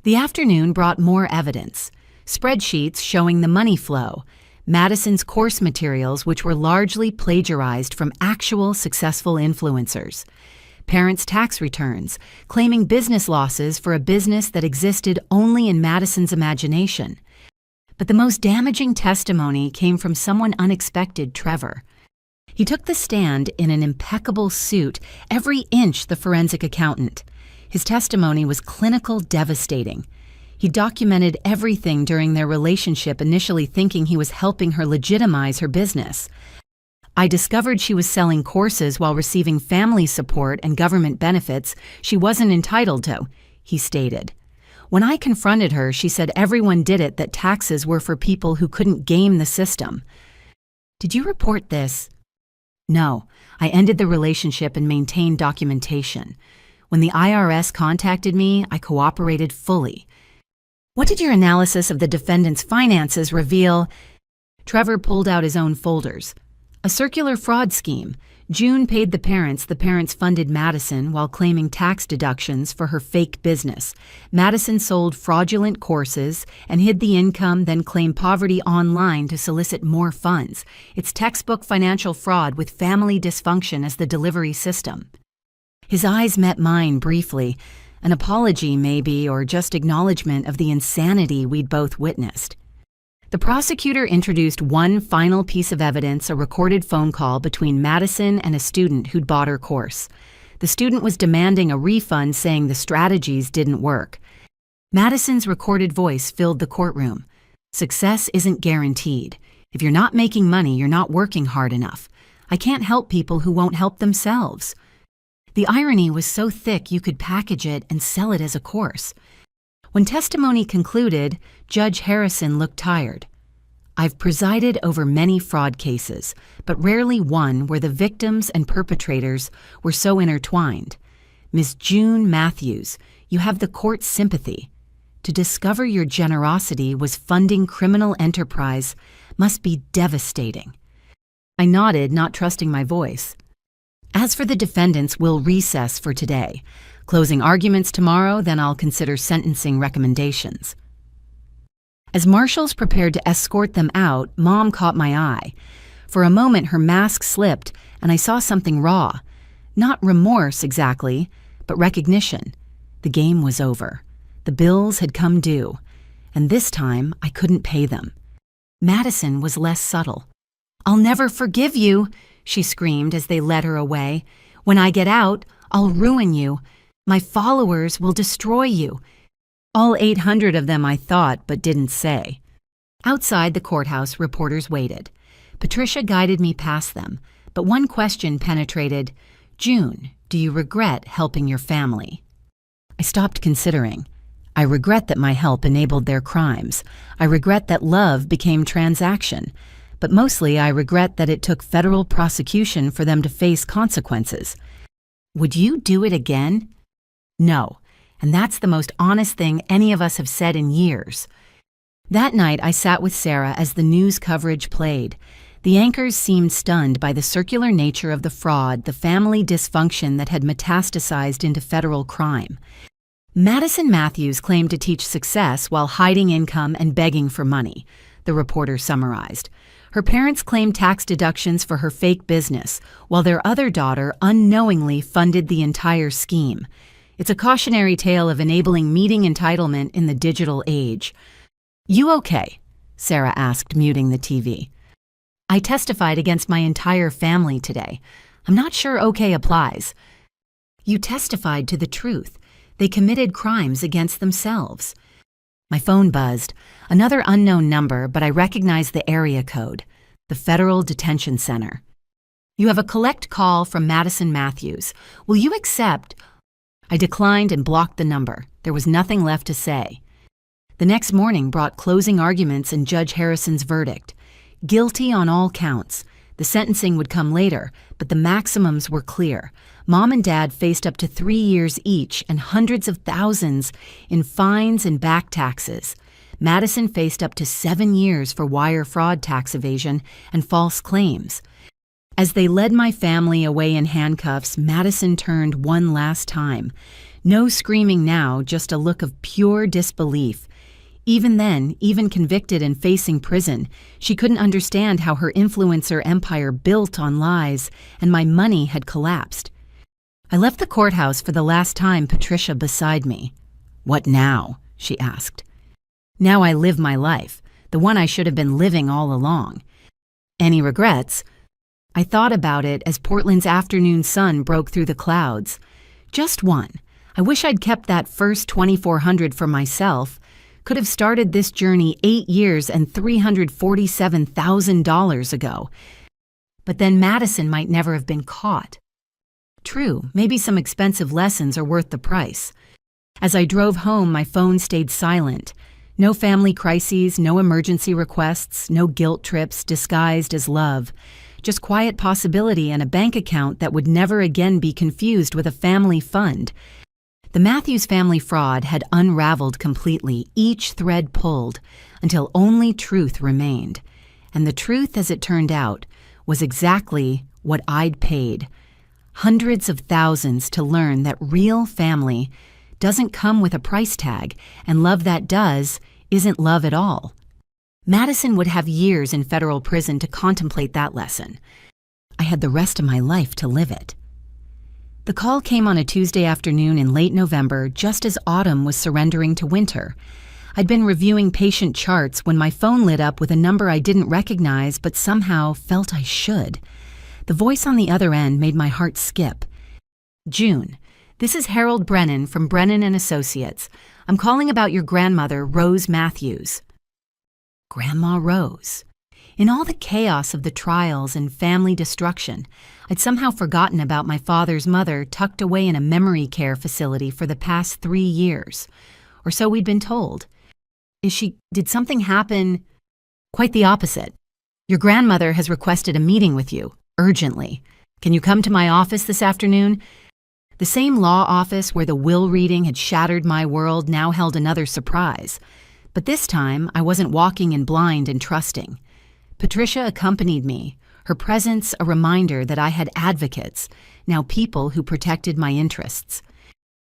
The afternoon brought more evidence. Spreadsheets showing the money flow, Madison's course materials which were largely plagiarized from actual successful influencers, parents' tax returns claiming business losses for a business that existed only in Madison's imagination. But the most damaging testimony came from someone unexpected, Trevor. He took the stand in an impeccable suit, every inch the forensic accountant. His testimony was clinical devastating. He documented everything during their relationship, initially thinking he was helping her legitimize her business. "I discovered she was selling courses while receiving family support and government benefits she wasn't entitled to," he stated. "When I confronted her, she said everyone did it, that taxes were for people who couldn't game the system." "Did you report this?" "No, I ended the relationship and maintained documentation. When the IRS contacted me, I cooperated fully." "What did your analysis of the defendant's finances reveal?" Trevor pulled out his own folders. "A circular fraud scheme. June paid the parents funded Madison while claiming tax deductions for her fake business. Madison sold fraudulent courses and hid the income, then claimed poverty online to solicit more funds. It's textbook financial fraud with family dysfunction as the delivery system." His eyes met mine briefly. An apology, maybe, or just acknowledgement of the insanity we'd both witnessed. The prosecutor introduced one final piece of evidence, a recorded phone call between Madison and a student who'd bought her course. The student was demanding a refund, saying the strategies didn't work. Madison's recorded voice filled the courtroom. "Success isn't guaranteed. If you're not making money, you're not working hard enough. I can't help people who won't help themselves." The irony was so thick you could package it and sell it as a course. When testimony concluded, Judge Harrison looked tired. "I've presided over many fraud cases, but rarely one where the victims and perpetrators were so intertwined. Ms. June Matthews, you have the court's sympathy. To discover your generosity was funding criminal enterprise must be devastating." I nodded, not trusting my voice. "As for the defendants, we'll recess for today. Closing arguments tomorrow, then I'll consider sentencing recommendations." As marshals prepared to escort them out, Mom caught my eye. For a moment, her mask slipped, and I saw something raw. Not remorse exactly, but recognition. The game was over. The bills had come due, and this time I couldn't pay them. Madison was less subtle. "I'll never forgive you," she screamed as they led her away. "When I get out, I'll ruin you. My followers will destroy you." All 800 of them, I thought, but didn't say. Outside the courthouse, reporters waited. Patricia guided me past them, but one question penetrated. "June, do you regret helping your family?" I stopped considering. I regret that my help enabled their crimes. I regret that love became transaction. But mostly I regret that it took federal prosecution for them to face consequences. "Would you do it again?" "No, and that's the most honest thing any of us have said in years." That night I sat with Sarah as the news coverage played. The anchors seemed stunned by the circular nature of the fraud, the family dysfunction that had metastasized into federal crime. Madison Matthews claimed to teach success while hiding income and begging for money, the reporter summarized. Her parents claimed tax deductions for her fake business, while their other daughter unknowingly funded the entire scheme. It's a cautionary tale of enabling meeting entitlement in the digital age. "You okay?" Sarah asked, muting the TV. "I testified against my entire family today. I'm not sure okay applies." "You testified to the truth. They committed crimes against themselves." My phone buzzed. Another unknown number, but I recognized the area code. The Federal Detention Center. "You have a collect call from Madison Matthews. Will you accept?" I declined and blocked the number. There was nothing left to say. The next morning brought closing arguments and Judge Harrison's verdict. Guilty on all counts. The sentencing would come later, but the maximums were clear. Mom and Dad faced up to 3 years each and hundreds of thousands in fines and back taxes. Madison faced up to 7 years for wire fraud, tax evasion, and false claims. As they led my family away in handcuffs, Madison turned one last time. No screaming now, just a look of pure disbelief. Even then, even convicted and facing prison, she couldn't understand how her influencer empire built on lies and my money had collapsed. I left the courthouse for the last time, Patricia beside me. "What now?" she asked. "Now I live my life, the one I should have been living all along." "Any regrets?" I thought about it as Portland's afternoon sun broke through the clouds. Just one. I wish I'd kept that first $2,400 for myself. Could have started this journey 8 years and $347,000 ago. But then Madison might never have been caught. True, maybe some expensive lessons are worth the price. As I drove home, my phone stayed silent. No family crises, no emergency requests, no guilt trips disguised as love. Just quiet possibility and a bank account that would never again be confused with a family fund. The Matthews family fraud had unraveled completely, each thread pulled, until only truth remained. And the truth, as it turned out, was exactly what I'd paid. Hundreds of thousands to learn that real family doesn't come with a price tag, and love that does isn't love at all. Madison would have years in federal prison to contemplate that lesson. I had the rest of my life to live it. The call came on a Tuesday afternoon in late November, just as autumn was surrendering to winter. I'd been reviewing patient charts when my phone lit up with a number I didn't recognize but somehow felt I should. The voice on the other end made my heart skip. "June, this is Harold Brennan from Brennan & Associates. I'm calling about your grandmother, Rose Matthews." Grandma Rose. In all the chaos of the trials and family destruction, I'd somehow forgotten about my father's mother tucked away in a memory care facility for the past 3 years. Or so we'd been told. Did something happen? Quite the opposite. "Your grandmother has requested a meeting with you, urgently. Can you come to my office this afternoon?" The same law office where the will reading had shattered my world now held another surprise. But this time, I wasn't walking in blind and trusting. Patricia accompanied me, her presence a reminder that I had advocates, now people who protected my interests.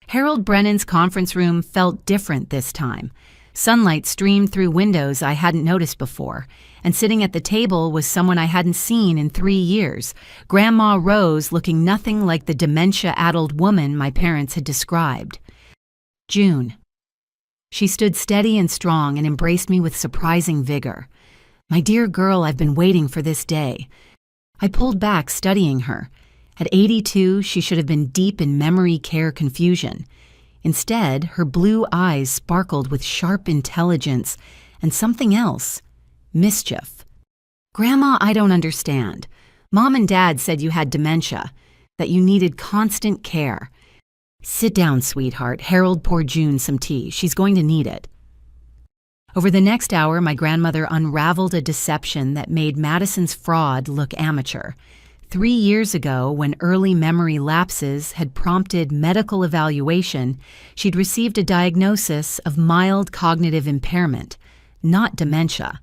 Harold Brennan's conference room felt different this time. Sunlight streamed through windows I hadn't noticed before, and sitting at the table was someone I hadn't seen in 3 years, Grandma Rose, looking nothing like the dementia-addled woman my parents had described. "June." She stood steady and strong and embraced me with surprising vigor. "My dear girl, I've been waiting for this day." I pulled back, studying her. At 82, she should have been deep in memory care confusion. Instead, her blue eyes sparkled with sharp intelligence and something else, mischief. "Grandma, I don't understand. Mom and Dad said you had dementia, that you needed constant care." "Sit down, sweetheart." Harold poured June some tea. "She's going to need it." Over the next hour, my grandmother unraveled a deception that made Madison's fraud look amateur. 3 years ago, when early memory lapses had prompted medical evaluation, she'd received a diagnosis of mild cognitive impairment, not dementia.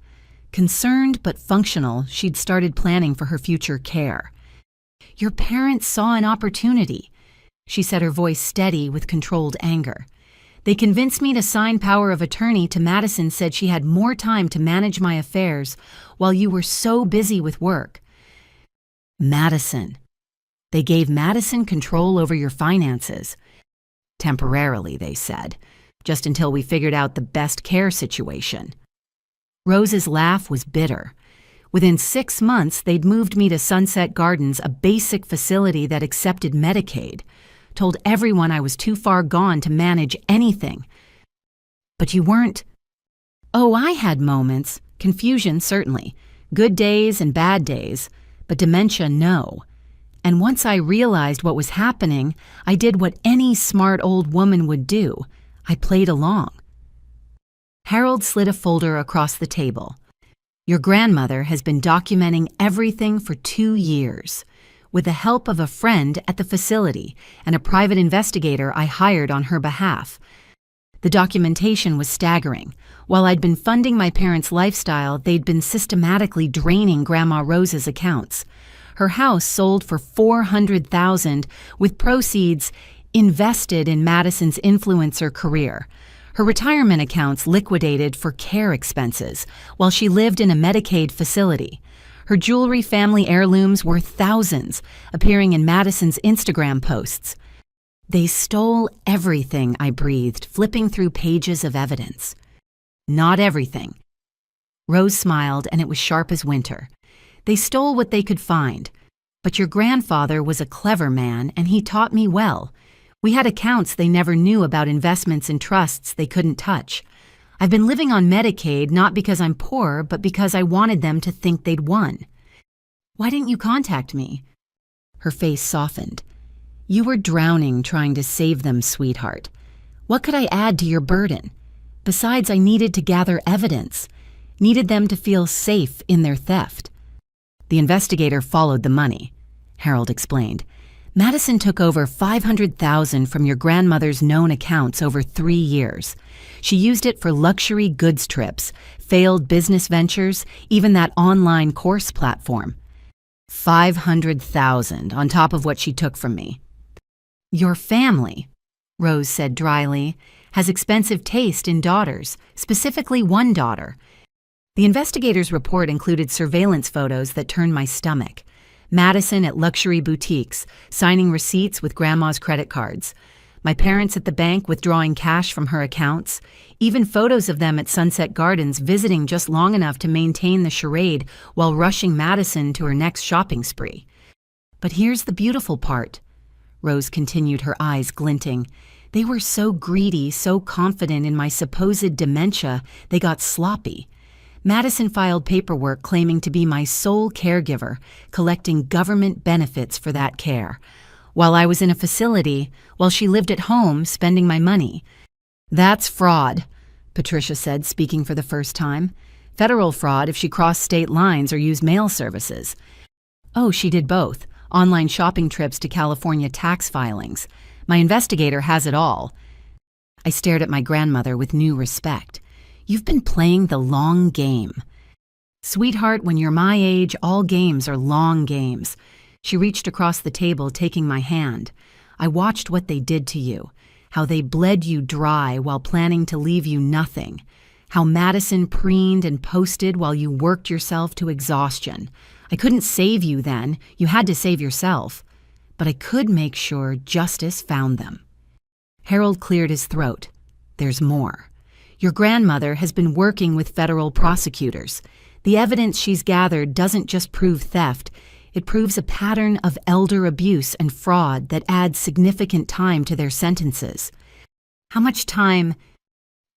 Concerned but functional, she'd started planning for her future care. "Your parents saw an opportunity," she said, her voice steady with controlled anger. "They convinced me to sign power of attorney to Madison, said she had more time to manage my affairs while you were so busy with work." Madison. They gave Madison control over your finances. "Temporarily," they said, "just until we figured out the best care situation." Rose's laugh was bitter. Within 6 months, they'd moved me to Sunset Gardens, a basic facility that accepted Medicaid. Told everyone I was too far gone to manage anything. "But you weren't—" "Oh, I had moments. Confusion, certainly. Good days and bad days. But dementia, no. And once I realized what was happening, I did what any smart old woman would do. I played along." Harold slid a folder across the table. "Your grandmother has been documenting everything for 2 years. with the help of a friend at the facility and a private investigator I hired on her behalf. The documentation was staggering. While I'd been funding my parents' lifestyle, they'd been systematically draining Grandma Rose's accounts. Her house sold for $400,000 with proceeds invested in Madison's influencer career. Her retirement accounts liquidated for care expenses while she lived in a Medicaid facility. Her jewelry family heirlooms were thousands, appearing in Madison's Instagram posts. They stole everything, I breathed, flipping through pages of evidence. Not everything. Rose smiled, and it was sharp as winter. They stole what they could find. But your grandfather was a clever man, and he taught me well. We had accounts they never knew about, investments and trusts they couldn't touch. I've been living on Medicaid not because I'm poor, but because I wanted them to think they'd won. Why didn't you contact me? Her face softened. You were drowning trying to save them, sweetheart. What could I add to your burden? Besides, I needed to gather evidence. Needed them to feel safe in their theft. The investigator followed the money, Harold explained. Madison took over $500,000 from your grandmother's known accounts over 3 years. She used it for luxury goods trips, failed business ventures, even that online course platform. $500,000 on top of what she took from me. Your family, Rose said dryly, has expensive taste in daughters, specifically one daughter. The investigator's report included surveillance photos that turned my stomach. Madison at luxury boutiques, signing receipts with Grandma's credit cards. My parents at the bank withdrawing cash from her accounts. Even photos of them at Sunset Gardens visiting just long enough to maintain the charade while rushing Madison to her next shopping spree. But here's the beautiful part. Rose continued, her eyes glinting. They were so greedy, so confident in my supposed dementia, they got sloppy. Madison filed paperwork claiming to be my sole caregiver, collecting government benefits for that care, while I was in a facility, while she lived at home spending my money. That's fraud, Patricia said, speaking for the first time. Federal fraud if she crossed state lines or used mail services. Oh, she did both. Online shopping trips to California tax filings. My investigator has it all. I stared at my grandmother with new respect. You've been playing the long game. Sweetheart, when you're my age, all games are long games. She reached across the table, taking my hand. I watched what they did to you, how they bled you dry while planning to leave you nothing, how Madison preened and posted while you worked yourself to exhaustion. I couldn't save you then, you had to save yourself. But I could make sure justice found them. Harold cleared his throat. There's more. Your grandmother has been working with federal prosecutors. The evidence she's gathered doesn't just prove theft, it proves a pattern of elder abuse and fraud that adds significant time to their sentences. How much time?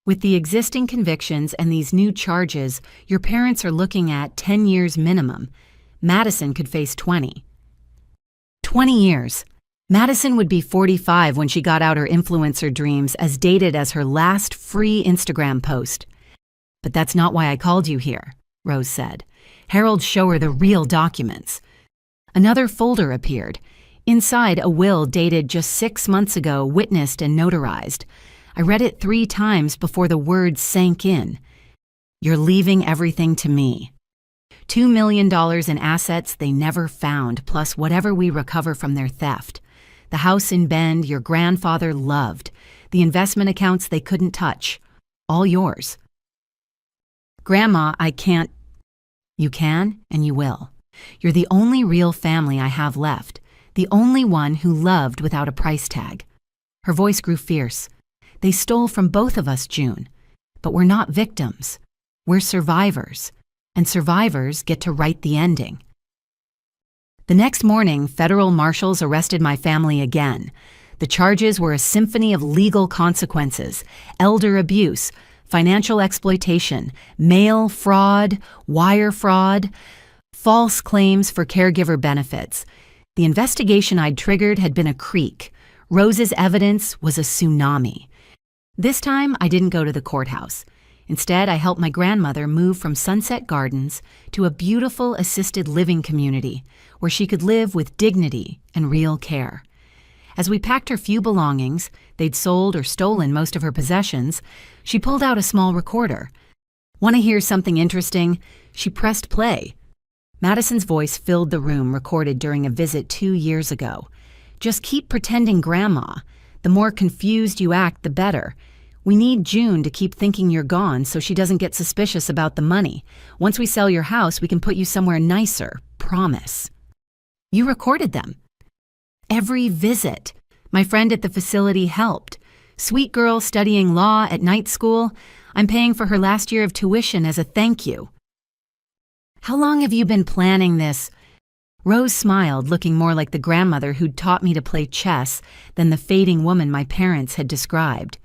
With the existing convictions and these new charges, your parents are looking at 10 years minimum. Madison could face 20. 20 years. Madison would be 45 when she got out her influencer dreams, as dated as her last free Instagram post. But that's not why I called you here, Rose said. Harold, show her the real documents. Another folder appeared. Inside, a will dated just 6 months ago, witnessed and notarized. I read it 3 times before the words sank in. You're leaving everything to me. $2 million in assets they never found, plus whatever we recover from their theft. The house in Bend your grandfather loved. The investment accounts they couldn't touch. All yours. Grandma, I can't. You can, and you will. You're the only real family I have left. The only one who loved without a price tag. Her voice grew fierce. They stole from both of us, June. But we're not victims. We're survivors. And survivors get to write the ending. The next morning, federal marshals arrested my family again. The charges were a symphony of legal consequences: elder abuse, financial exploitation, mail fraud, wire fraud, false claims for caregiver benefits. The investigation I'd triggered had been a creek. Rose's evidence was a tsunami. This time, I didn't go to the courthouse. Instead, I helped my grandmother move from Sunset Gardens to a beautiful assisted living community where she could live with dignity and real care. As we packed her few belongings, they'd sold or stolen most of her possessions, she pulled out a small recorder. "Want to hear something interesting?" She pressed play. Madison's voice filled the room, recorded during a visit 2 years ago. "Just keep pretending Grandma. The more confused you act, the better. We need June to keep thinking you're gone so she doesn't get suspicious about the money. Once we sell your house, we can put you somewhere nicer. Promise." "You recorded them?" "Every visit. My friend at the facility helped. Sweet girl studying law at night school. I'm paying for her last year of tuition as a thank you." "How long have you been planning this?" Rose smiled, looking more like the grandmother who'd taught me to play chess than the fading woman my parents had described.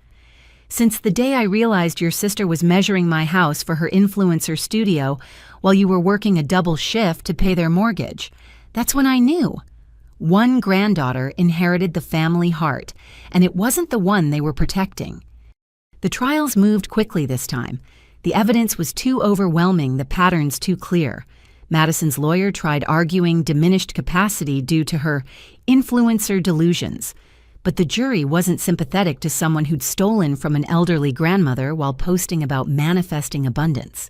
"Since the day I realized your sister was measuring my house for her influencer studio while you were working a double shift to pay their mortgage. That's when I knew. One granddaughter inherited the family heart, and it wasn't the one they were protecting." The trials moved quickly this time. The evidence was too overwhelming, the patterns too clear. Madison's lawyer tried arguing diminished capacity due to her influencer delusions. But the jury wasn't sympathetic to someone who'd stolen from an elderly grandmother while posting about manifesting abundance.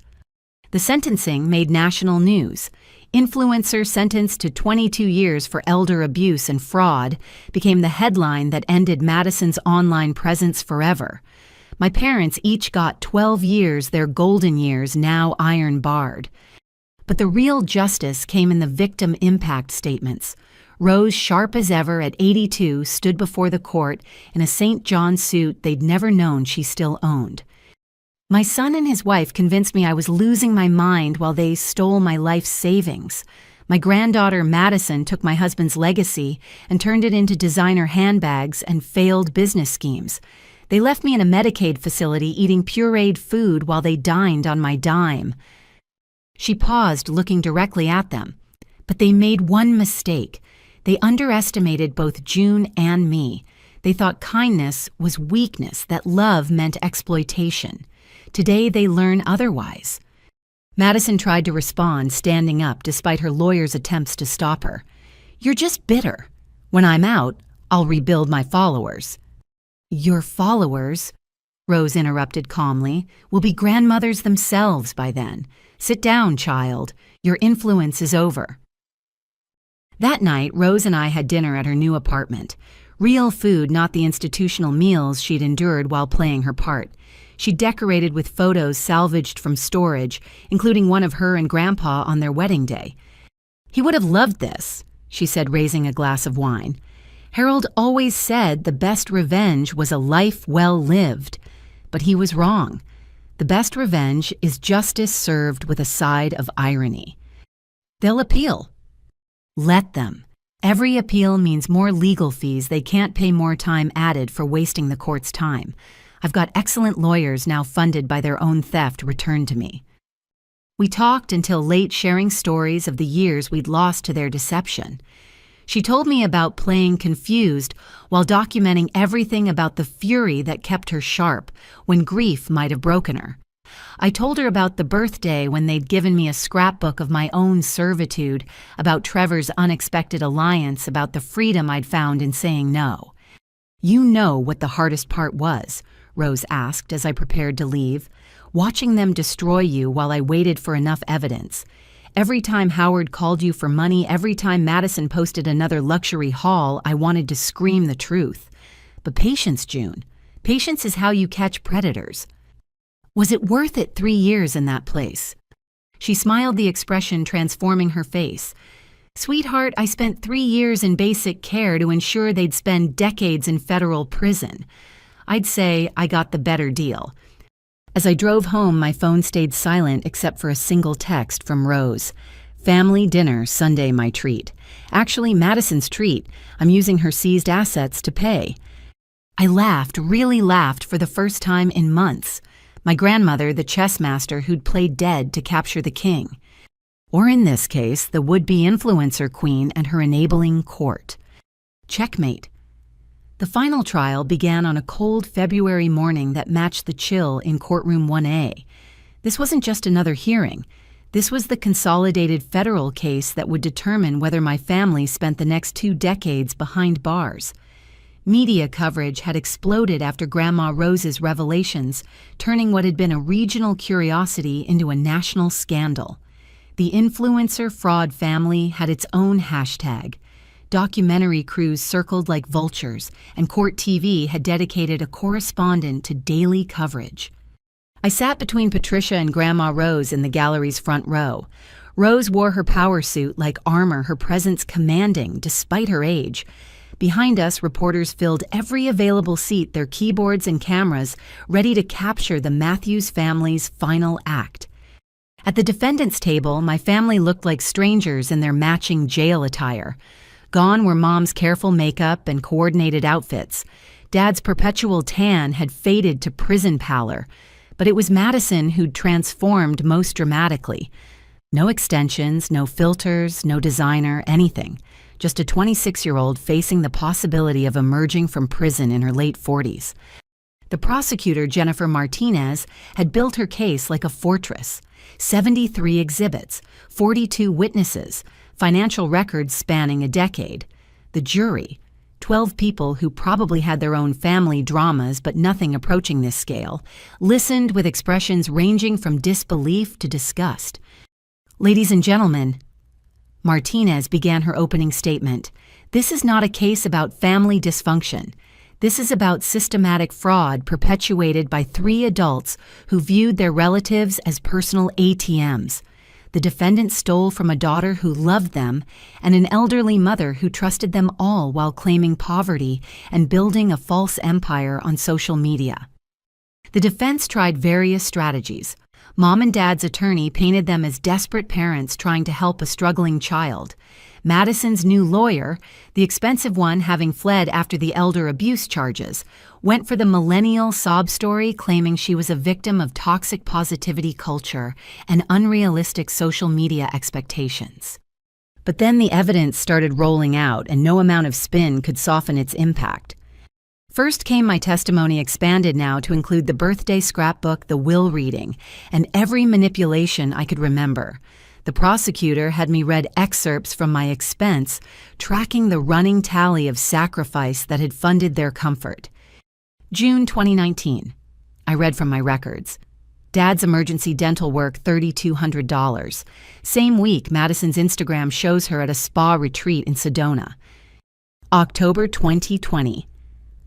The sentencing made national news. "Influencer sentenced to 22 years for elder abuse and fraud" became the headline that ended Madison's online presence forever. My parents each got 12 years, their golden years, now iron-barred. But the real justice came in the victim impact statements. Rose, sharp as ever at 82, stood before the court in a St. John suit they'd never known she still owned. "My son and his wife convinced me I was losing my mind while they stole my life savings. My granddaughter Madison took my husband's legacy and turned it into designer handbags and failed business schemes. They left me in a Medicaid facility eating pureed food while they dined on my dime." She paused, looking directly at them. "But they made one mistake. They underestimated both June and me. They thought kindness was weakness, that love meant exploitation. Today they learn otherwise." Madison tried to respond, standing up despite her lawyer's attempts to stop her. "You're just bitter. When I'm out, I'll rebuild my followers." "Your followers," Rose interrupted calmly, "will be grandmothers themselves by then. Sit down, child. Your influence is over." That night, Rose and I had dinner at her new apartment. Real food, not the institutional meals she'd endured while playing her part. She decorated with photos salvaged from storage, including one of her and Grandpa on their wedding day. "He would have loved this," she said, raising a glass of wine. "Harold always said the best revenge was a life well lived. But he was wrong. The best revenge is justice served with a side of irony. They'll appeal. Let them. Every appeal means more legal fees. They can't pay more time added for wasting the court's time. I've got excellent lawyers now funded by their own theft returned to me." We talked until late, sharing stories of the years we'd lost to their deception. She told me about playing confused while documenting everything about the fury that kept her sharp when grief might have broken her. I told her about the birthday when they'd given me a scrapbook of my own servitude, about Trevor's unexpected alliance, about the freedom I'd found in saying no. "You know what the hardest part was?" Rose asked as I prepared to leave. "Watching them destroy you while I waited for enough evidence. Every time Howard called you for money, every time Madison posted another luxury haul, I wanted to scream the truth. But patience, June. Patience is how you catch predators." "Was it worth it 3 years in that place?" She smiled, the expression transforming her face. "Sweetheart, I spent 3 years in basic care to ensure they'd spend decades in federal prison. I'd say I got the better deal." As I drove home, my phone stayed silent except for a single text from Rose. "Family dinner, Sunday my treat. Actually, Madison's treat. I'm using her seized assets to pay." I laughed, really laughed for the first time in months. My grandmother, the chess master who'd played dead to capture the king. Or in this case, the would-be influencer queen and her enabling court. Checkmate. The final trial began on a cold February morning that matched the chill in courtroom 1A. This wasn't just another hearing. This was the consolidated federal case that would determine whether my family spent the next 2 decades behind bars. Media coverage had exploded after Grandma Rose's revelations, turning what had been a regional curiosity into a national scandal. The influencer fraud family had its own hashtag. Documentary crews circled like vultures, and Court TV had dedicated a correspondent to daily coverage. I sat between Patricia and Grandma Rose in the gallery's front row. Rose wore her power suit like armor, her presence commanding despite her age. Behind us, reporters filled every available seat, their keyboards and cameras, ready to capture the Matthews family's final act. At the defendant's table, my family looked like strangers in their matching jail attire. Gone were Mom's careful makeup and coordinated outfits. Dad's perpetual tan had faded to prison pallor, but it was Madison who'd transformed most dramatically. No extensions, no filters, no designer, anything. Just a 26-year-old facing the possibility of emerging from prison in her late 40s. The prosecutor, Jennifer Martinez, had built her case like a fortress. 73 exhibits, 42 witnesses, financial records spanning a decade. The jury, 12 people who probably had their own family dramas but nothing approaching this scale, listened with expressions ranging from disbelief to disgust. "Ladies and gentlemen," Martinez began her opening statement, "this is not a case about family dysfunction. This is about systematic fraud perpetuated by 3 adults who viewed their relatives as personal ATMs. The defendant stole from a daughter who loved them and an elderly mother who trusted them all while claiming poverty and building a false empire on social media." The defense tried various strategies. Mom and Dad's attorney painted them as desperate parents trying to help a struggling child. Madison's new lawyer, the expensive one having fled after the elder abuse charges, went for the millennial sob story claiming she was a victim of toxic positivity culture and unrealistic social media expectations. But then the evidence started rolling out and no amount of spin could soften its impact. First came my testimony expanded now to include the birthday scrapbook, the will reading, and every manipulation I could remember. The prosecutor had me read excerpts from my expense, tracking the running tally of sacrifice that had funded their comfort. June 2019. I read from my records. Dad's emergency dental work, $3,200. Same week, Madison's Instagram shows her at a spa retreat in Sedona. October 2020.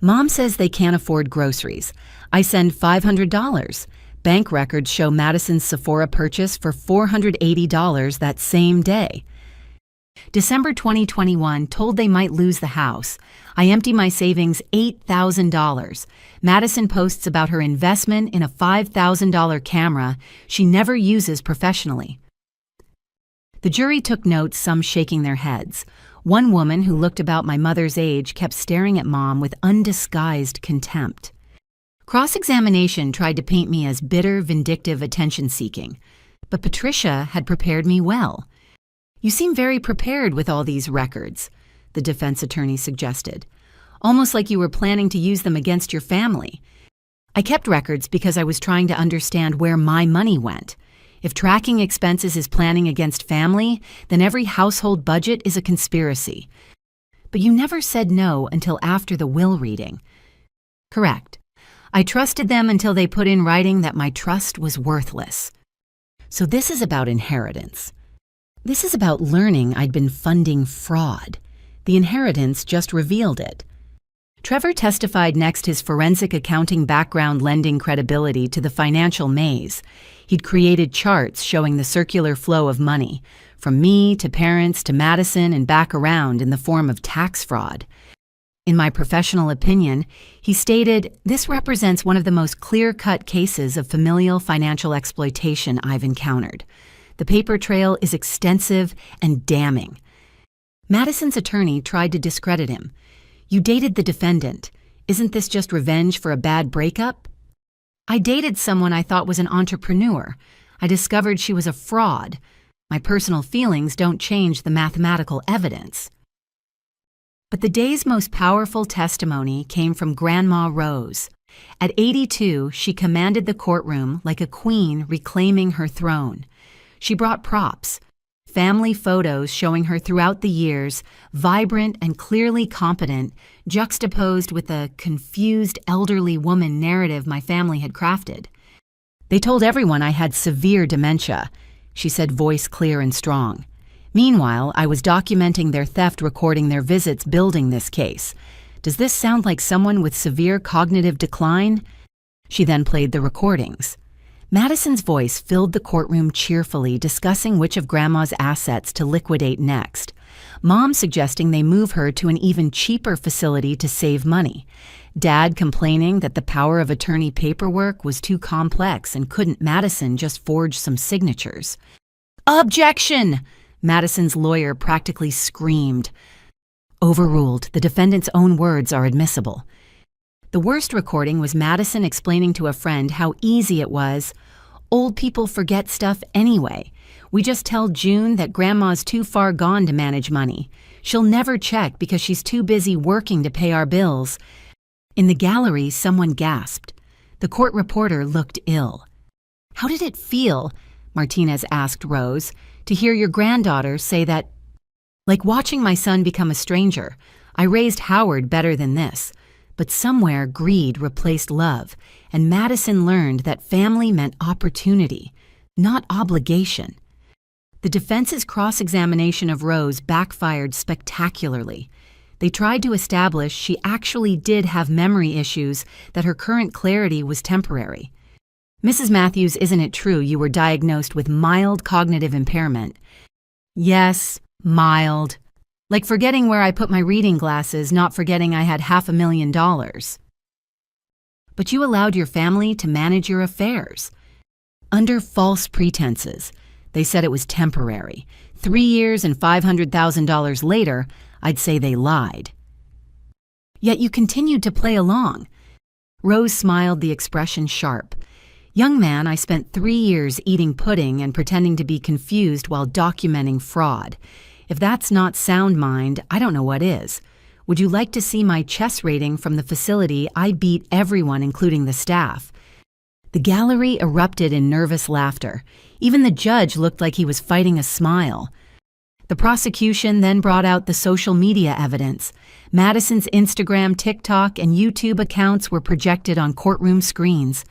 Mom says they can't afford groceries. I send $500. Bank records show Madison's Sephora purchase for $480 that same day. December 2021, told they might lose the house. I empty my savings $8,000. Madison posts about her investment in a $5,000 camera she never uses professionally. The jury took notes, some shaking their heads. One woman who looked about my mother's age kept staring at Mom with undisguised contempt. Cross-examination tried to paint me as bitter, vindictive, attention-seeking. But Patricia had prepared me well. "You seem very prepared with all these records," the defense attorney suggested. "Almost like you were planning to use them against your family." I kept records because I was trying to understand where my money went. If tracking expenses is planning against family, then every household budget is a conspiracy. But you never said no until after the will reading. Correct. I trusted them until they put in writing that my trust was worthless. So this is about inheritance. This is about learning I'd been funding fraud. The inheritance just revealed it. Trevor testified next his forensic accounting background lending credibility to the financial maze. He'd created charts showing the circular flow of money, from me to parents to Madison and back around in the form of tax fraud. In my professional opinion, he stated, "This represents one of the most clear-cut cases of familial financial exploitation I've encountered. The paper trail is extensive and damning." Madison's attorney tried to discredit him. "You dated the defendant. Isn't this just revenge for a bad breakup?" "I dated someone I thought was an entrepreneur. I discovered she was a fraud. My personal feelings don't change the mathematical evidence." But the day's most powerful testimony came from Grandma Rose. At 82, she commanded the courtroom like a queen reclaiming her throne. She brought props, family photos showing her throughout the years, vibrant and clearly competent, juxtaposed with a confused elderly woman narrative my family had crafted. They told everyone I had severe dementia, she said, voice clear and strong. Meanwhile, I was documenting their theft, recording their visits, building this case. Does this sound like someone with severe cognitive decline? She then played the recordings. Madison's voice filled the courtroom cheerfully, discussing which of Grandma's assets to liquidate next. Mom suggesting they move her to an even cheaper facility to save money. Dad complaining that the power of attorney paperwork was too complex and couldn't Madison just forge some signatures. Objection! Madison's lawyer practically screamed. Overruled. The defendant's own words are admissible. The worst recording was Madison explaining to a friend how easy it was. Old people forget stuff anyway. We just tell June that Grandma's too far gone to manage money. She'll never check because she's too busy working to pay our bills. In the gallery, someone gasped. The court reporter looked ill. How did it feel, Martinez asked Rose, to hear your granddaughter say that? Like watching my son become a stranger. I raised Howard better than this. But somewhere greed replaced love, and Madison learned that family meant opportunity, not obligation. The defense's cross-examination of Rose backfired spectacularly. They tried to establish she actually did have memory issues, that her current clarity was temporary. Mrs. Matthews, isn't it true you were diagnosed with mild cognitive impairment? Yes, mild. Like forgetting where I put my reading glasses, not forgetting I had $500,000. But you allowed your family to manage your affairs. Under false pretenses. They said it was temporary. 3 years and $500,000 later, I'd say they lied. Yet you continued to play along. Rose smiled, the expression sharp. Young man, I spent 3 years eating pudding and pretending to be confused while documenting fraud. If that's not sound mind, I don't know what is. Would you like to see my chess rating from the facility? I beat everyone, including the staff. The gallery erupted in nervous laughter. Even the judge looked like he was fighting a smile. The prosecution then brought out the social media evidence. Madison's Instagram, TikTok, and YouTube accounts were projected on courtroom screens.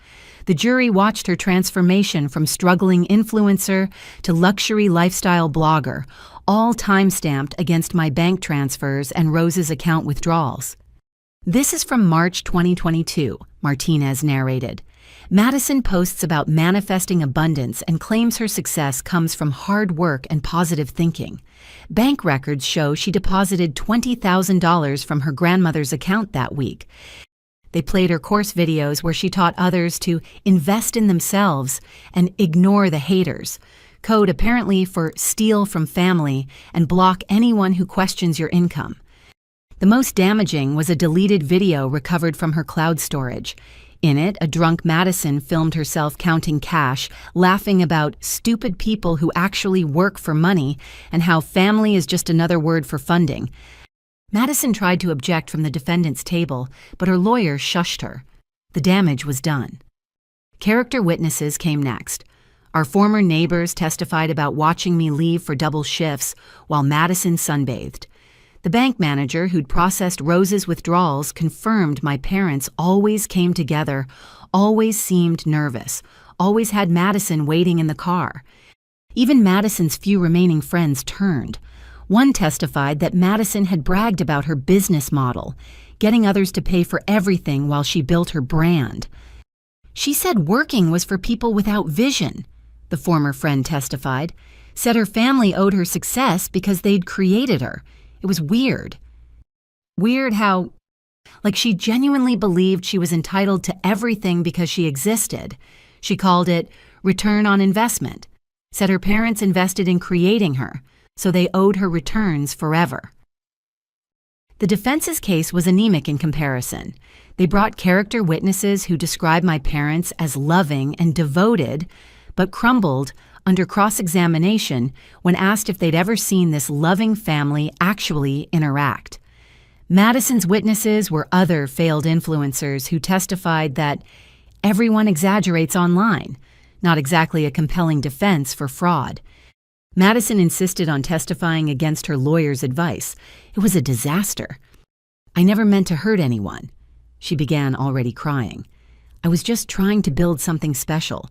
The jury watched her transformation from struggling influencer to luxury lifestyle blogger, all time-stamped against my bank transfers and Rose's account withdrawals. This is from March 2022, Martinez narrated. Madison posts about manifesting abundance and claims her success comes from hard work and positive thinking. Bank records show she deposited $20,000 from her grandmother's account that week. They played her course videos where she taught others to invest in themselves and ignore the haters. Code apparently for steal from family and block anyone who questions your income. The most damaging was a deleted video recovered from her cloud storage. In it, a drunk Madison filmed herself counting cash, laughing about stupid people who actually work for money and how family is just another word for funding. Madison tried to object from the defendant's table, but her lawyer shushed her. The damage was done. Character witnesses came next. Our former neighbors testified about watching me leave for double shifts while Madison sunbathed. The bank manager who'd processed Rose's withdrawals confirmed my parents always came together, always seemed nervous, always had Madison waiting in the car. Even Madison's few remaining friends turned. One testified that Madison had bragged about her business model, getting others to pay for everything while she built her brand. She said working was for people without vision, the former friend testified, said her family owed her success because they'd created her. It was weird. Weird how, like she genuinely believed she was entitled to everything because she existed. She called it return on investment, said her parents invested in creating her, so they owed her returns forever. The defense's case was anemic in comparison. They brought character witnesses who described my parents as loving and devoted, but crumbled under cross-examination when asked if they'd ever seen this loving family actually interact. Madison's witnesses were other failed influencers who testified that everyone exaggerates online, not exactly a compelling defense for fraud. Madison insisted on testifying against her lawyer's advice. It was a disaster. "I never meant to hurt anyone," she began, already crying. "I was just trying to build something special."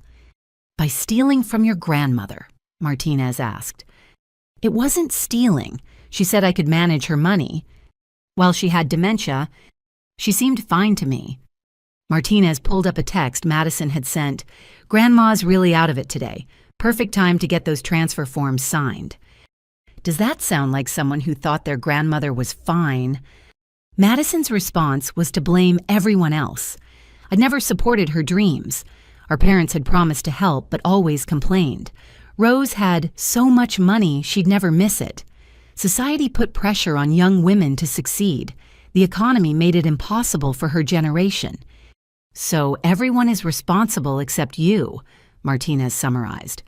"By stealing from your grandmother?" Martinez asked. "It wasn't stealing. She said I could manage her money. While she had dementia, she seemed fine to me." Martinez pulled up a text Madison had sent. "Grandma's really out of it today. Perfect time to get those transfer forms signed." Does that sound like someone who thought their grandmother was fine? Madison's response was to blame everyone else. "I'd never supported her dreams. Our parents had promised to help, but always complained. Rose had so much money she'd never miss it. Society put pressure on young women to succeed. The economy made it impossible for her generation. So everyone is responsible except you," Martinez summarized.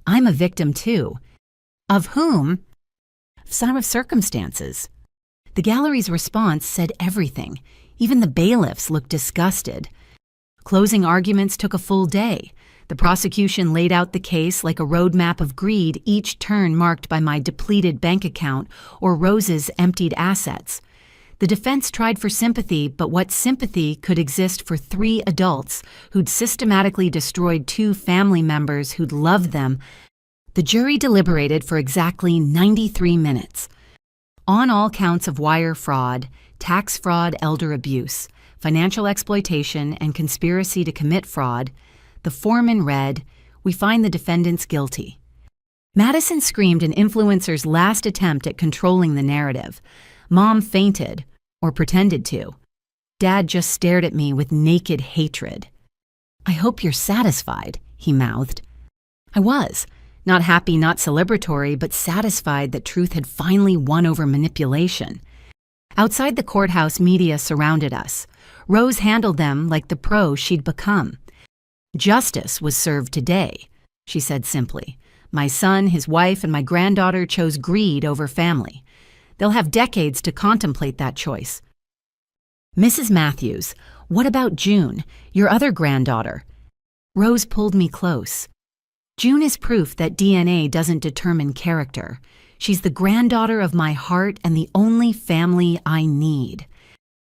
"I'm a victim too." "Of whom?" "Some of circumstances." The gallery's response said everything. Even the bailiffs looked disgusted. Closing arguments took a full day. The prosecution laid out the case like a roadmap of greed, each turn marked by my depleted bank account or Rose's emptied assets. The defense tried for sympathy, but what sympathy could exist for 3 adults who'd systematically destroyed 2 family members who'd loved them? The jury deliberated for exactly 93 minutes. On all counts of wire fraud, tax fraud, elder abuse, financial exploitation, and conspiracy to commit fraud, the foreman read, "We find the defendants guilty." Madison screamed an influencer's last attempt at controlling the narrative. Mom fainted, or pretended to. Dad just stared at me with naked hatred. "I hope you're satisfied," he mouthed. I was. Not happy, not celebratory, but satisfied that truth had finally won over manipulation. Outside the courthouse, media surrounded us. Rose handled them like the pro she'd become. "Justice was served today," she said simply. "My son, his wife, and my granddaughter chose greed over family. They'll have decades to contemplate that choice." "Mrs. Matthews, what about June, your other granddaughter?" Rose pulled me close. "June is proof that DNA doesn't determine character. She's the granddaughter of my heart and the only family I need."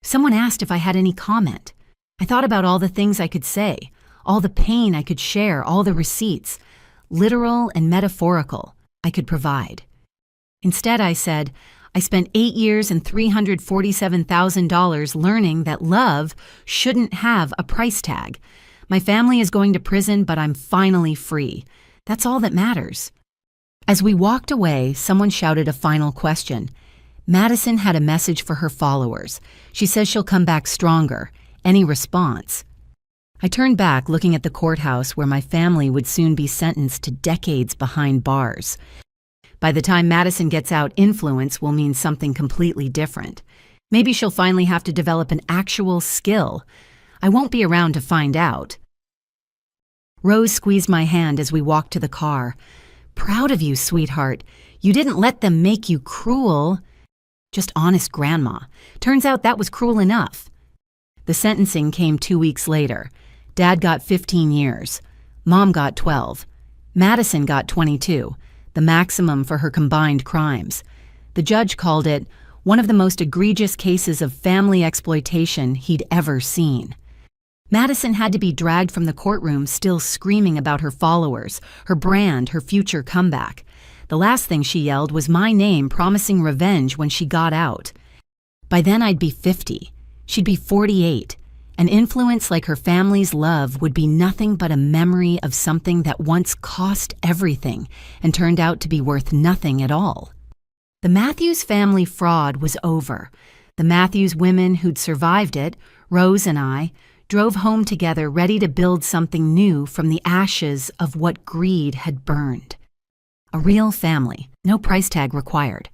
Someone asked if I had any comment. I thought about all the things I could say, all the pain I could share, all the receipts, literal and metaphorical, I could provide. Instead, I said, "I spent 8 years and $347,000 learning that love shouldn't have a price tag. My family is going to prison, but I'm finally free. That's all that matters." As we walked away, someone shouted a final question. Madison had a message for her followers. She says she'll come back stronger. Any response? I turned back, looking at the courthouse where my family would soon be sentenced to decades behind bars. By the time Madison gets out, influence will mean something completely different. Maybe she'll finally have to develop an actual skill. I won't be around to find out. Rose squeezed my hand as we walked to the car. "Proud of you, sweetheart. You didn't let them make you cruel." "Just honest grandma. Turns out that was cruel enough." The sentencing came 2 weeks later. Dad got 15 years. Mom got 12. Madison got 22, the maximum for her combined crimes. The judge called it one of the most egregious cases of family exploitation he'd ever seen. Madison had to be dragged from the courtroom still screaming about her followers, her brand, her future comeback. The last thing she yelled was my name, promising revenge when she got out. By then I'd be 50. She'd be 48. An influence like her family's love would be nothing but a memory of something that once cost everything and turned out to be worth nothing at all. The Matthews family fraud was over. The Matthews women who'd survived it, Rose and I, drove home together ready to build something new from the ashes of what greed had burned. A real family, no price tag required.